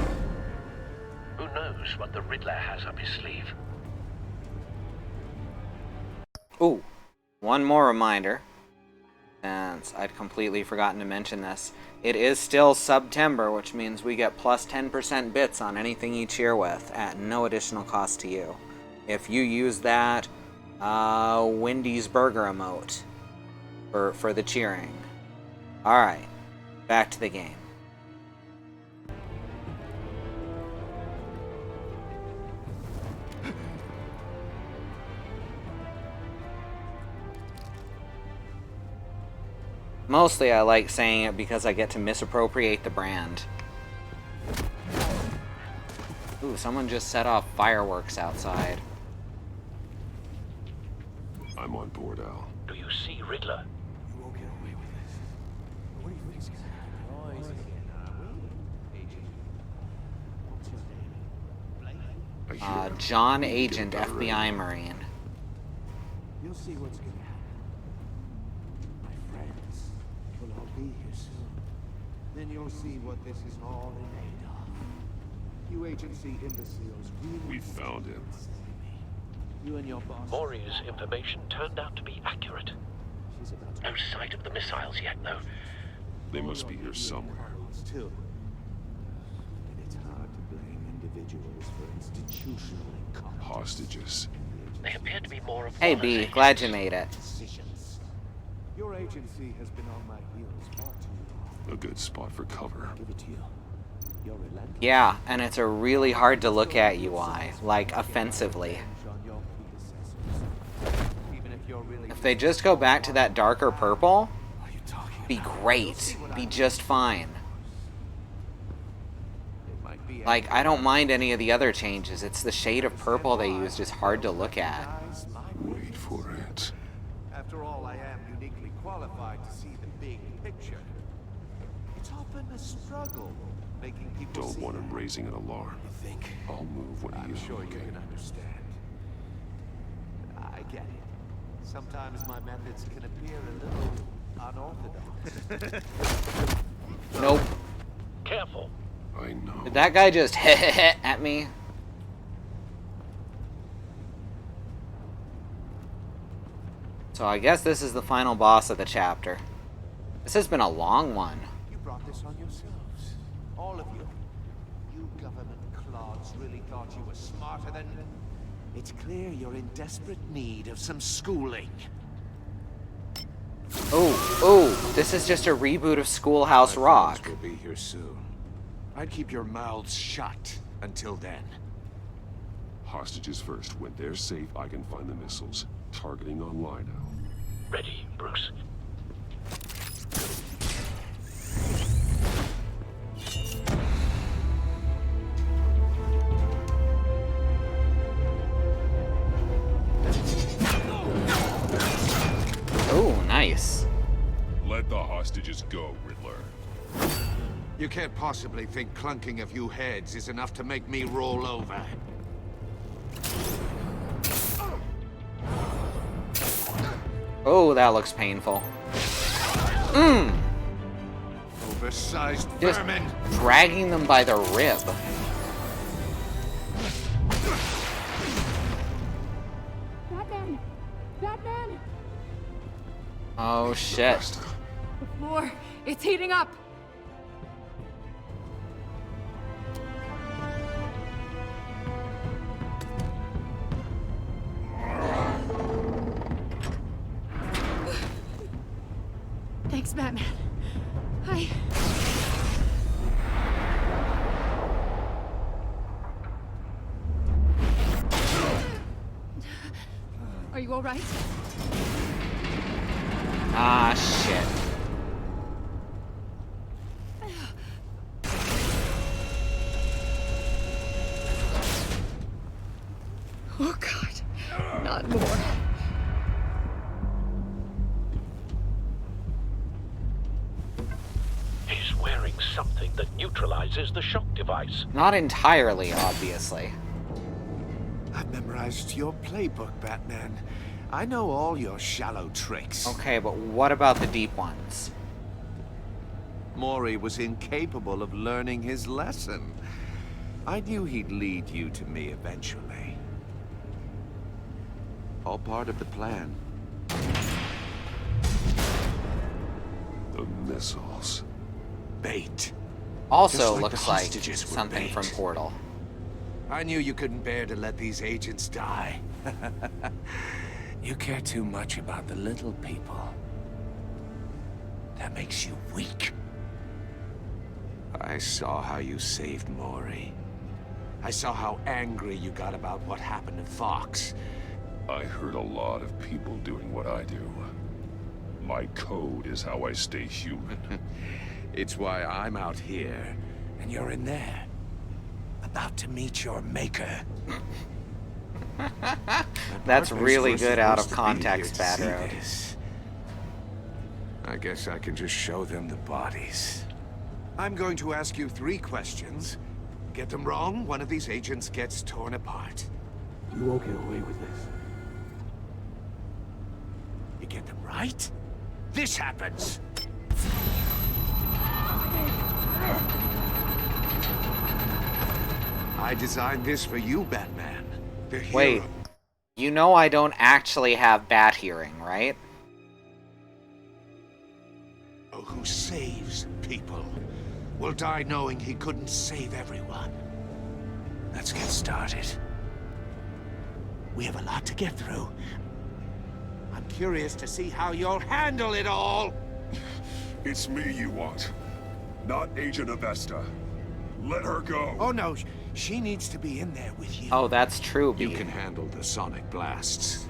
Who knows what the Riddler has up his sleeve? Ooh, one more reminder, since I'd completely forgotten to mention this. It is still September, which means we get plus 10% bits on anything you cheer with at no additional cost to you. If you use that Wendy's burger emote for the cheering. Alright, back to the game. Mostly I like saying it because I get to misappropriate the brand. Ooh, someone just set off fireworks outside. I'm on board, Al. Do you see Riddler? You won't get away with this. What do you think's gonna happen? What's your name? John Agent, FBI Marine. You'll see what's gonna happen. My friends will all be here soon. Then you'll see what this is all in aid of. You agency imbeciles really... We found him. You and your boss... Maury's information turned out to be accurate. No sight of the missiles yet, though. They must be here somewhere. Too. And it's hard to blame individuals for institutional incompetence. Hostages. They appear to be more of Hey B, glad you made it. Decisions. Your agency has been on my heels far too long. A good spot for cover. Give it to you. You're relentless. Yeah, and it's a really hard to look at UI, like offensively. If they just go back to that darker purple, be great, be just fine. Like, I don't mind any of the other changes, it's the shade of purple they used is hard to look at. Wait for it. After all, I am uniquely qualified to see the big picture. It's often a struggle making people Don't see want him that. raising an alarm. You think? I'll move when I'm he is sure you looking. can understand. I get it. Sometimes my methods can appear a little unorthodox. Nope. Careful. I know. Did that guy just at me? So I guess this is the final boss of the chapter. This has been a long one. You brought this on yourselves. All of you. You government clods really thought you were smarter than... It's clear you're in desperate need of some schooling. Oh, this is just a reboot of Schoolhouse Rock. We'll be here soon. I'd keep your mouths shut until then. Hostages first. When they're safe, I can find the missiles. Targeting on Lino. Ready, Bruce. Oh, nice. Let the hostages go, Riddler. You can't possibly think clunking a few heads is enough to make me roll over. Oh, that looks painful. Mmm. Oversized Just vermin. dragging them by the rib. Batman! Batman! Oh, shit. The floor, it's heating up! Thanks, Batman. Are you all right? Ah, shit. Oh, God. Not more. He's wearing something that neutralizes the shock device. Not entirely, obviously. I've memorized your playbook, Batman. I know all your shallow tricks. Okay, but what about the deep ones? Maury was incapable of learning his lesson. I knew he'd lead you to me eventually. All part of the plan. The missiles. Bait. Also Just like looks the like hostages were something bait. from Portal. I knew you couldn't bear to let these agents die. You care too much about the little people. That makes you weak. I saw how you saved Maury. I saw how angry you got about what happened to Fox. I hurt a lot of people doing what I do. My code is how I stay human. It's why I'm out here, and you're in there. About to meet your maker. That's really Partners good were out of supposed to be here context, to Bad see Road. this. I guess I can just show them the bodies. I'm going to ask you 3 questions. Get them wrong, one of these agents gets torn apart. You won't get away with this. You get them right, this happens. I designed this for you, Batman. The hero. Wait, you know I don't actually have bat hearing, right? Who saves people will die knowing he couldn't save everyone. Let's get started. We have a lot to get through. I'm curious to see how you'll handle it all. It's me you want, not Agent Avesta. Let her go. Oh no, she needs to be in there with you. Oh, that's true, B. You can handle the sonic blasts.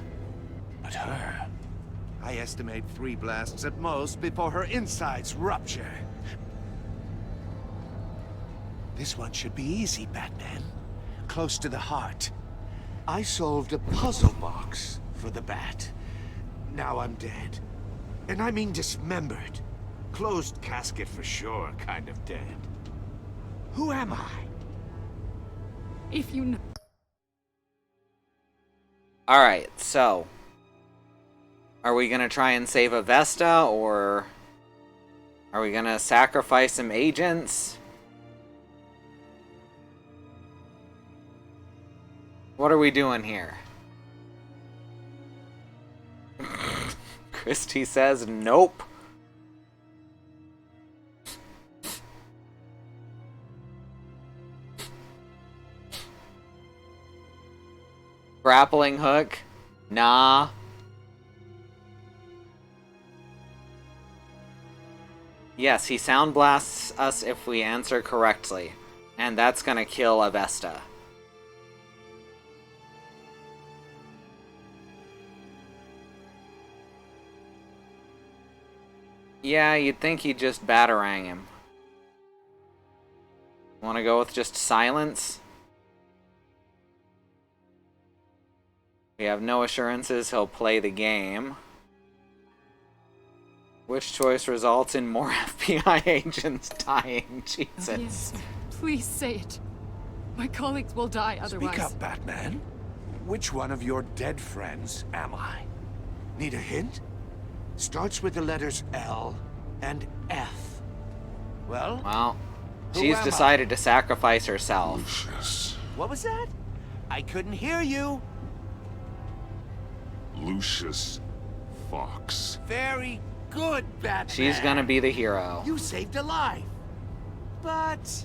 But her... I estimate 3 blasts at most before her insides rupture. This one should be easy, Batman. Close to the heart. I solved a puzzle box for the Bat. Now I'm dead. And I mean dismembered. Closed casket for sure, kind of dead. Who am I? If you know. Alright, so... Are we gonna try and save Avesta, or... Are we gonna sacrifice some agents? What are we doing here? Christy says nope. Grappling hook? Nah. Yes, he sound blasts us if we answer correctly. And that's gonna kill Avesta. Yeah, you'd think he'd just batarang him. Want to go with just silence? We have no assurances he'll play the game. Which choice results in more FBI agents dying? Jesus. Oh, yes, sir. Please say it. My colleagues will die otherwise. Speak up, Batman. Which one of your dead friends am I? Need a hint? Starts with the letters L and F. Well, She's decided to sacrifice herself. Lucius. What was that? I couldn't hear you. Lucius Fox. Very good, Batman. She's gonna be the hero. You saved a life. But...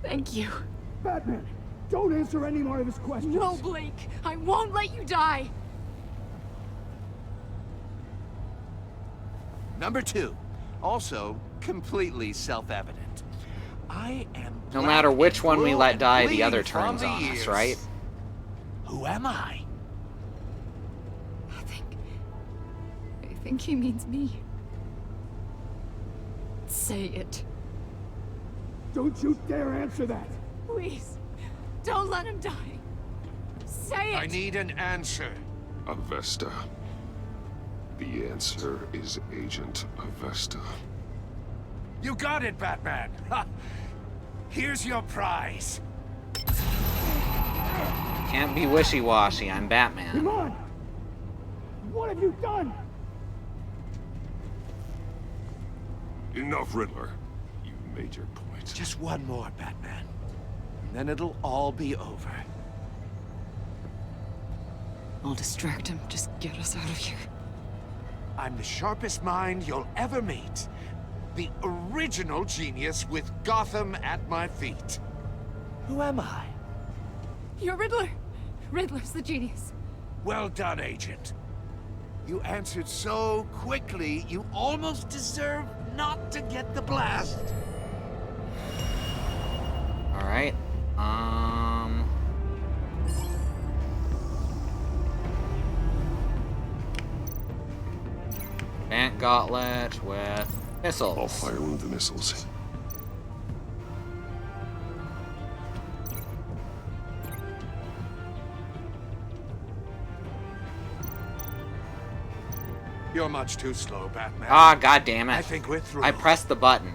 Thank you. Batman, don't answer any more of his questions. No, Blake. I won't let you die. Number 2. Also completely self-evident. I am No matter which one we let die, the bleeding other from turns the on us, ears. right? Who am I? I think he means me. Say it. Don't you dare answer that. Please. Don't let him die. Say it. I need an answer. Avesta. The answer is Agent Avesta. You got it, Batman. Ha. Here's your prize. Can't be wishy-washy. I'm Batman. Come on. What have you done? Enough, Riddler. You've made your point. Just one more, Batman. And then it'll all be over. I'll distract him. Just get us out of here. I'm the sharpest mind you'll ever meet. The original genius with Gotham at my feet. Who am I? You're Riddler. Riddler's the genius. Well done, Agent. You answered so quickly, you almost deserve not to get the blast. Alright. Ant Gauntlet with missiles. I'll fire one of the missiles. You're much too slow, Batman. Ah, god damn it. I think we're through. I pressed the button.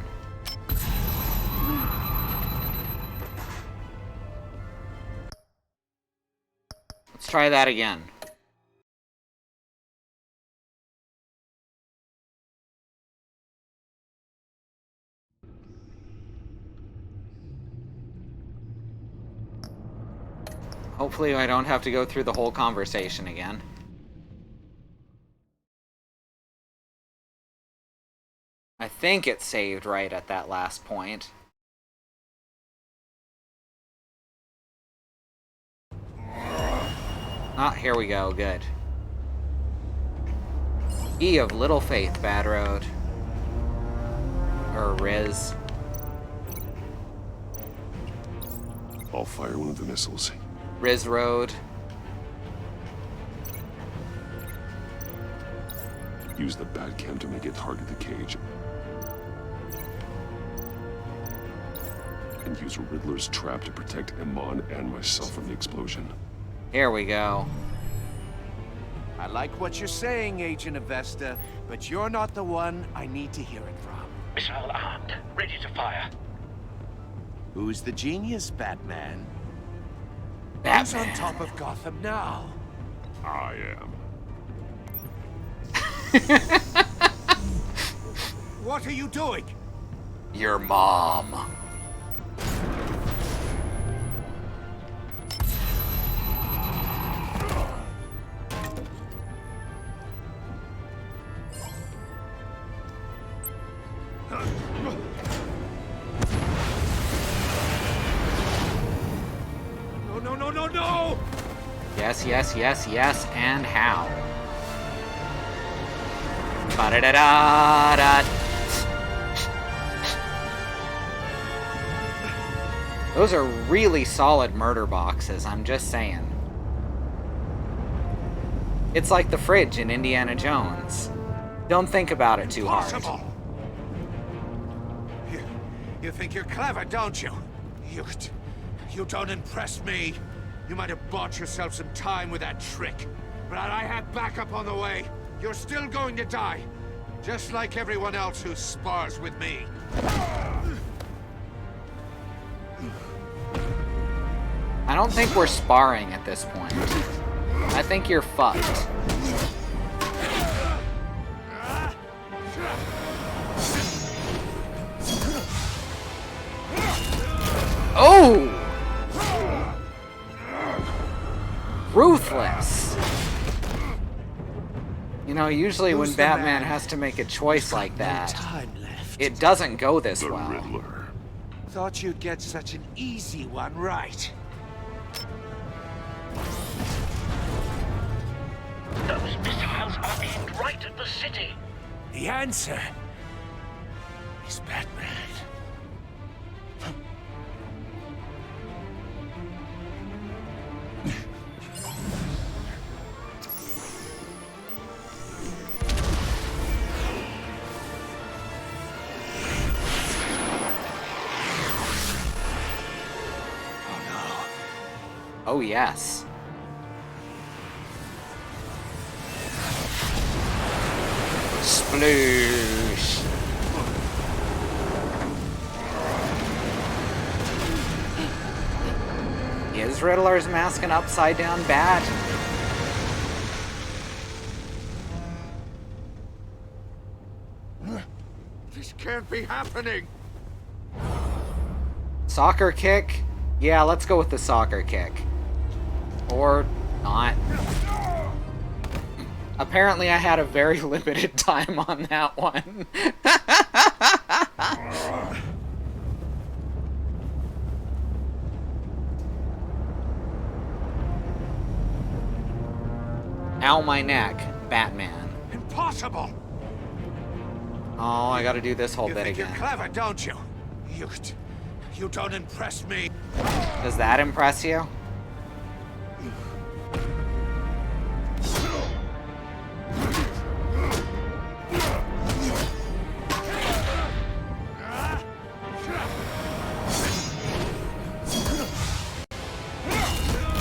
Let's try that again. Hopefully I don't have to go through the whole conversation again. I think it saved right at that last point. Ah, here we go, good. E of little faith, Bad Road. Or Riz. I'll fire one of the missiles. Riz Road. Use the Batcam to make it target the cage. And use Riddler's trap to protect Iman and myself from the explosion. Here we go. I like what you're saying, Agent Avesta, but you're not the one I need to hear it from. Missile armed, ready to fire. Who's the genius, Batman? Batman. Who's on top of Gotham now? I am. What are you doing? Your mom. No! Yes, yes, yes, yes, and how? Ba-da-da-da-da. Those are really solid murder boxes, I'm just saying. It's like the fridge in Indiana Jones. Don't think about it too hard. Impossible! You think you're clever, don't you? You don't impress me. You might have bought yourself some time with that trick, but I had backup on the way. You're still going to die, just like everyone else who spars with me. I don't think we're sparring at this point. I think you're fucked. Oh! Ruthless. You know, usually when Batman has to make a choice like that, it doesn't go this well. Riddler. Thought you'd get such an easy one right. Those missiles are aimed right at the city. The answer is Batman. Oh, yes. Sploosh. Is Riddler's mask an upside-down bat? This can't be happening. Soccer kick? Yeah, let's go with the soccer kick. Or not. Apparently I had a very limited time on that one. Ow, my neck, Batman. Impossible! Oh, I gotta do this whole bit think again. You're clever, don't you? You don't impress me. Does that impress you?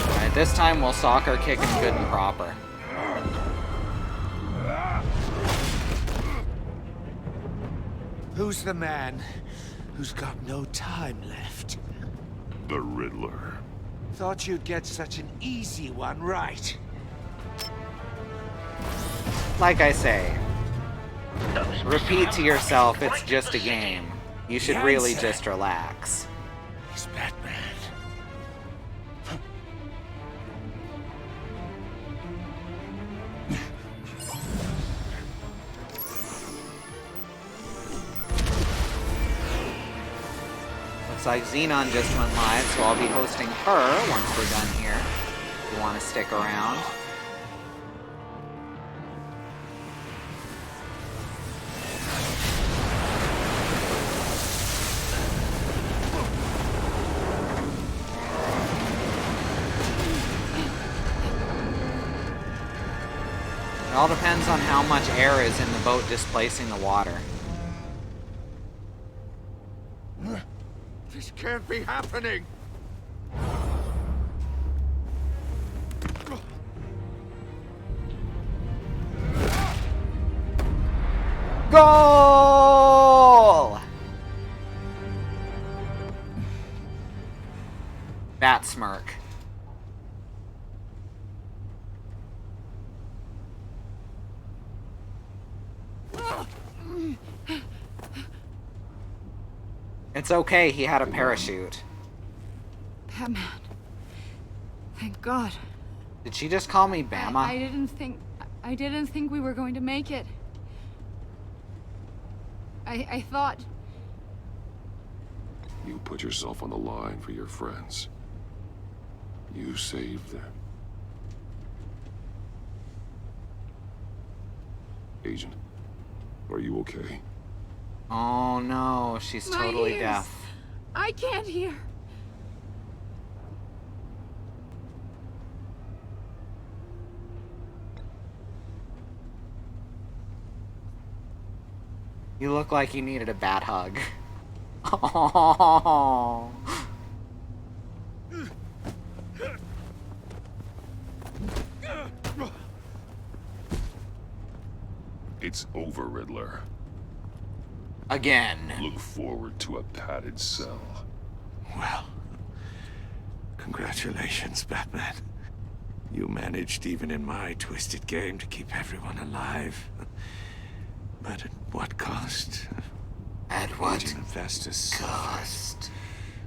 Alright, this time we'll soccer kick him good and proper. Who's the man who's got no time left? The Riddler. Thought you'd get such an easy one right. Like I say, repeat to yourself, it's just a game. You should really just relax. He's Batman. Looks like Xenon just went live, so I'll be hosting her once we're done here. If you want to stick around. It all depends on how much air is in the boat displacing the water. This can't be happening. Goal! Bat smirk. It's okay, he had a parachute. Batman. Thank God. Did she just call me Bama? I didn't think we were going to make it. I thought... You put yourself on the line for your friends. You saved them. Agent, are you okay? Oh no, she's My totally ears. deaf. I can't hear. You look like you needed a bat hug. Oh. It's over, Riddler. Again. Look forward to a padded cell. Well, congratulations, Batman. You managed, even in my twisted game, to keep everyone alive. But at what cost? At what investors cost?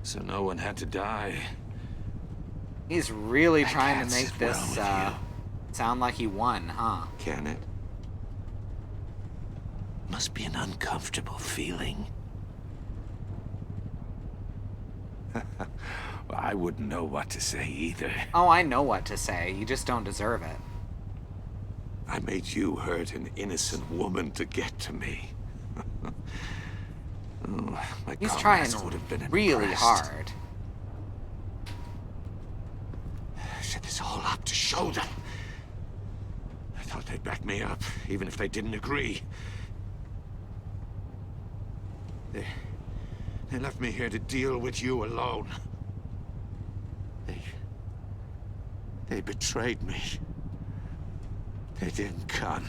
So no one had to die. He's really trying to make sit this well sound like he won, huh? Can it? Must be an uncomfortable feeling. Well, I wouldn't know what to say either. Oh, I know what to say. You just don't deserve it. I made you hurt an innocent woman to get to me. Oh, my He's comrades trying would have been really impressed. hard. I set this all up to show them. I thought they'd back me up, even if they didn't agree. They left me here to deal with you alone. They betrayed me. They didn't come.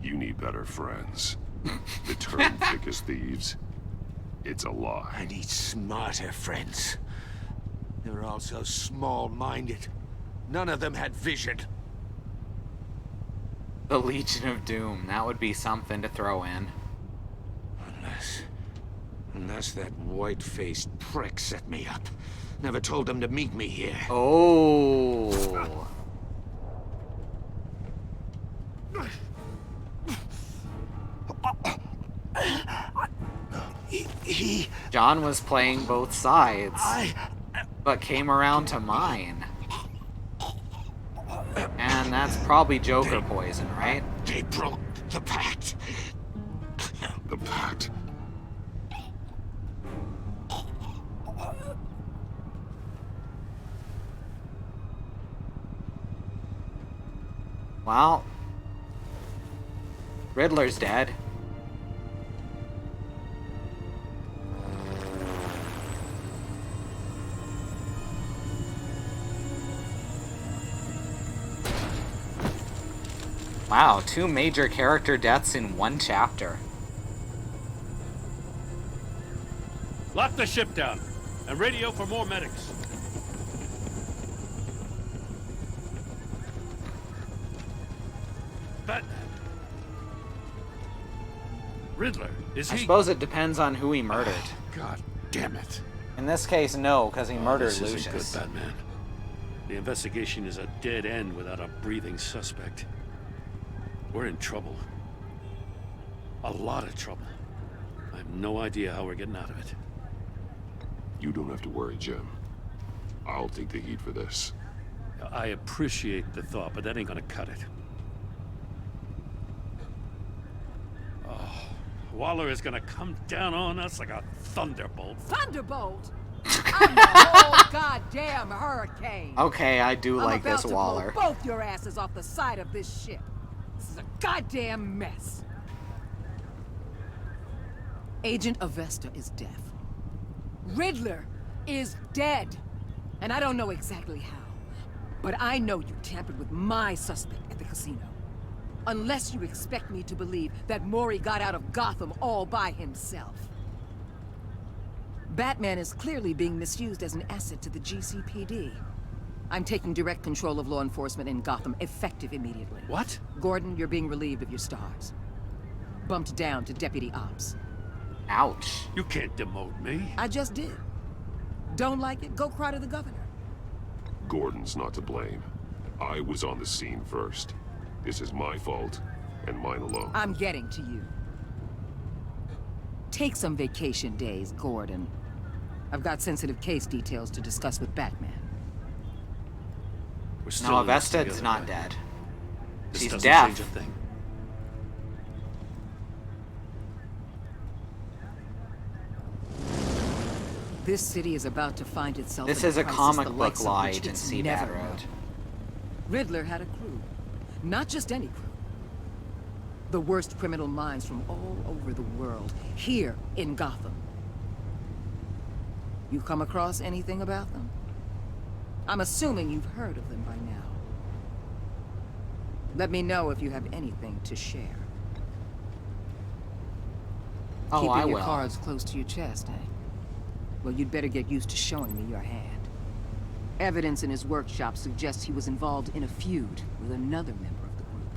You need better friends. The term thick as thieves, it's a lie. I need smarter friends. They were all so small-minded. None of them had vision. The Legion of Doom. That would be something to throw in. Unless that white-faced prick set me up. Never told them to meet me here. Oh. John was playing both sides, but came around to mine. And that's probably Joker poison, right? They broke the pact. The pact? Well, Riddler's dead. Wow, 2 major character deaths in 1 chapter. Lock the ship down and radio for more medics. But Riddler, is he? I suppose it depends on who he murdered. God damn it. In this case, no, because he murdered This isn't Lucius. good, Batman. The investigation is a dead end without a breathing suspect. We're in trouble. A lot of trouble. I have no idea how we're getting out of it. You don't have to worry, Jim. I'll take the heat for this. I appreciate the thought, but that ain't gonna cut it. Oh, Waller is gonna come down on us like a thunderbolt. Thunderbolt? I'm the whole goddamn hurricane. Okay, I do like I'm about this to Waller. blow both your asses off the side of this ship. This is a goddamn mess. Agent Avesta is deaf. Riddler is dead. And I don't know exactly how. But I know you tampered with my suspect at the casino. Unless you expect me to believe that Maury got out of Gotham all by himself. Batman is clearly being misused as an asset to the GCPD. I'm taking direct control of law enforcement in Gotham, effective immediately. What? Gordon, you're being relieved of your stars. Bumped down to Deputy Ops. Ouch. You can't demote me. I just did. Don't like it? Go cry to the governor. Gordon's not to blame. I was on the scene first. This is my fault, and mine alone. I'm getting to you. Take some vacation days, Gordon. I've got sensitive case details to discuss with Batman. We're still No, in this Avesta's together, not Batman. dead. This She's doesn't deaf. change a thing. This city is about to find itself This in is a crisis comic the book likes of law, which Agent it's C. never Bad Road. known. Riddler had a crew. Not just any crew. The worst criminal minds from all over the world, here in Gotham. You come across anything about them? I'm assuming you've heard of them by now. Let me know if you have anything to share. Oh, Keeping I your will. cards close to your chest, eh? Well, you'd better get used to showing me your hand. Evidence in his workshop suggests he was involved in a feud with another member of the group.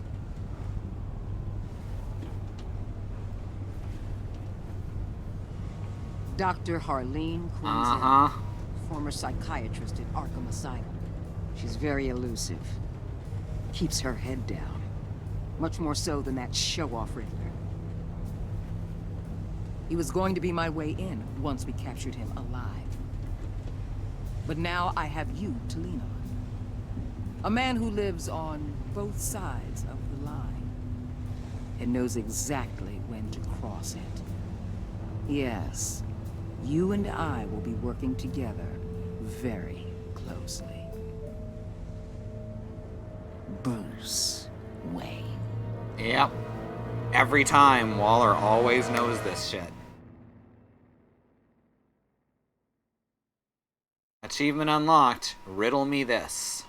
Dr. Harleen Quinzel, former psychiatrist at Arkham Asylum. She's very elusive. Keeps her head down. Much more so than that show-off Riddler. He was going to be my way in once we captured him alive. But now I have you to lean on. A man who lives on both sides of the line and knows exactly when to cross it. Yes, you and I will be working together very closely. Bruce Wayne. Yep. Every time, Waller always knows this shit. Achievement unlocked. Riddle me this.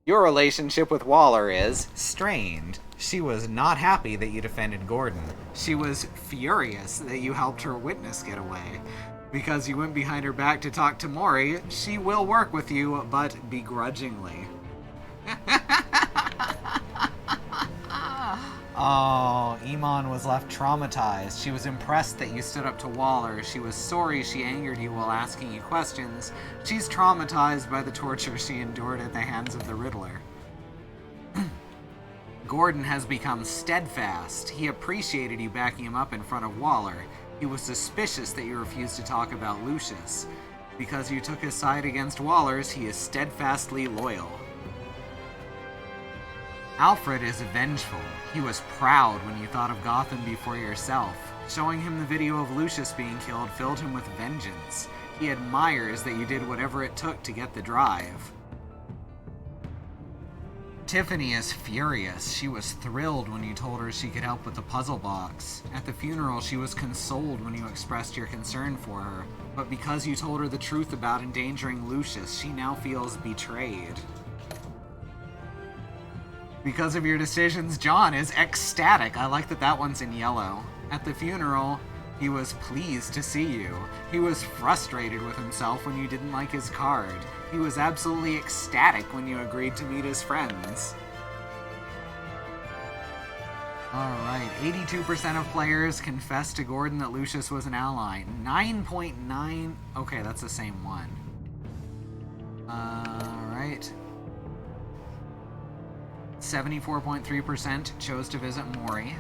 Your relationship with Waller is strained. She was not happy that you defended Gordon. She was furious that you helped her witness get away. Because you went behind her back to talk to Maury, she will work with you, but begrudgingly. Oh, Iman was left traumatized. She was impressed that you stood up to Waller. She was sorry she angered you while asking you questions. She's traumatized by the torture she endured at the hands of the Riddler. Gordon has become steadfast. He appreciated you backing him up in front of Waller. He was suspicious that you refused to talk about Lucius. Because you took his side against Waller's, he is steadfastly loyal. Alfred is vengeful. He was proud when you thought of Gotham before yourself. Showing him the video of Lucius being killed filled him with vengeance. He admires that you did whatever it took to get the drive. Tiffany is furious. She was thrilled when you told her she could help with the puzzle box. At the funeral, she was consoled when you expressed your concern for her. But because you told her the truth about endangering Lucius, she now feels betrayed. Because of your decisions, John is ecstatic. I like that that one's in yellow. At the funeral, he was pleased to see you. He was frustrated with himself when you didn't like his card. He was absolutely ecstatic when you agreed to meet his friends. Alright, 82% of players confessed to Gordon that Lucius was an ally. 9.9... Okay, that's the same one. Alright. 74.3% chose to visit Maury.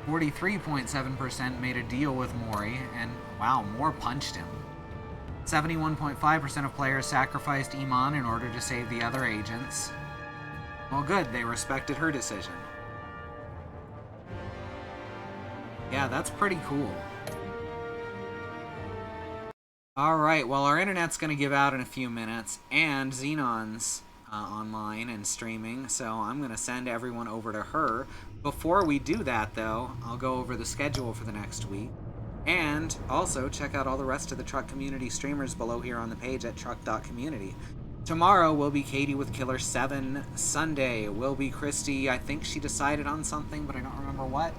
43.7% made a deal with Maury, and wow, Moore punched him. 71.5% of players sacrificed Iman in order to save the other agents. Well, good, they respected her decision. Yeah, that's pretty cool. Alright, well, our internet's going to give out in a few minutes, and Xenon's online and streaming, so I'm going to send everyone over to her. Before we do that, though, I'll go over the schedule for the next week. And also check out all the rest of the Truck Community streamers below here on the page at truck.community. Tomorrow will be Katie with Killer 7. Sunday will be Christy. I think she decided on something, but I don't remember what.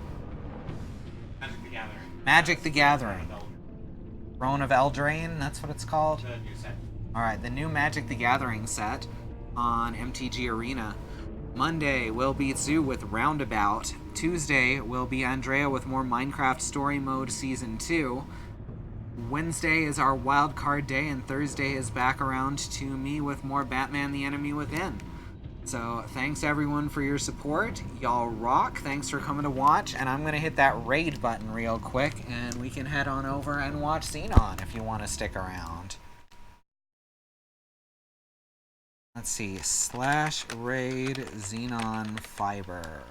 Magic the Gathering. Magic the Gathering. Throne of Eldraine, that's what it's called? The new set. Alright, the new Magic the Gathering set on MTG Arena. Monday will be Zoo with Roundabout. Tuesday will be Andrea with more Minecraft Story Mode Season 2. Wednesday is our wild card day, and Thursday is back around to me with more Batman the Enemy Within. So thanks everyone for your support. Y'all rock. Thanks for coming to watch, and I'm going to hit that raid button real quick, and we can head on over and watch Xenon if you want to stick around. Let's see, /raid Xenon Fiber.